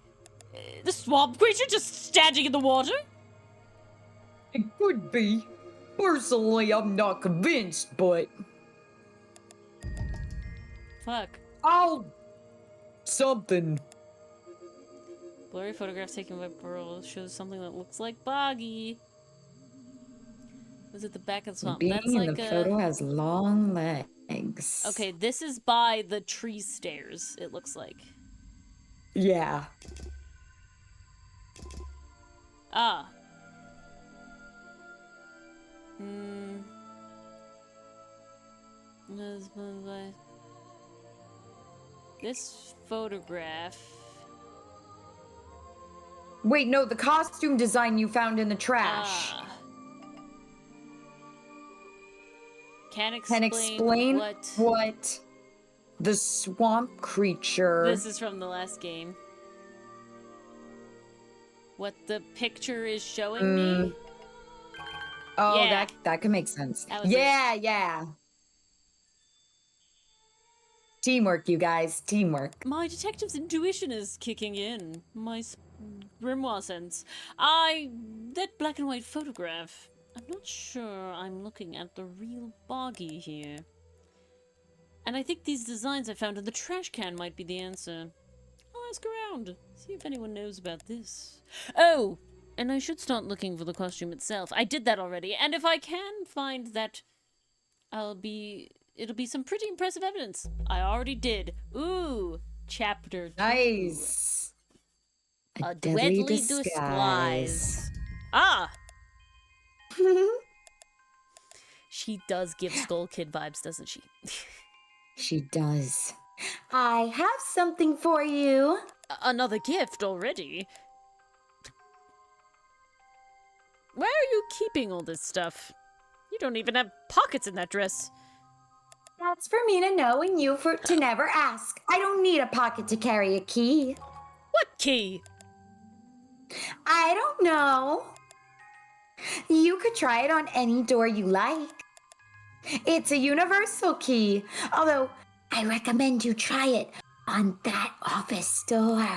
The swamp creature just standing in the water? It could be. Personally, I'm not convinced, but Fuck. something. Blurry photograph taken by Pearl shows something that looks like boggy. Was it the back of the swamp? Being That's in like the a... photo has long legs. Okay, this is by the tree stairs, it looks like. Yeah. Ah. Hmm. This photograph. Wait, no, the costume design you found in the trash. Can Can explain what the swamp creature. This is from the last game. What the picture is showing me? Oh, Yeah. that could make sense. That was Yeah. Teamwork, you guys. Teamwork. My detective's intuition is kicking in. My grimoire sense. That black and white photograph. I'm not sure I'm looking at the real Boggy here. And I think these designs I found in the trash can might be the answer. I'll ask around, see if anyone knows about this. Oh, and I should start looking for the costume itself. I did that already, and if I can find that, it'll be some pretty impressive evidence. I already did. Ooh, chapter 2. Nice. A deadly disguise. Ah! She does give Skull Kid vibes, doesn't she? She does. I have something for you. Another gift already? Where are you keeping all this stuff? You don't even have pockets in that dress. That's for me to know and you to never ask. I don't need a pocket to carry a key. What key? I don't know. You could try it on any door you like. It's a universal key, although I recommend you try it on that office door.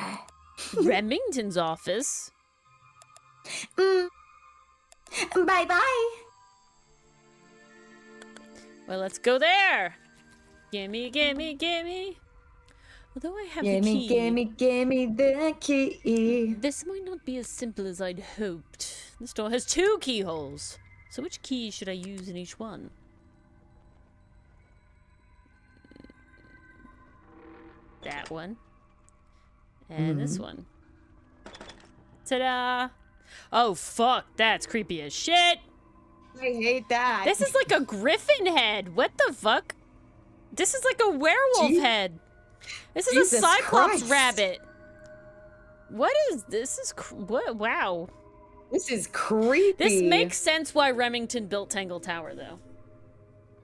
Remington's office? Bye-bye. Well, let's go there. Gimme, gimme, gimme. Although I have the key, Gimme the key. this might not be as simple as I'd hoped. This door has 2 keyholes. So which key should I use in each one? That one. And this one. Ta-da! Oh, fuck, that's creepy as shit! I hate that. This is like a griffin head! What the fuck? This is like a werewolf head! This is Jesus a cyclops Christ. rabbit! What is this? What? Wow. This is creepy. This makes sense why Remington built Tangle Tower, though.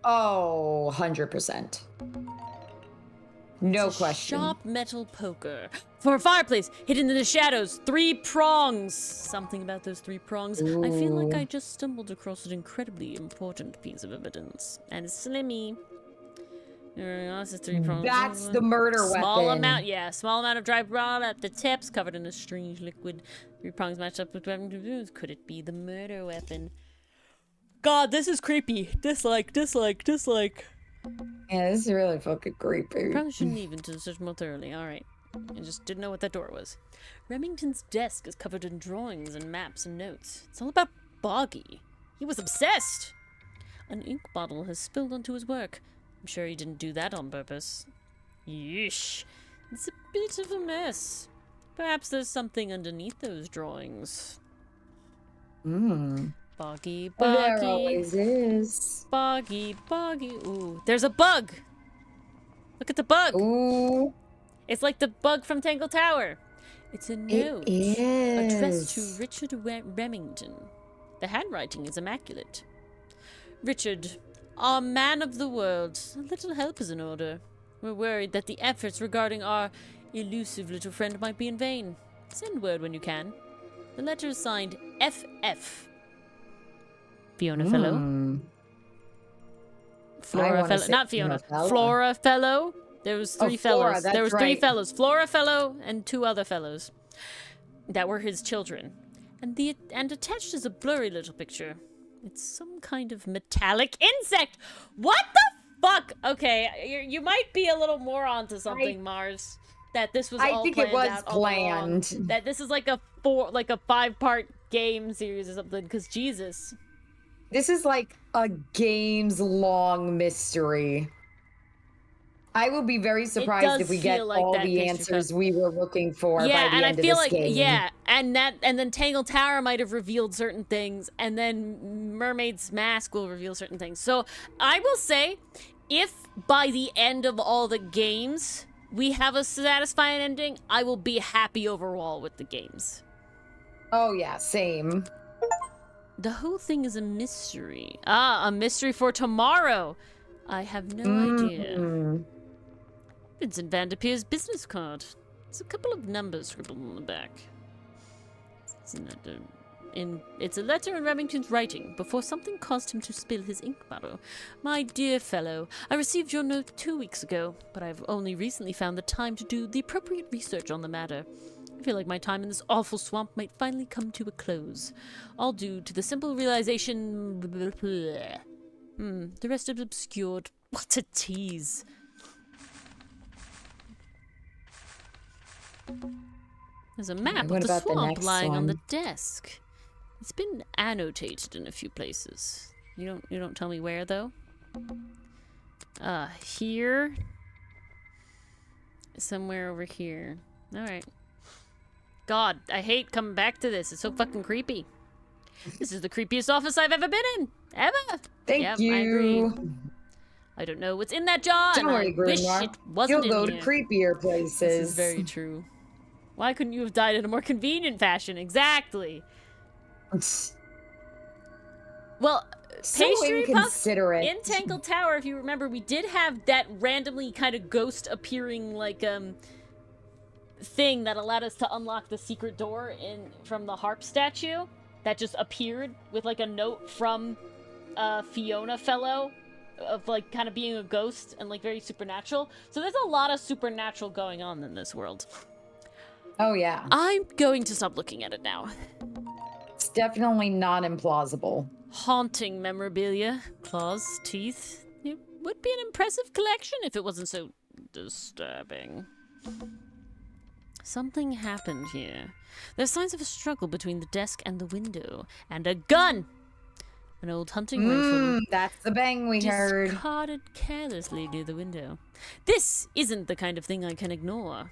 Oh, 100%. No It's a question. Sharp metal poker. For a fireplace, hidden in the shadows. 3 prongs. Something about those 3 prongs. I feel like I just stumbled across an incredibly important piece of evidence. And it's Slimmy. This is 3 prongs. That's the murder Small weapon. amount, yeah. Small amount of dry rot at the tips, covered in a strange liquid. 3 prongs matched up with Could it be the murder weapon? God, this is creepy. Dislike. Yeah, this is really fucking creepy. Probably shouldn't even to search more thoroughly. Alright. I just didn't know what that door was. Remington's desk is covered in drawings and maps and notes. It's all about Boggy. He was obsessed. An ink bottle has spilled onto his work. I'm sure he didn't do that on purpose. Yeesh. It's a bit of a mess. Perhaps there's something underneath those drawings. Boggy. There always is. Boggy. Ooh, there's a bug! Look at the bug! Ooh. It's like the bug from Tangle Tower. It's a note addressed to is. Richard Remington. The handwriting is immaculate. Richard, our man of the world, a little help is in order. We're worried that the efforts regarding our elusive little friend might be in vain. Send word when you can. The letter is signed FF. Fiona Fellow. Flora Fellow. Not Fiona. Flora Fellow. There was 3 fellows. Flora, There was that's 3 right. fellows. Flora Fellow and 2 other fellows. That were his children. And attached is a blurry little picture. It's some kind of metallic insect. What the fuck? Okay, you might be a little more onto something, Mars. That this was all I think planned it was out all along. planned. That this is like a 5-part game series or something, because Jesus. This is like a games long mystery. I will be very surprised does if we get feel like all that the picture answers cut. we were looking for by Yeah, the and I end of feel this like game. and then Tangle Tower might have revealed certain things, and then Mermaid's Mask will reveal certain things. So I will say, if by the end of all the games we have a satisfying ending, I will be happy overall with the games. Oh, yeah, same. The whole thing is a mystery. Ah, a mystery for tomorrow. I have no idea. Vincent Van de Peer's business card. There's a couple of numbers scribbled on the back. It's a letter in Remington's writing before something caused him to spill his ink bottle. My dear fellow, I received your note 2 weeks ago, but I've only recently found the time to do the appropriate research on the matter. I feel like my time in this awful swamp might finally come to a close. All due to the simple realization... the rest is obscured. What a tease. There's a map of the swamp lying on the desk. It's been annotated in a few places. You don't tell me where though? Here. Somewhere over here. Alright. God, I hate coming back to this. It's so fucking creepy. This is the creepiest office I've ever been in. Ever. Thank you. I agree. I don't know what's in that jar. Don't worry, wish Grimoire. it wasn't You'll go in to here. creepier places. This is very true. Why couldn't you have died in a more convenient fashion? Exactly. Well, So Pastry Puff inconsiderate. in Tangle Tower, if you remember, we did have that randomly kind of ghost appearing, like, thing that allowed us to unlock the secret door from the harp statue that just appeared with, like, a note from Fiona fellow of, like, kind of being a ghost and, like, very supernatural. So there's a lot of supernatural going on in this world. Oh, yeah. I'm going to stop looking at it now. It's definitely not implausible. Haunting memorabilia, claws, teeth. It would be an impressive collection if it wasn't so disturbing. Something happened here. There's signs of a struggle between the desk and the window. And a gun! An old hunting rifle. That's the bang we heard. Discarded carelessly near the window. This isn't the kind of thing I can ignore.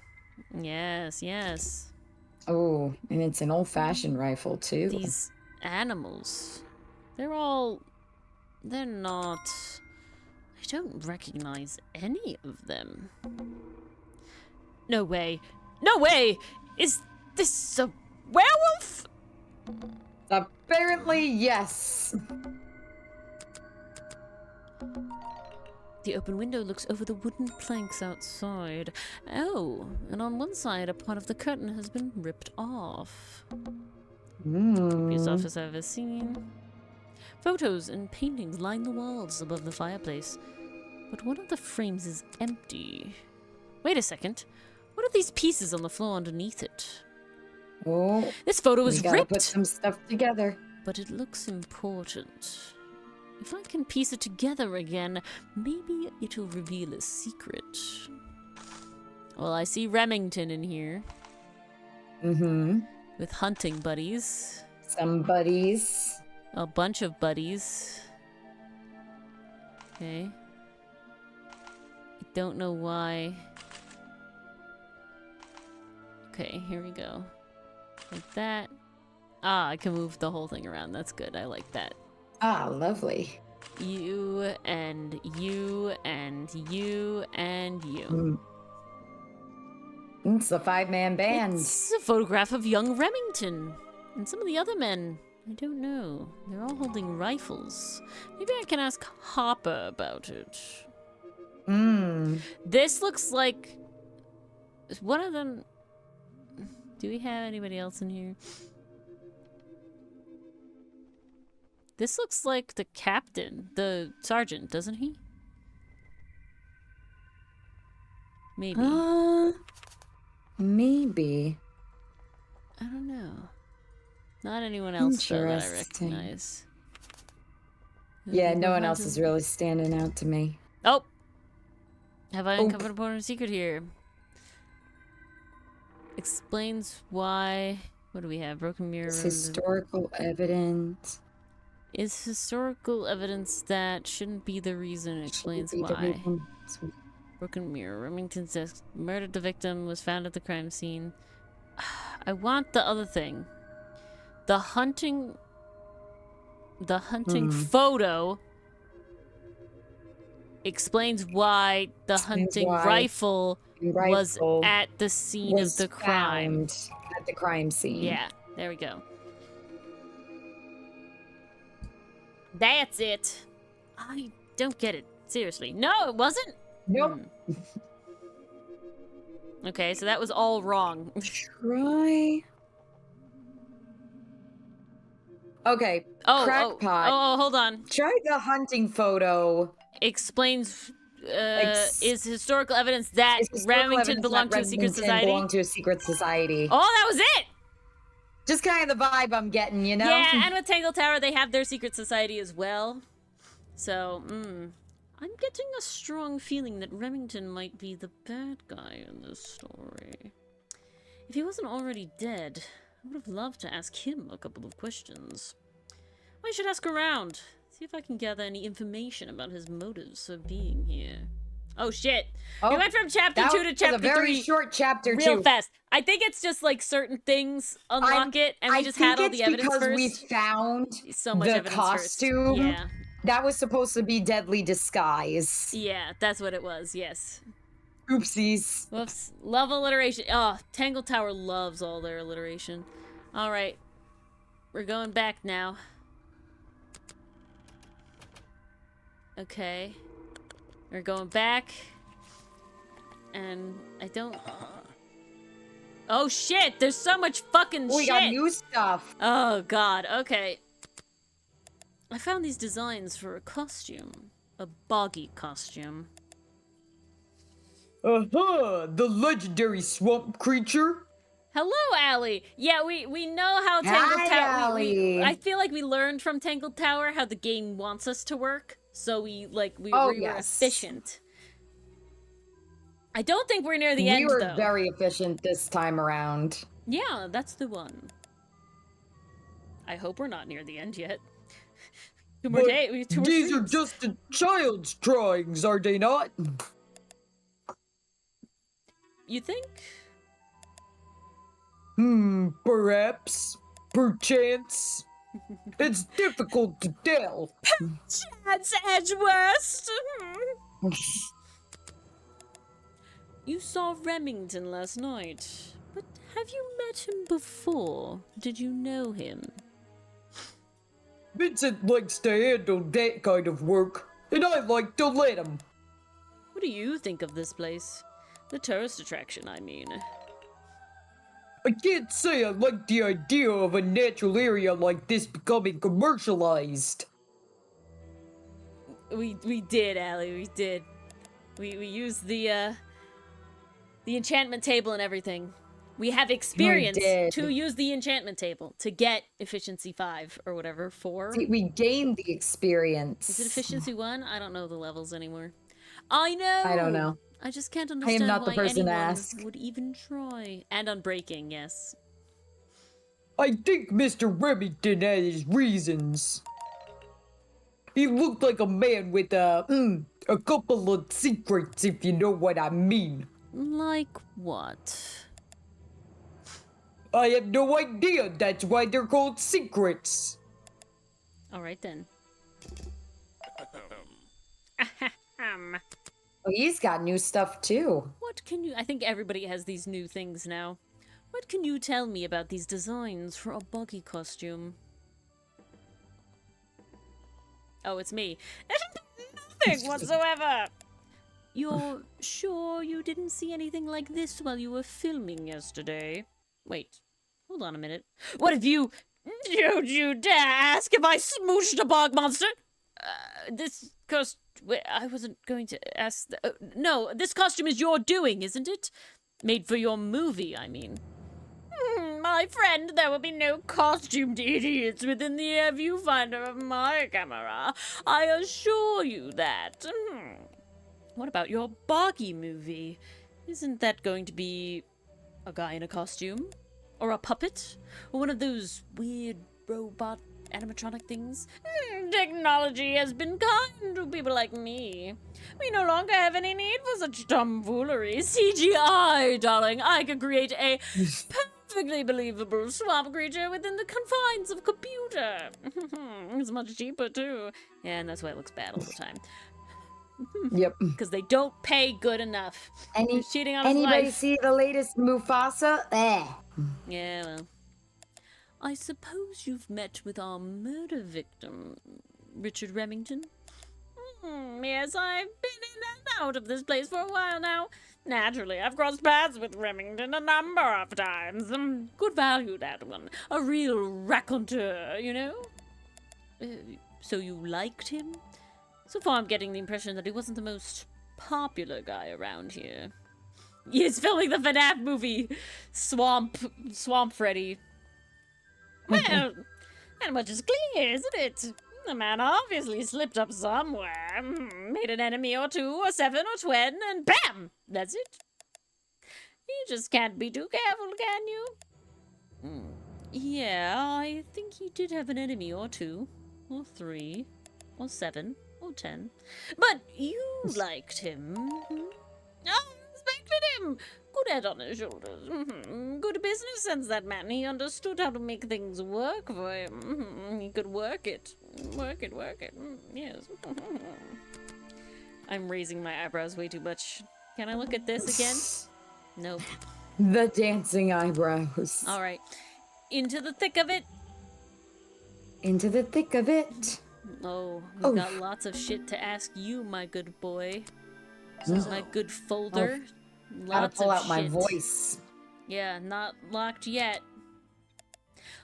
Yes, yes. Oh, and it's an old-fashioned rifle, too. These animals. They're not... I don't recognize any of them. No way. No way! Is this a werewolf? Apparently, yes. The open window looks over the wooden planks outside. Oh, and on one side, a part of the curtain has been ripped off. Creepiest office I've ever seen. Photos and paintings line the walls above the fireplace, but one of the frames is empty. Wait a second. What are these pieces on the floor underneath it? Oh, This photo is we gotta ripped, put some stuff together. but it looks important. If I can piece it together again, maybe it'll reveal a secret. Well, I see Remington in here. With hunting buddies. Some buddies. A bunch of buddies. Okay. I don't know why. Okay, here we go. Like that. Ah, I can move the whole thing around. That's good. I like that. Ah, lovely. You and you and you and you. It's a 5-man band. It's a photograph of young Remington and some of the other men. I don't know. They're all holding rifles. Maybe I can ask Hopper about it. This looks like... Is one of them... Do we have anybody else in here? This looks like the captain, the sergeant, doesn't he? Maybe. Maybe. I don't know. Not anyone else though, that I Interesting. recognize. Yeah, no one else is really standing out to me. Oh! Have I uncovered a important secret here? Explains why... What do we have? Broken mirror. It's historical evidence. Is historical evidence that shouldn't be the reason. It explains why. Broken mirror. Remington's desk. Murdered the victim. Was found at the crime scene. I want the other thing. The hunting photo explains why the hunting rifle was rifle at the scene was of the crime. found at the crime scene. Yeah, there we go. That's it. I don't get it. Seriously. No, it wasn't? Nope. Okay, so that was all wrong. Try. Okay. Crackpot. Oh, hold on. Try the hunting photo. Explains is historical evidence that Is historical Remington evidence belonged that to a secret Remington society. belonged to a secret society. Oh, that was it! Just kind of the vibe I'm getting, you know? Yeah, and with Tangle Tower, they have their secret society as well. So, I'm getting a strong feeling that Remington might be the bad guy in this story. If he wasn't already dead, I would have loved to ask him a couple of questions. I should ask around, see if I can gather any information about his motives for being here. Oh shit! We went from chapter 2 to chapter 3. A very short chapter real 2. fast. I think it's just like certain things unlock it, and we just had all the evidence because first. we found So much the evidence costume. first. Yeah. That was supposed to be Deadly Disguise. Yeah, that's what it was, yes. Oopsies. Whoops. Love alliteration. Oh, Tangle Tower loves all their alliteration. Alright. We're going back now. Okay. We're going back. And I don't... Oh shit! There's so much fucking shit! We got new stuff. Oh god, okay. I found these designs for a costume. A boggy costume. The legendary swamp creature. Hello, Allie! Yeah, we know how Tangled Tower... Allie. I feel like we learned from Tangled Tower how the game wants us to work. So we were efficient. I don't think we're near the end, though. We were very efficient this time around. Yeah, that's the one. I hope we're not near the end yet. Two more days. These are just a child's drawings, are they not? You think? Perhaps. Perchance. It's difficult to tell. Chance Edgewest! You saw Remington last night, but have you met him before? Did you know him? Vincent likes to handle that kind of work, and I like to let him. What do you think of this place? The tourist attraction, I mean. I can't say I like the idea of a natural area like this becoming commercialized. We did, Allie, we did. We used the enchantment table and everything. We have experience to use the enchantment table to get efficiency 5 or whatever, 4. We gained the experience. Is it efficiency 1? I don't know the levels anymore. I know! I don't know. I just can't understand I am not why the person to anyone ask. would even try. And on breaking, yes. I think Mr. Remington had his reasons. He looked like a man with a couple of secrets, if you know what I mean. Like what? I have no idea, that's why they're called secrets. Alright then. Oh, he's got new stuff too. What can you... I think everybody has these new things now. What can you tell me about these designs for a buggy costume? Oh, it's me. Nothing whatsoever! You're sure you didn't see anything like this while you were filming yesterday? Wait, hold on a minute. What have you... Don't you dare ask if I smooshed a bog monster? This costume... I wasn't going to ask... no, this costume is your doing, isn't it? Made for your movie, I mean. My friend, there will be no costumed idiots within the air viewfinder of my camera. I assure you that. What about your boggy movie? Isn't that going to be a guy in a costume? Or a puppet? Or one of those weird robot animatronic things? Technology has been kind to people like me. We no longer have any need for such tomfoolery. CGI, darling. I could create a perfectly believable swamp creature within the confines of a computer. It's much cheaper, too. Yeah, and that's why it looks bad all the time. Yep. Because they don't pay good enough. He's cheating on his Anybody wife. see the latest Mufasa? Yeah, well. I suppose you've met with our murder victim, Richard Remington? Yes, I've been in and out of this place for a while now. Naturally, I've crossed paths with Remington a number of times. Good value, that one. A real raconteur, you know? So you liked him? So far, I'm getting the impression that he wasn't the most popular guy around here. He's filming the FNAF movie, Swamp Freddy. Well, that much is clear, isn't it? The man obviously slipped up somewhere, made an enemy or two, or 7 or 20, and bam! That's it. You just can't be too careful, can you? Yeah, I think he did have an enemy or 2, or 3, or 7, or 10. But you liked him. I respected him. Good head on his shoulders. Good business sense, that man. He understood how to make things work for him. He could work it. Work it. Yes. I'm raising my eyebrows way too much. Can I look at this again? Nope. The dancing eyebrows. Alright. Into the thick of it. Into the thick of it. Oh, we've got lots of shit to ask you, my good boy. My good folder. Gotta Lots pull of out my shit. voice. Yeah, not locked yet.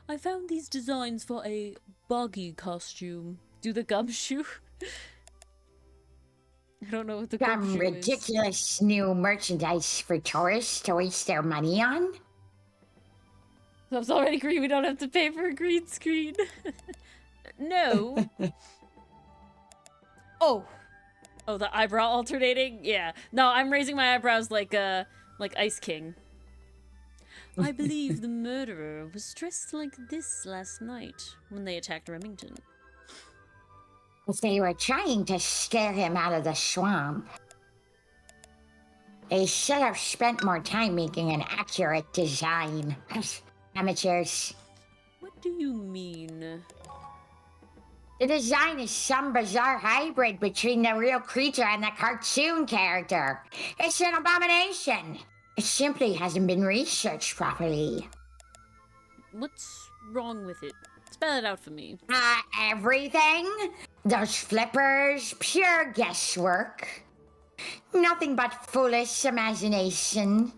I found these designs for a buggy costume. Do the gumshoe? I don't know what the Some gumshoe is. ridiculous new merchandise for tourists to waste their money on. I'm already green. We don't have to pay for a green screen. No. Oh, the eyebrow alternating? Yeah. No, I'm raising my eyebrows like Ice King. I believe the murderer was dressed like this last night when they attacked Remington. They were trying to scare him out of the swamp. They should have spent more time making an accurate design. Amateurs. What do you mean? The design is some bizarre hybrid between the real creature and the cartoon character. It's an abomination. It simply hasn't been researched properly. What's wrong with it? Spell it out for me. Everything? Those flippers, pure guesswork. Nothing but foolish imagination.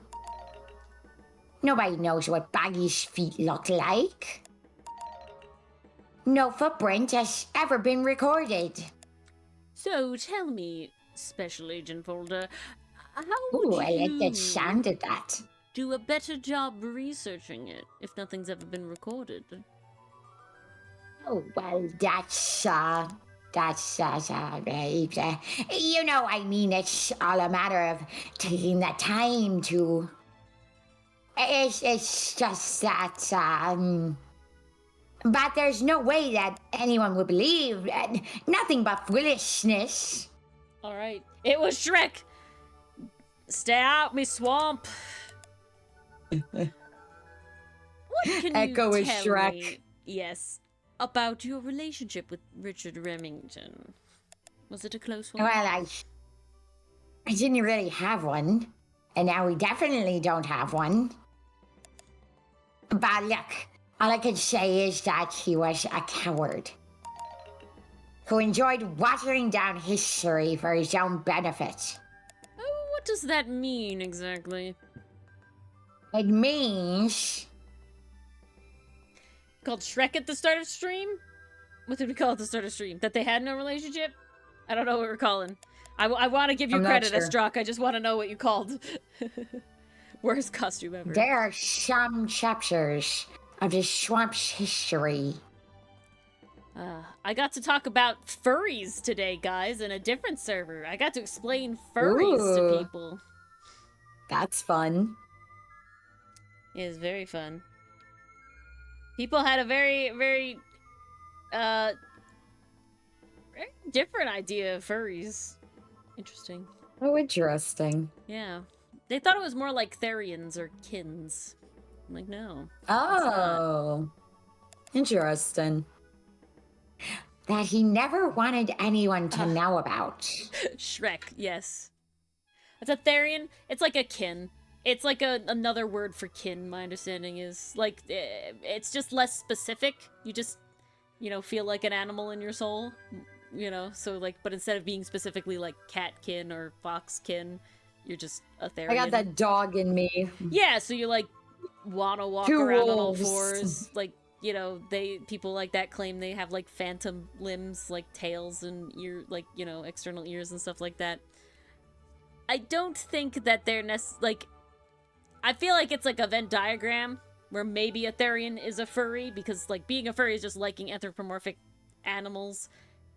Nobody knows what Baggy's feet look like. No footprint has ever been recorded. So tell me, Special Agent Folder, how Ooh, would I like you that sound of that. do a better job researching it if nothing's ever been recorded? Oh, well, that's you know, I mean, it's all a matter of taking the time to... It's just that, But there's no way that anyone would believe. Nothing but foolishness. Alright. It was Shrek! Stay out me swamp! What can Echo you is tell Shrek. me, yes, about your relationship with Richard Remington? Was it a close one? Well, I didn't really have one. And now we definitely don't have one. But look, all I can say is that he was a coward who enjoyed watering down history for his own benefit. Oh, what does that mean exactly? It means... Called Shrek at the start of stream? What did we call it at the start of stream? That they had no relationship? I don't know what we're calling. I want to give you I'm not credit, sure. Estrock. I just want to know what you called. Worst costume ever. There are some chapters of the swamp's history. I got to talk about furries today, guys, in a different server. I got to explain furries to Ooh. people. That's fun. It was very fun. People had a very, very different idea of furries. Interesting. Oh, interesting. Yeah. They thought it was more like Therians or Kins. I'm like, no. Oh, interesting. that he never wanted anyone to know about. Shrek, yes. It's a Therian. It's like a kin. It's like another word for kin, my understanding is. Like, it's just less specific. You just, you know, feel like an animal in your soul. You know, so like, but instead of being specifically like cat kin or fox kin, you're just a Therian. I got that dog in me. Yeah, so you like wanna walk Two around on all wolves. fours. Like, you know, people like that claim they have like phantom limbs, like tails and ear, like, you know, external ears and stuff like that. I don't think that they're like, I feel like it's like a Venn diagram where maybe a Therian is a furry, because like being a furry is just liking anthropomorphic animals,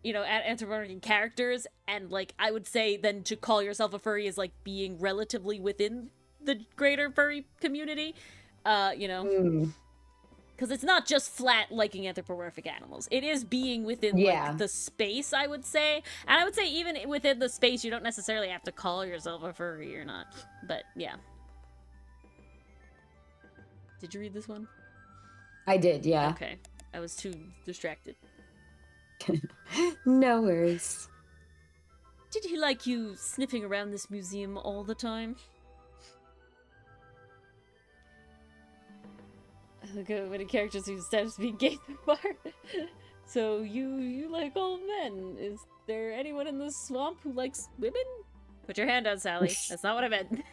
you know, anthropomorphic characters, and like I would say then to call yourself a furry is like being relatively within the greater furry community, you know, because it's not just flat liking anthropomorphic animals. It is being within like the space, I would say, and I would say even within the space you don't necessarily have to call yourself a furry or not, but yeah. Did you read this one? I did, yeah. Okay. I was too distracted. No worries. Did he like you sniffing around this museum all the time? Look at many characters whose steps being gay so far. So you like old men. Is there anyone in the swamp who likes women? Put your hand on, Sally. That's not what I meant.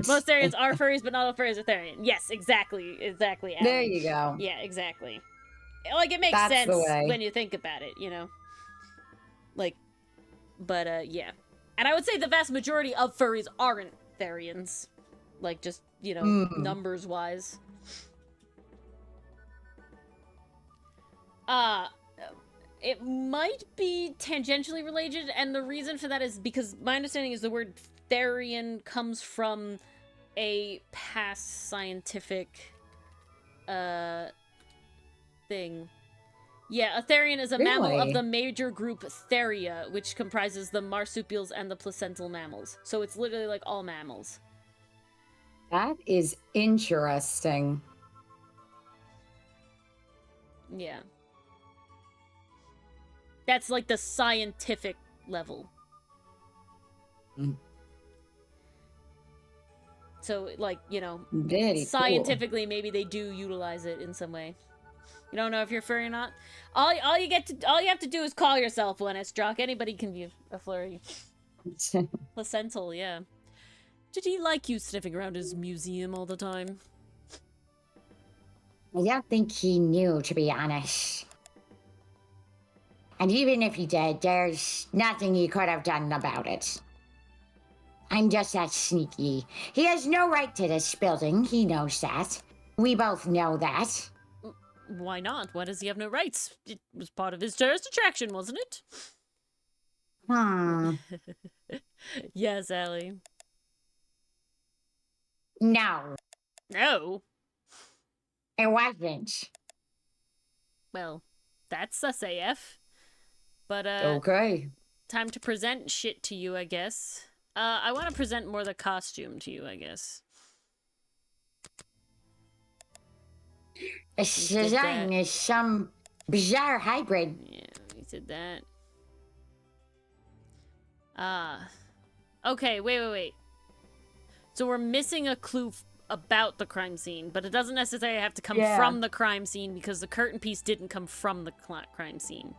Most Therians are furries, but not all furries are Therian. Yes, exactly, Alan. There you go. Yeah, exactly. Like, it makes sense when you think about it, you know? Like, but, yeah. And I would say the vast majority of furries aren't Therians. Like, just, you know, numbers-wise. It might be tangentially related, and the reason for that is because my understanding is the word Therian comes from a past scientific thing. Yeah, a Therian is a mammal of the major group Theria, which comprises the marsupials and the placental mammals. So it's literally like all mammals. That is interesting. Yeah. That's like the scientific level. So, like, you know, very scientifically, cool. Maybe they do utilize it in some way. You don't know if you're furry or not. All you have to do is call yourself one, Estrock. Anybody can be a flurry. Placental, yeah. Did he like you sniffing around his museum all the time? I don't think he knew, to be honest. And even if he did, there's nothing he could have done about it. I'm just that sneaky. He has no right to this building. He knows that. We both know that. Why not? Why does he have no rights? It was part of his tourist attraction, wasn't it? Yes, Allie. No. No? It wasn't. Well, that's us AF. But, okay. Time to present shit to you, I guess. I want to present more the costume to you, I guess. This design is some bizarre hybrid. Yeah, we did that. Okay, wait. So we're missing a clue about the crime scene, but it doesn't necessarily have to come from the crime scene because the curtain piece didn't come from the crime scene.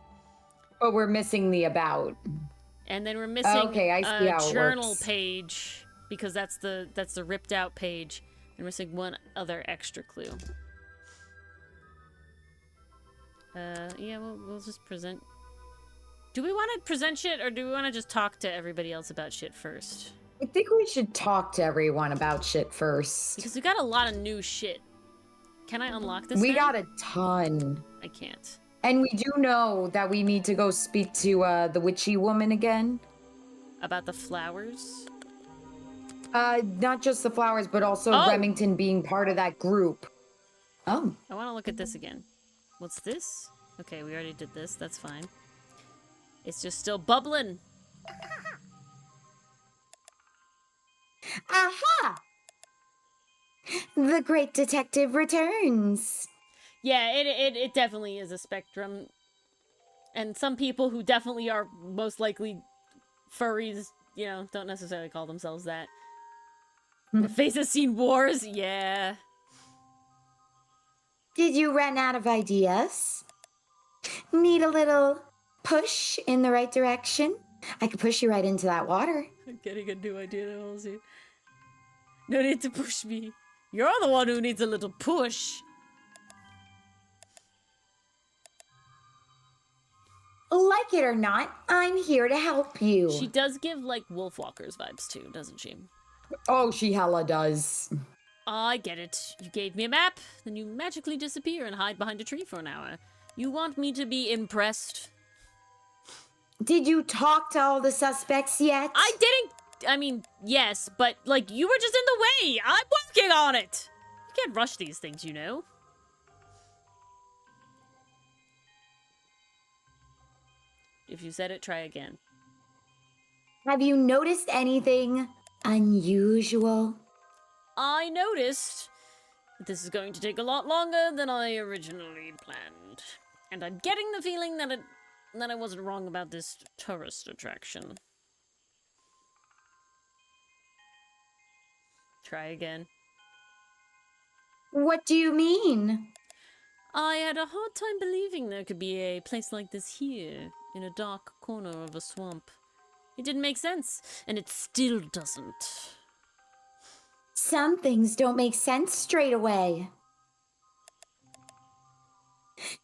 But we're missing the about. And then we're missing a journal page because that's the ripped out page. And we're missing one other extra clue. Yeah, we'll just present. Do we want to present shit or do we want to just talk to everybody else about shit first? I think we should talk to everyone about shit first. Because we got a lot of new shit. Can I unlock this? We got a ton. I can't. And we do know that we need to go speak to the witchy woman again. About the flowers? Not just the flowers, but also Remington being part of that group. Oh. I want to look at this again. What's this? Okay, we already did this. That's fine. It's just still bubbling. Aha! The great detective returns. Yeah, it definitely is a spectrum. And some people who definitely are most likely furries, you know, don't necessarily call themselves that. The face has seen wars? Yeah. Did you run out of ideas? Need a little push in the right direction? I could push you right into that water. I'm getting a new idea that holds you. No need to push me. You're the one who needs a little push. Like it or not, I'm here to help you. She does give, like, Wolfwalkers vibes, too, doesn't she? Oh, she hella does. I get it. You gave me a map, then you magically disappear and hide behind a tree for an hour. You want me to be impressed? Did you talk to all the suspects yet? I didn't! I mean, yes, but, like, you were just in the way! I'm working on it! You can't rush these things, you know? If you said it, try again. Have you noticed anything unusual? I noticed that this is going to take a lot longer than I originally planned. And I'm getting the feeling that I wasn't wrong about this tourist attraction. Try again. What do you mean? I had a hard time believing there could be a place like this here, in a dark corner of a swamp. It didn't make sense, and it still doesn't. Some things don't make sense straight away.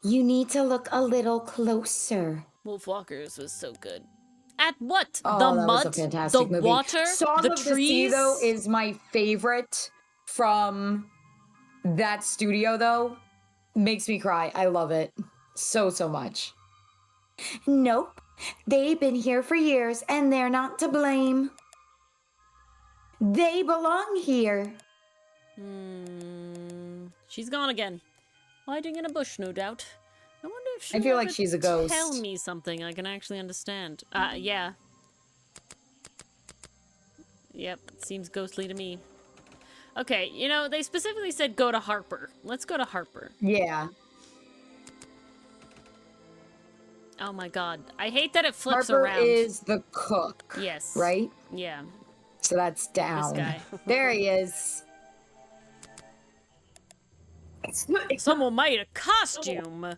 You need to look a little closer. Wolfwalkers was so good. At what? Oh, The that mud? was a fantastic the movie. water? Song the of trees? the Sea, though, is my favorite from that studio, though. Makes me cry. I love it so much. Nope. They've been here for years, and they're not to blame. They belong here. She's gone again. Hiding in a bush, no doubt. I wonder if she I feel like she's a ghost. Tell me something I can actually understand. Yeah. Yep, seems ghostly to me. Okay, you know, they specifically said go to Harper. Let's go to Harper. Yeah. Oh my god. I hate that it flips Harper around. is the cook. Yes. Right? Yeah. So that's down. This guy. There he is. Someone made a costume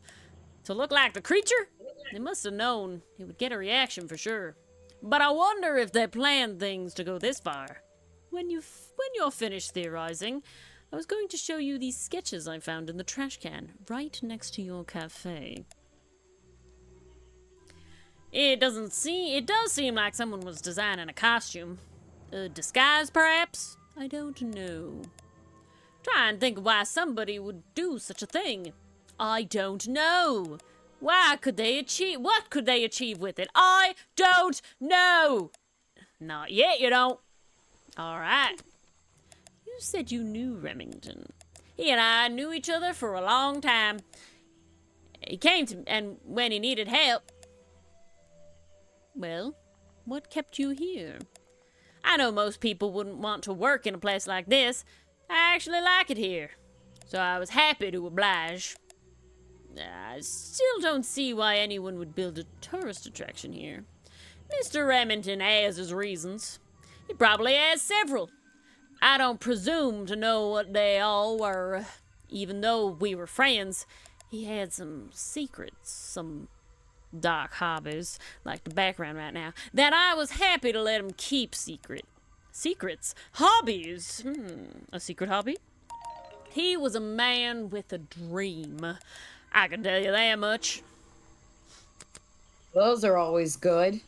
to look like the creature? They must have known it would get a reaction for sure. But I wonder if they planned things to go this far. When you're finished theorizing, I was going to show you these sketches I found in the trash can, right next to your cafe. It does seem like someone was designing a costume. A disguise, perhaps? I don't know. Try and think of why somebody would do such a thing. I don't know. What could they achieve with it? I don't know. Not yet, you don't. All right. You said you knew Remington. He and I knew each other for a long time. He came to me, and when he needed help. Well, what kept you here? I know most people wouldn't want to work in a place like this. I actually like it here, so I was happy to oblige. I still don't see why anyone would build a tourist attraction here. Mr. Remington has his reasons. He probably has several. I don't presume to know what they all were. Even though we were friends, he had some secrets, some dark hobbies, like the background right now, that I was happy to let him keep secret. Secrets? Hobbies? A secret hobby? He was a man with a dream. I can tell you that much. Those are always good.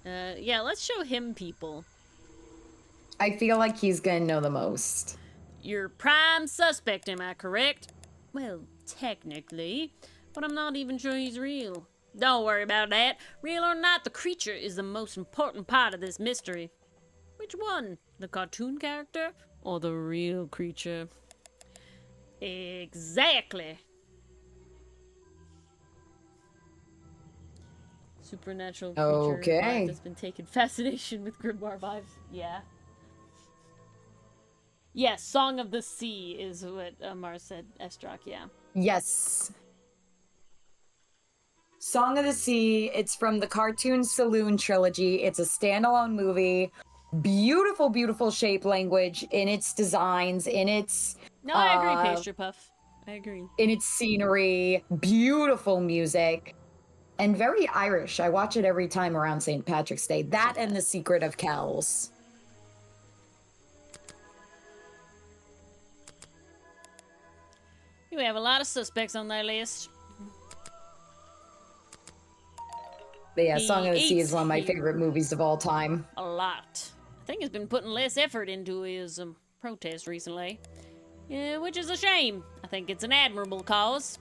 Yeah, let's show him people. I feel like he's gonna know the most. You're prime suspect, am I correct? Well, technically, but I'm not even sure he's real. Don't worry about that. Real or not, the creature is the most important part of this mystery. Which one? The cartoon character or the real creature? Exactly. Supernatural creature. Okay. Has been taken fascination with Grimoire vibes. Yeah. Yes, Song of the Sea is what Amar said. Estrak, yeah. Yes. Song of the Sea. It's from the Cartoon Saloon trilogy. It's a standalone movie. Beautiful, beautiful shape language in its designs, in its No, I agree, Pastry Puff. I agree. in its scenery, beautiful music, and very Irish. I watch it every time around St. Patrick's Day. That and The Secret of Kells. You have a lot of suspects on that list. But yeah, He Song of the Sea is eats one of my here. favorite movies of all time. A lot. I think he's been putting less effort into his protest recently. Yeah, which is a shame. I think it's an admirable cause.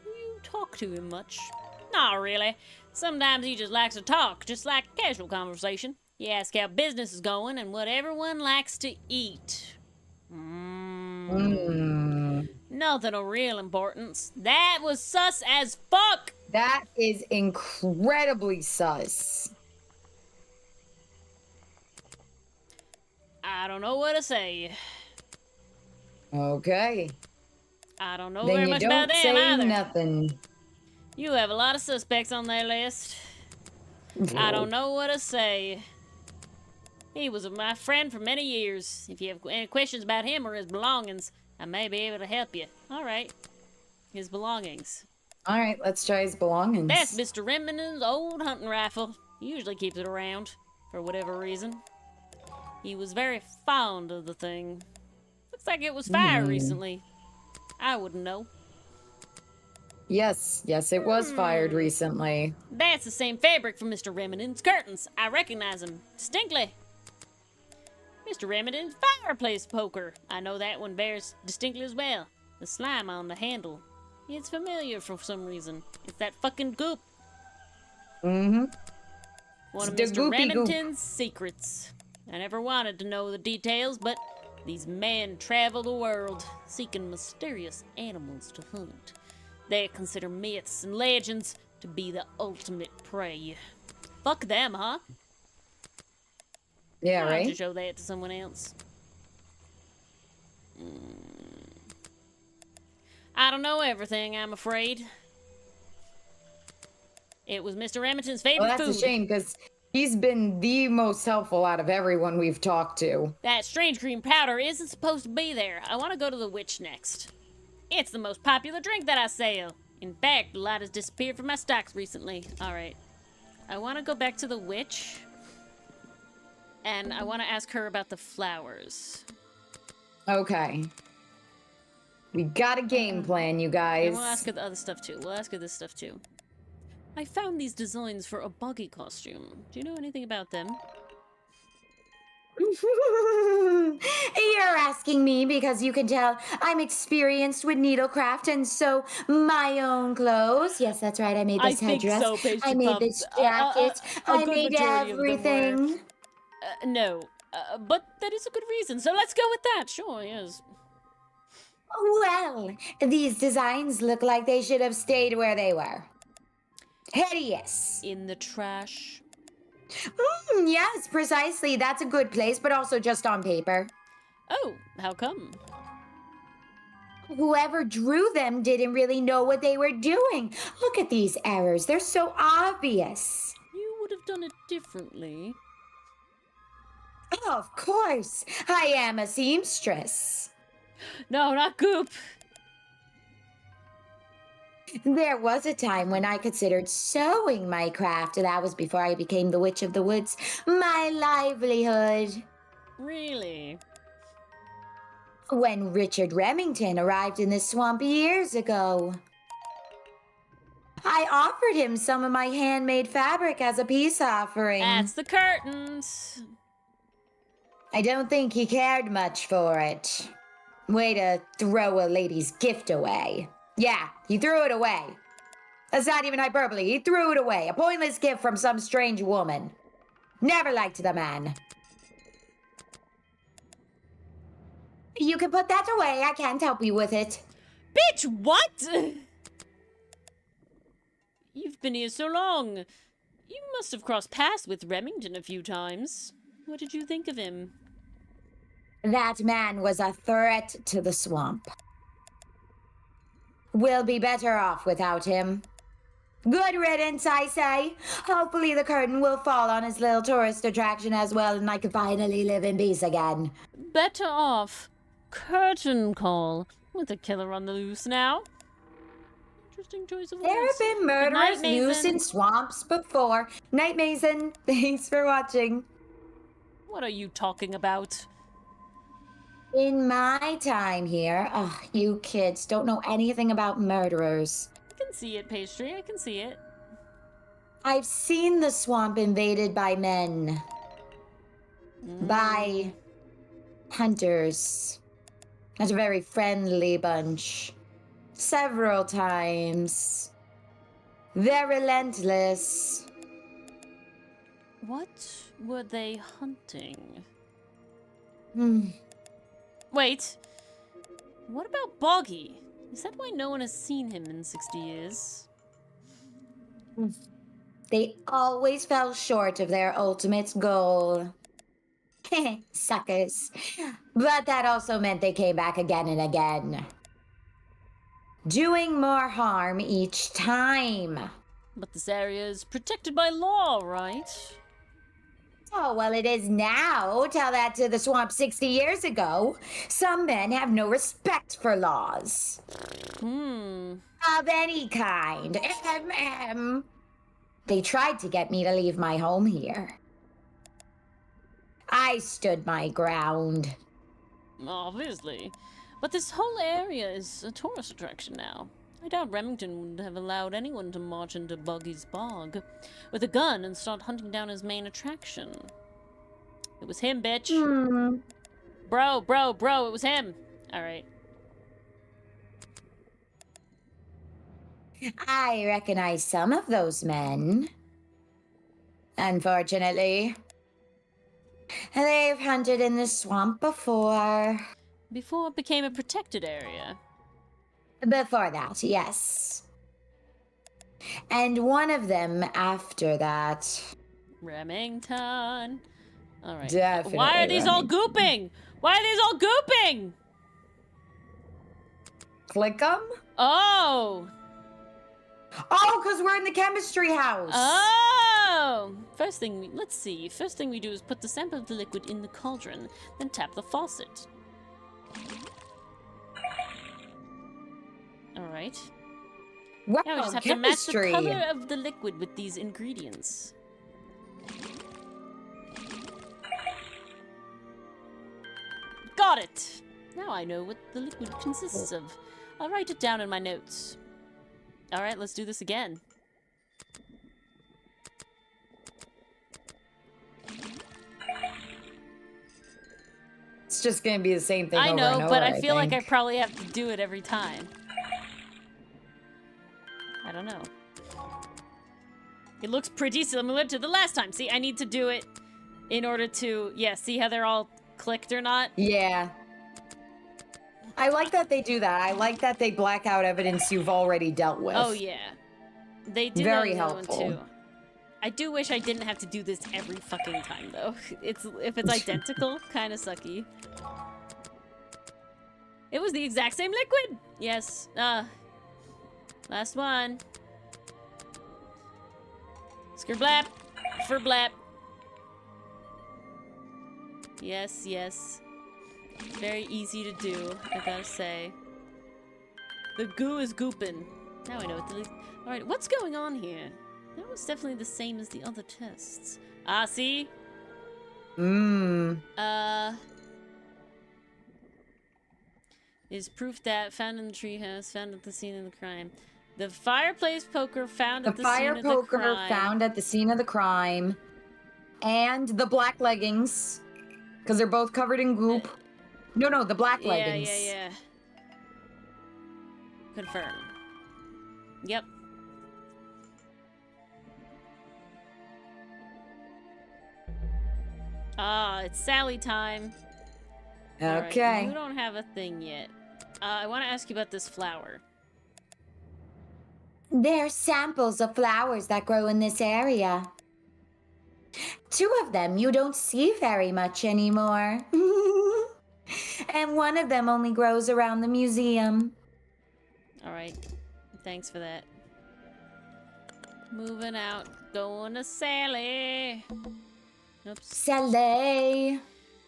Do you talk to him much? Not really. Sometimes he just likes to talk, just like casual conversation. You ask how business is going and what everyone likes to eat. Nothing of real importance. That was sus as fuck! That is incredibly sus. I don't know what to say. Okay. I don't know Then very you much don't about them say either. nothing. You have a lot of suspects on that list. I don't know what to say. He was my friend for many years. If you have any questions about him or his belongings, I may be able to help you. All right. His belongings. All right, let's try his belongings. That's Mr. Remington's old hunting rifle. He usually keeps it around, for whatever reason. He was very fond of the thing. Looks like it was fired recently. I wouldn't know. Yes, it was fired recently. That's the same fabric from Mr. Remington's curtains. I recognize him distinctly. Mr. Remington's fireplace poker. I know that one bears distinctly as well. The slime on the handle. It's familiar for some reason. It's that fucking goop. Mm-hmm. One of The Mr. goopy Remington's secrets. I never wanted to know the details, but these men travel the world seeking mysterious animals to hunt. They consider myths and legends to be the ultimate prey. Fuck them, huh? Yeah, I'll have to right? show that to someone else. I don't know everything, I'm afraid. It was Mr. Remington's favorite Well, that's food. a shame because he's been the most helpful out of everyone we've talked to. That strange green powder isn't supposed to be there. I want to go to the witch next. It's the most popular drink that I sell. In fact, a lot has disappeared from my stocks recently. Alright. I want to go back to the witch. And I want to ask her about the flowers. Okay. We got a game plan, you And guys. we'll ask her the other stuff too. We'll ask her this stuff too. I found these designs for a buggy costume. Do you know anything about them? You're asking me because you can tell I'm experienced with needlecraft and sew my own clothes. Yes, that's right. I made this headdress. I made this jacket. I made everything. No. But that is a good reason. So let's go with that. Sure, yes. Well, these designs look like they should have stayed where they were. Hideous. In the trash. Yes, precisely. That's a good place, but also just on paper. Oh, how come? Whoever drew them didn't really know what they were doing. Look at these errors. They're so obvious. You would have done it differently. Of course. I am a seamstress. No, not Goop. There was a time when I considered sewing my craft. That was before I became the Witch of the Woods. My livelihood. Really? When Richard Remington arrived in this swamp years ago, I offered him some of my handmade fabric as a peace offering. That's the curtains. I don't think he cared much for it. Way to throw a lady's gift away. Yeah, he threw it away. That's not even hyperbole. He threw it away. A pointless gift from some strange woman. Never liked the man. You can put that away. I can't help you with it. Bitch, what? You've been here so long. You must have crossed paths with Remington a few times. What did you think of him? That man was a threat to the swamp. We'll be better off without him. Good riddance, I say. Hopefully the curtain will fall on his little tourist attraction as well, and I can finally live in peace again. Better off. Curtain call. With a killer on the loose now. Interesting choice of There words. have been Good murderers night, loose Mason. in swamps before. Night, Mason. Thanks for watching. What are you talking about? In my time here, you kids don't know anything about murderers. I can see it, Pastry. I can see it. I've seen the swamp invaded by men. By hunters. Not a very friendly bunch. Several times. They're relentless. What were they hunting? Hmm. Wait. What about Boggy? Is that why no one has seen him in 60 years? They always fell short of their ultimate goal. Suckers. But that also meant they came back again and again. Doing more harm each time. But this area is protected by law, right? Oh, well, it is now. Tell that to the swamp 60 years ago. Some men have no respect for laws. Of any kind. They tried to get me to leave my home here. I stood my ground. Obviously. But this whole area is a tourist attraction now. I doubt Remington would have allowed anyone to march into Boggy's bog with a gun and start hunting down his main attraction. It was him, bitch. Bro, it was him. Alright. I recognize some of those men. Unfortunately. They've hunted in the swamp before. Before it became a protected area. Before that, yes. And one of them after that. Remington. Alright. Definitely Why are these all Remington. gooping? Why are these all gooping? Click them? Oh! Oh, because we're in the chemistry house. Oh! First thing we do is put the sample of the liquid in the cauldron, then tap the faucet. Alright. Wow, Now we just have chemistry. to match the color of the liquid with these ingredients. Got it! Now I know what the liquid consists of. I'll write it down in my notes. Alright, let's do this again. It's just going to be the same thing I over know, and over, but I feel like I think. probably have to do it every time. I don't know. It looks pretty similar to the last time. See, I need to do it in order to... Yeah, see how they're all clicked or not? Yeah. I like that they do that. I like that they black out evidence you've already dealt with. Oh, yeah. They did Very that in the other one, helpful. too. I do wish I didn't have to do this every fucking time, though. If it's identical, kind of sucky. It was the exact same liquid! Yes. Last one. Skerblap. Ferblap. Yes, yes. Very easy to do, I gotta say. The goo is goopin'. Now I know what the... Alright, what's going on here? That was definitely the same as the other tests. Ah, see? Is proof that found in the treehouse, found at the scene of the crime. The fireplace poker found at the scene of the crime. The fire poker found at the scene of the crime. And the black leggings. Because they're both covered in goop. No, the black leggings. Yeah. Confirm. Yep. Ah, it's Sally time. Okay. Alright, you don't have a thing yet. I want to ask you about this flower. They're samples of flowers that grow in this area. 2 of them you don't see very much anymore. And one of them only grows around the museum. Alright. Thanks for that. Moving out, going to Sally. Oops. Sally.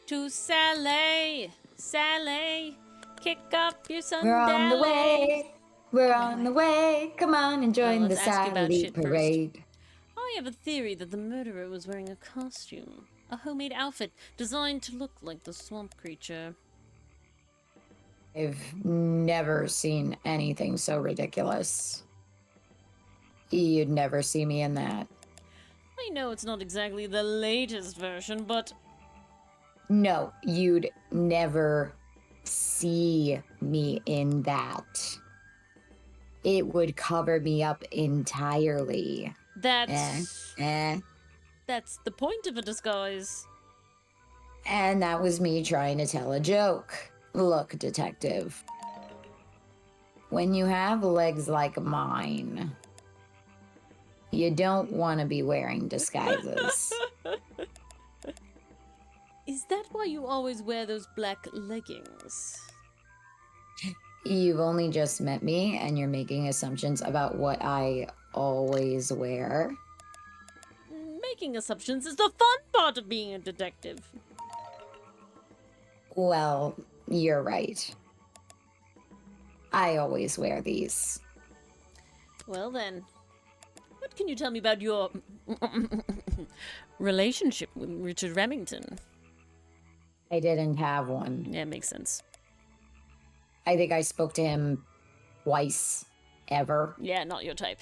To Sally, Sally, kick up your We're on the sandally. way. We're on the way. Come on and join the let's ask you about Sally shit first. parade. I have a theory that the murderer was wearing a costume, a homemade outfit designed to look like the swamp creature. I've never seen anything so ridiculous. You'd never see me in that. I know it's not exactly the latest version, but No, you'd never see me in that. It would cover me up entirely. that's Eh. that's the point of a disguise. And that was me trying to tell a joke. Look, detective. When you have legs like mine, you don't want to be wearing disguises. Is that why you always wear those black leggings? You've only just met me and you're making assumptions about what I always wear. Making assumptions is the fun part of being a detective. Well, you're right. I always wear these. Well then, what can you tell me about your relationship with Richard Remington? I didn't have one. Yeah, makes sense. I think I spoke to him twice, ever. Yeah, not your type.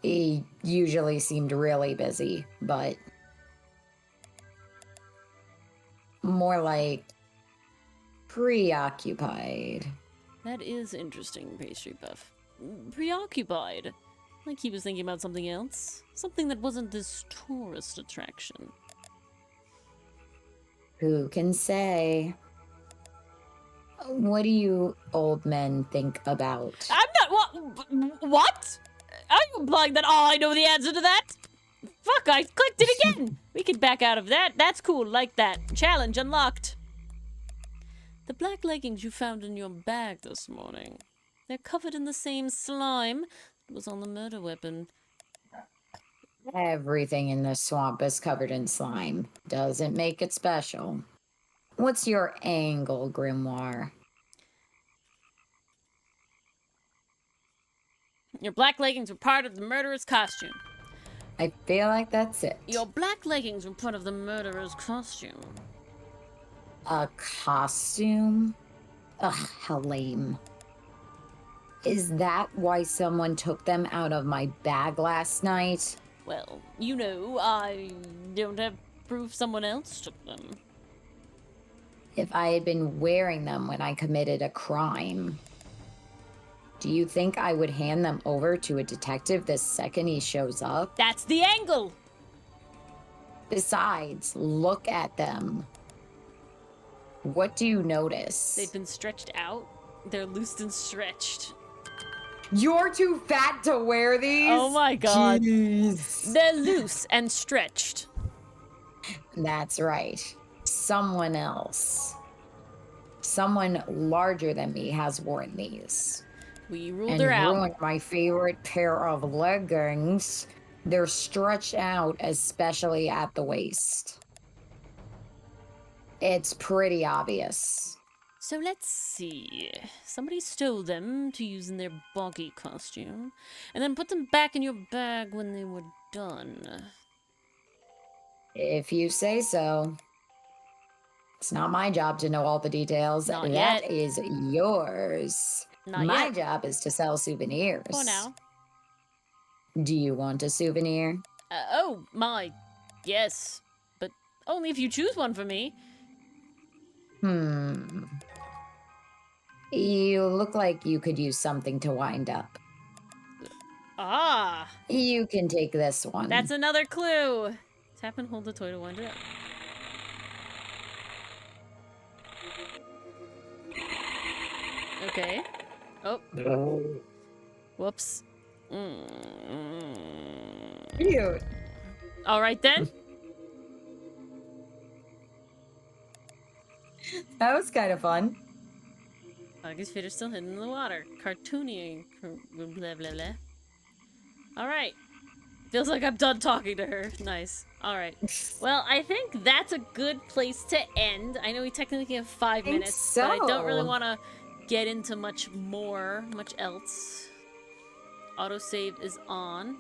He usually seemed really busy, but more like preoccupied. That is interesting, pastry puff. Preoccupied. Like he was thinking about something else. Something that wasn't this tourist attraction. Who can say? What do you old men think about? I'm not. What? Are you implying that I know the answer to that? Fuck, I clicked it again! We can back out of that. That's cool, like that. Challenge unlocked. The black leggings you found in your bag this morning. They're covered in the same slime that was on the murder weapon. Everything in this swamp is covered in slime. Doesn't make it special. What's your angle, Grimoire? Your black leggings were part of the murderer's costume. I feel like that's it. Your black leggings were part of the murderer's costume. A costume? Ugh, how lame. Is that why someone took them out of my bag last night? Well, you know, I don't have proof someone else took them. If I had been wearing them when I committed a crime, do you think I would hand them over to a detective the second he shows up? That's the angle! Besides, look at them. What do you notice? They've been stretched out. They're loosed and stretched. You're too fat to wear these? Oh my god. Jeez. They're loose and stretched. That's right. Someone else. Someone larger than me has worn these. We ruled And her out. ruined my favorite pair of leggings. They're stretched out, especially at the waist. It's pretty obvious. So let's see. Somebody stole them to use in their boggy costume, and then put them back in your bag when they were done. If you say so. It's not my job to know all the details. Not That yet. is yours. Not My yet. job is to sell souvenirs. For now. Do you want a souvenir? Oh, my. Yes. But only if you choose one for me. You look like you could use something to wind up. Ah, You can take this one. that's another clue. Tap and hold the toy to wind it up. Okay. Oh. Whoops. Cute. All right then. That was kind of fun. August feet are still hidden in the water. Cartoony. Blah, blah, blah. All right. Feels like I'm done talking to her. Nice. All right. Well, I think that's a good place to end. I know we technically have 5 minutes, but I don't really want to get into much else. Autosave is on.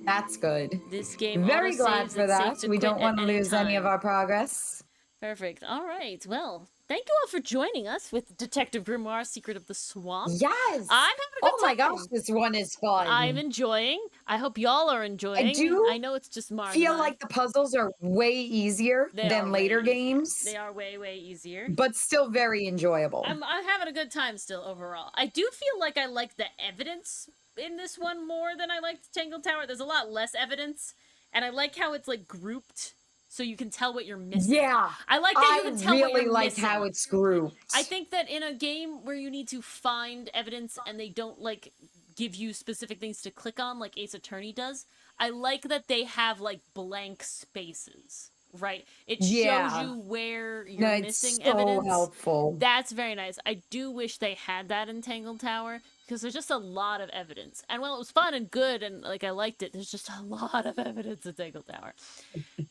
That's good. This game very glad for that. We don't want to lose any of our progress. Perfect. All right. Well, thank you all for joining us with Detective Grimoire: Secret of the Swamp. Yes. I'm having a good time. Oh my gosh, this one is fun. I'm enjoying. I hope y'all are enjoying. I know it's just Mars. Feel like the puzzles are way easier than later games. They are way easier. But still very enjoyable. I'm having a good time still overall. I do feel like I like the evidence in this one more than I liked Tangle Tower. There's a lot less evidence, and I like how it's like grouped so you can tell what you're missing. Yeah. I like that you can tell what you're missing. I really like how it's grouped. I think that in a game where you need to find evidence and they don't like give you specific things to click on like Ace Attorney does, I like that they have like blank spaces. Right? It shows you where you're missing evidence. So helpful. That's very nice. I do wish they had that in Tangle Tower because there's just a lot of evidence. And while it was fun and good and like I liked it, there's just a lot of evidence in Tangle Tower.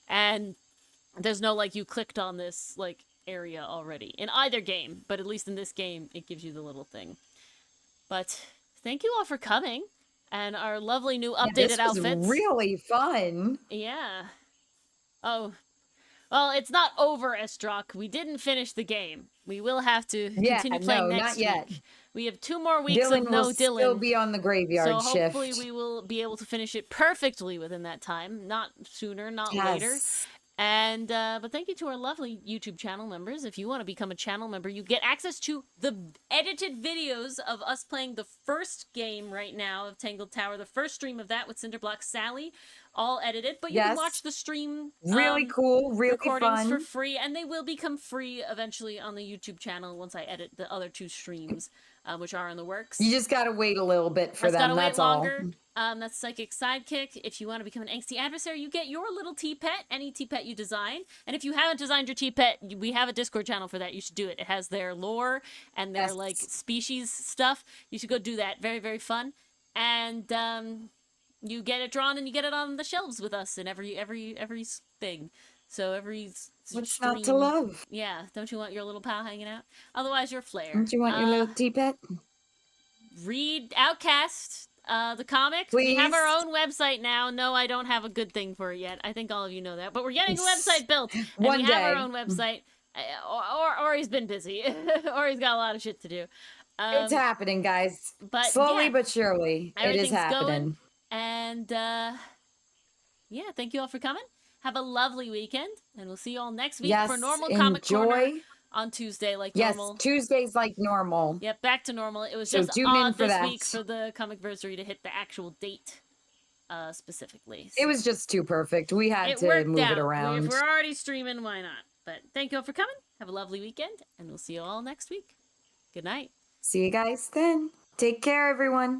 And there's no like you clicked on this like area already in either game, but at least in this game it gives you the little thing. But thank you all for coming and our lovely new updated outfits. This was really fun. Yeah. Oh. Well, it's not over, Estrock. We didn't finish the game. We will have to continue playing next week. We have 2 more weeks of no Dylan. Dylan will still be on the graveyard shift. So hopefully we will be able to finish it perfectly within that time. Not sooner, not later. And, but thank you to our lovely YouTube channel members. If you want to become a channel member, you get access to the edited videos of us playing the first game right now of Tangled Tower, the first stream of that with Cinderblock Sally, all edited. But you can watch the stream. Really cool, really recordings fun. For free, and they will become free eventually on the YouTube channel once I edit the other 2 streams, which are in the works. You just gotta wait a little bit for them, that's all. That's Psychic Sidekick. If you want to become an angsty adversary, you get your little T-Pet, any T-Pet you design. And if you haven't designed your T-Pet, we have a Discord channel for that. You should do it. It has their lore and their like species stuff. You should go do that. Very, very fun. And you get it drawn and you get it on the shelves with us in every thing. So every What's stream, not to love? Yeah, don't you want your little pal hanging out? Otherwise, you're Flair. Don't you want your little T-Pet? Read Outcast, the comic. Please. We have our own website now. No, I don't have a good thing for it yet. I think all of you know that. But we're getting a website built. And One we day. have our own website. Or he's been busy. Or he's got a lot of shit to do. It's happening, guys. But slowly but surely, it is happening. Going. And, yeah, thank you all for coming. Have a lovely weekend, and we'll see you all next week for Normal Comic Corner on Tuesday, like normal. Yes, Tuesdays like normal. Yep, back to normal. It was just odd this week for the Comicversary to hit the actual date, specifically. So it was just too perfect. We had to move it around. If we're already streaming, why not? But thank you all for coming. Have a lovely weekend, and we'll see you all next week. Good night. See you guys then. Take care, everyone.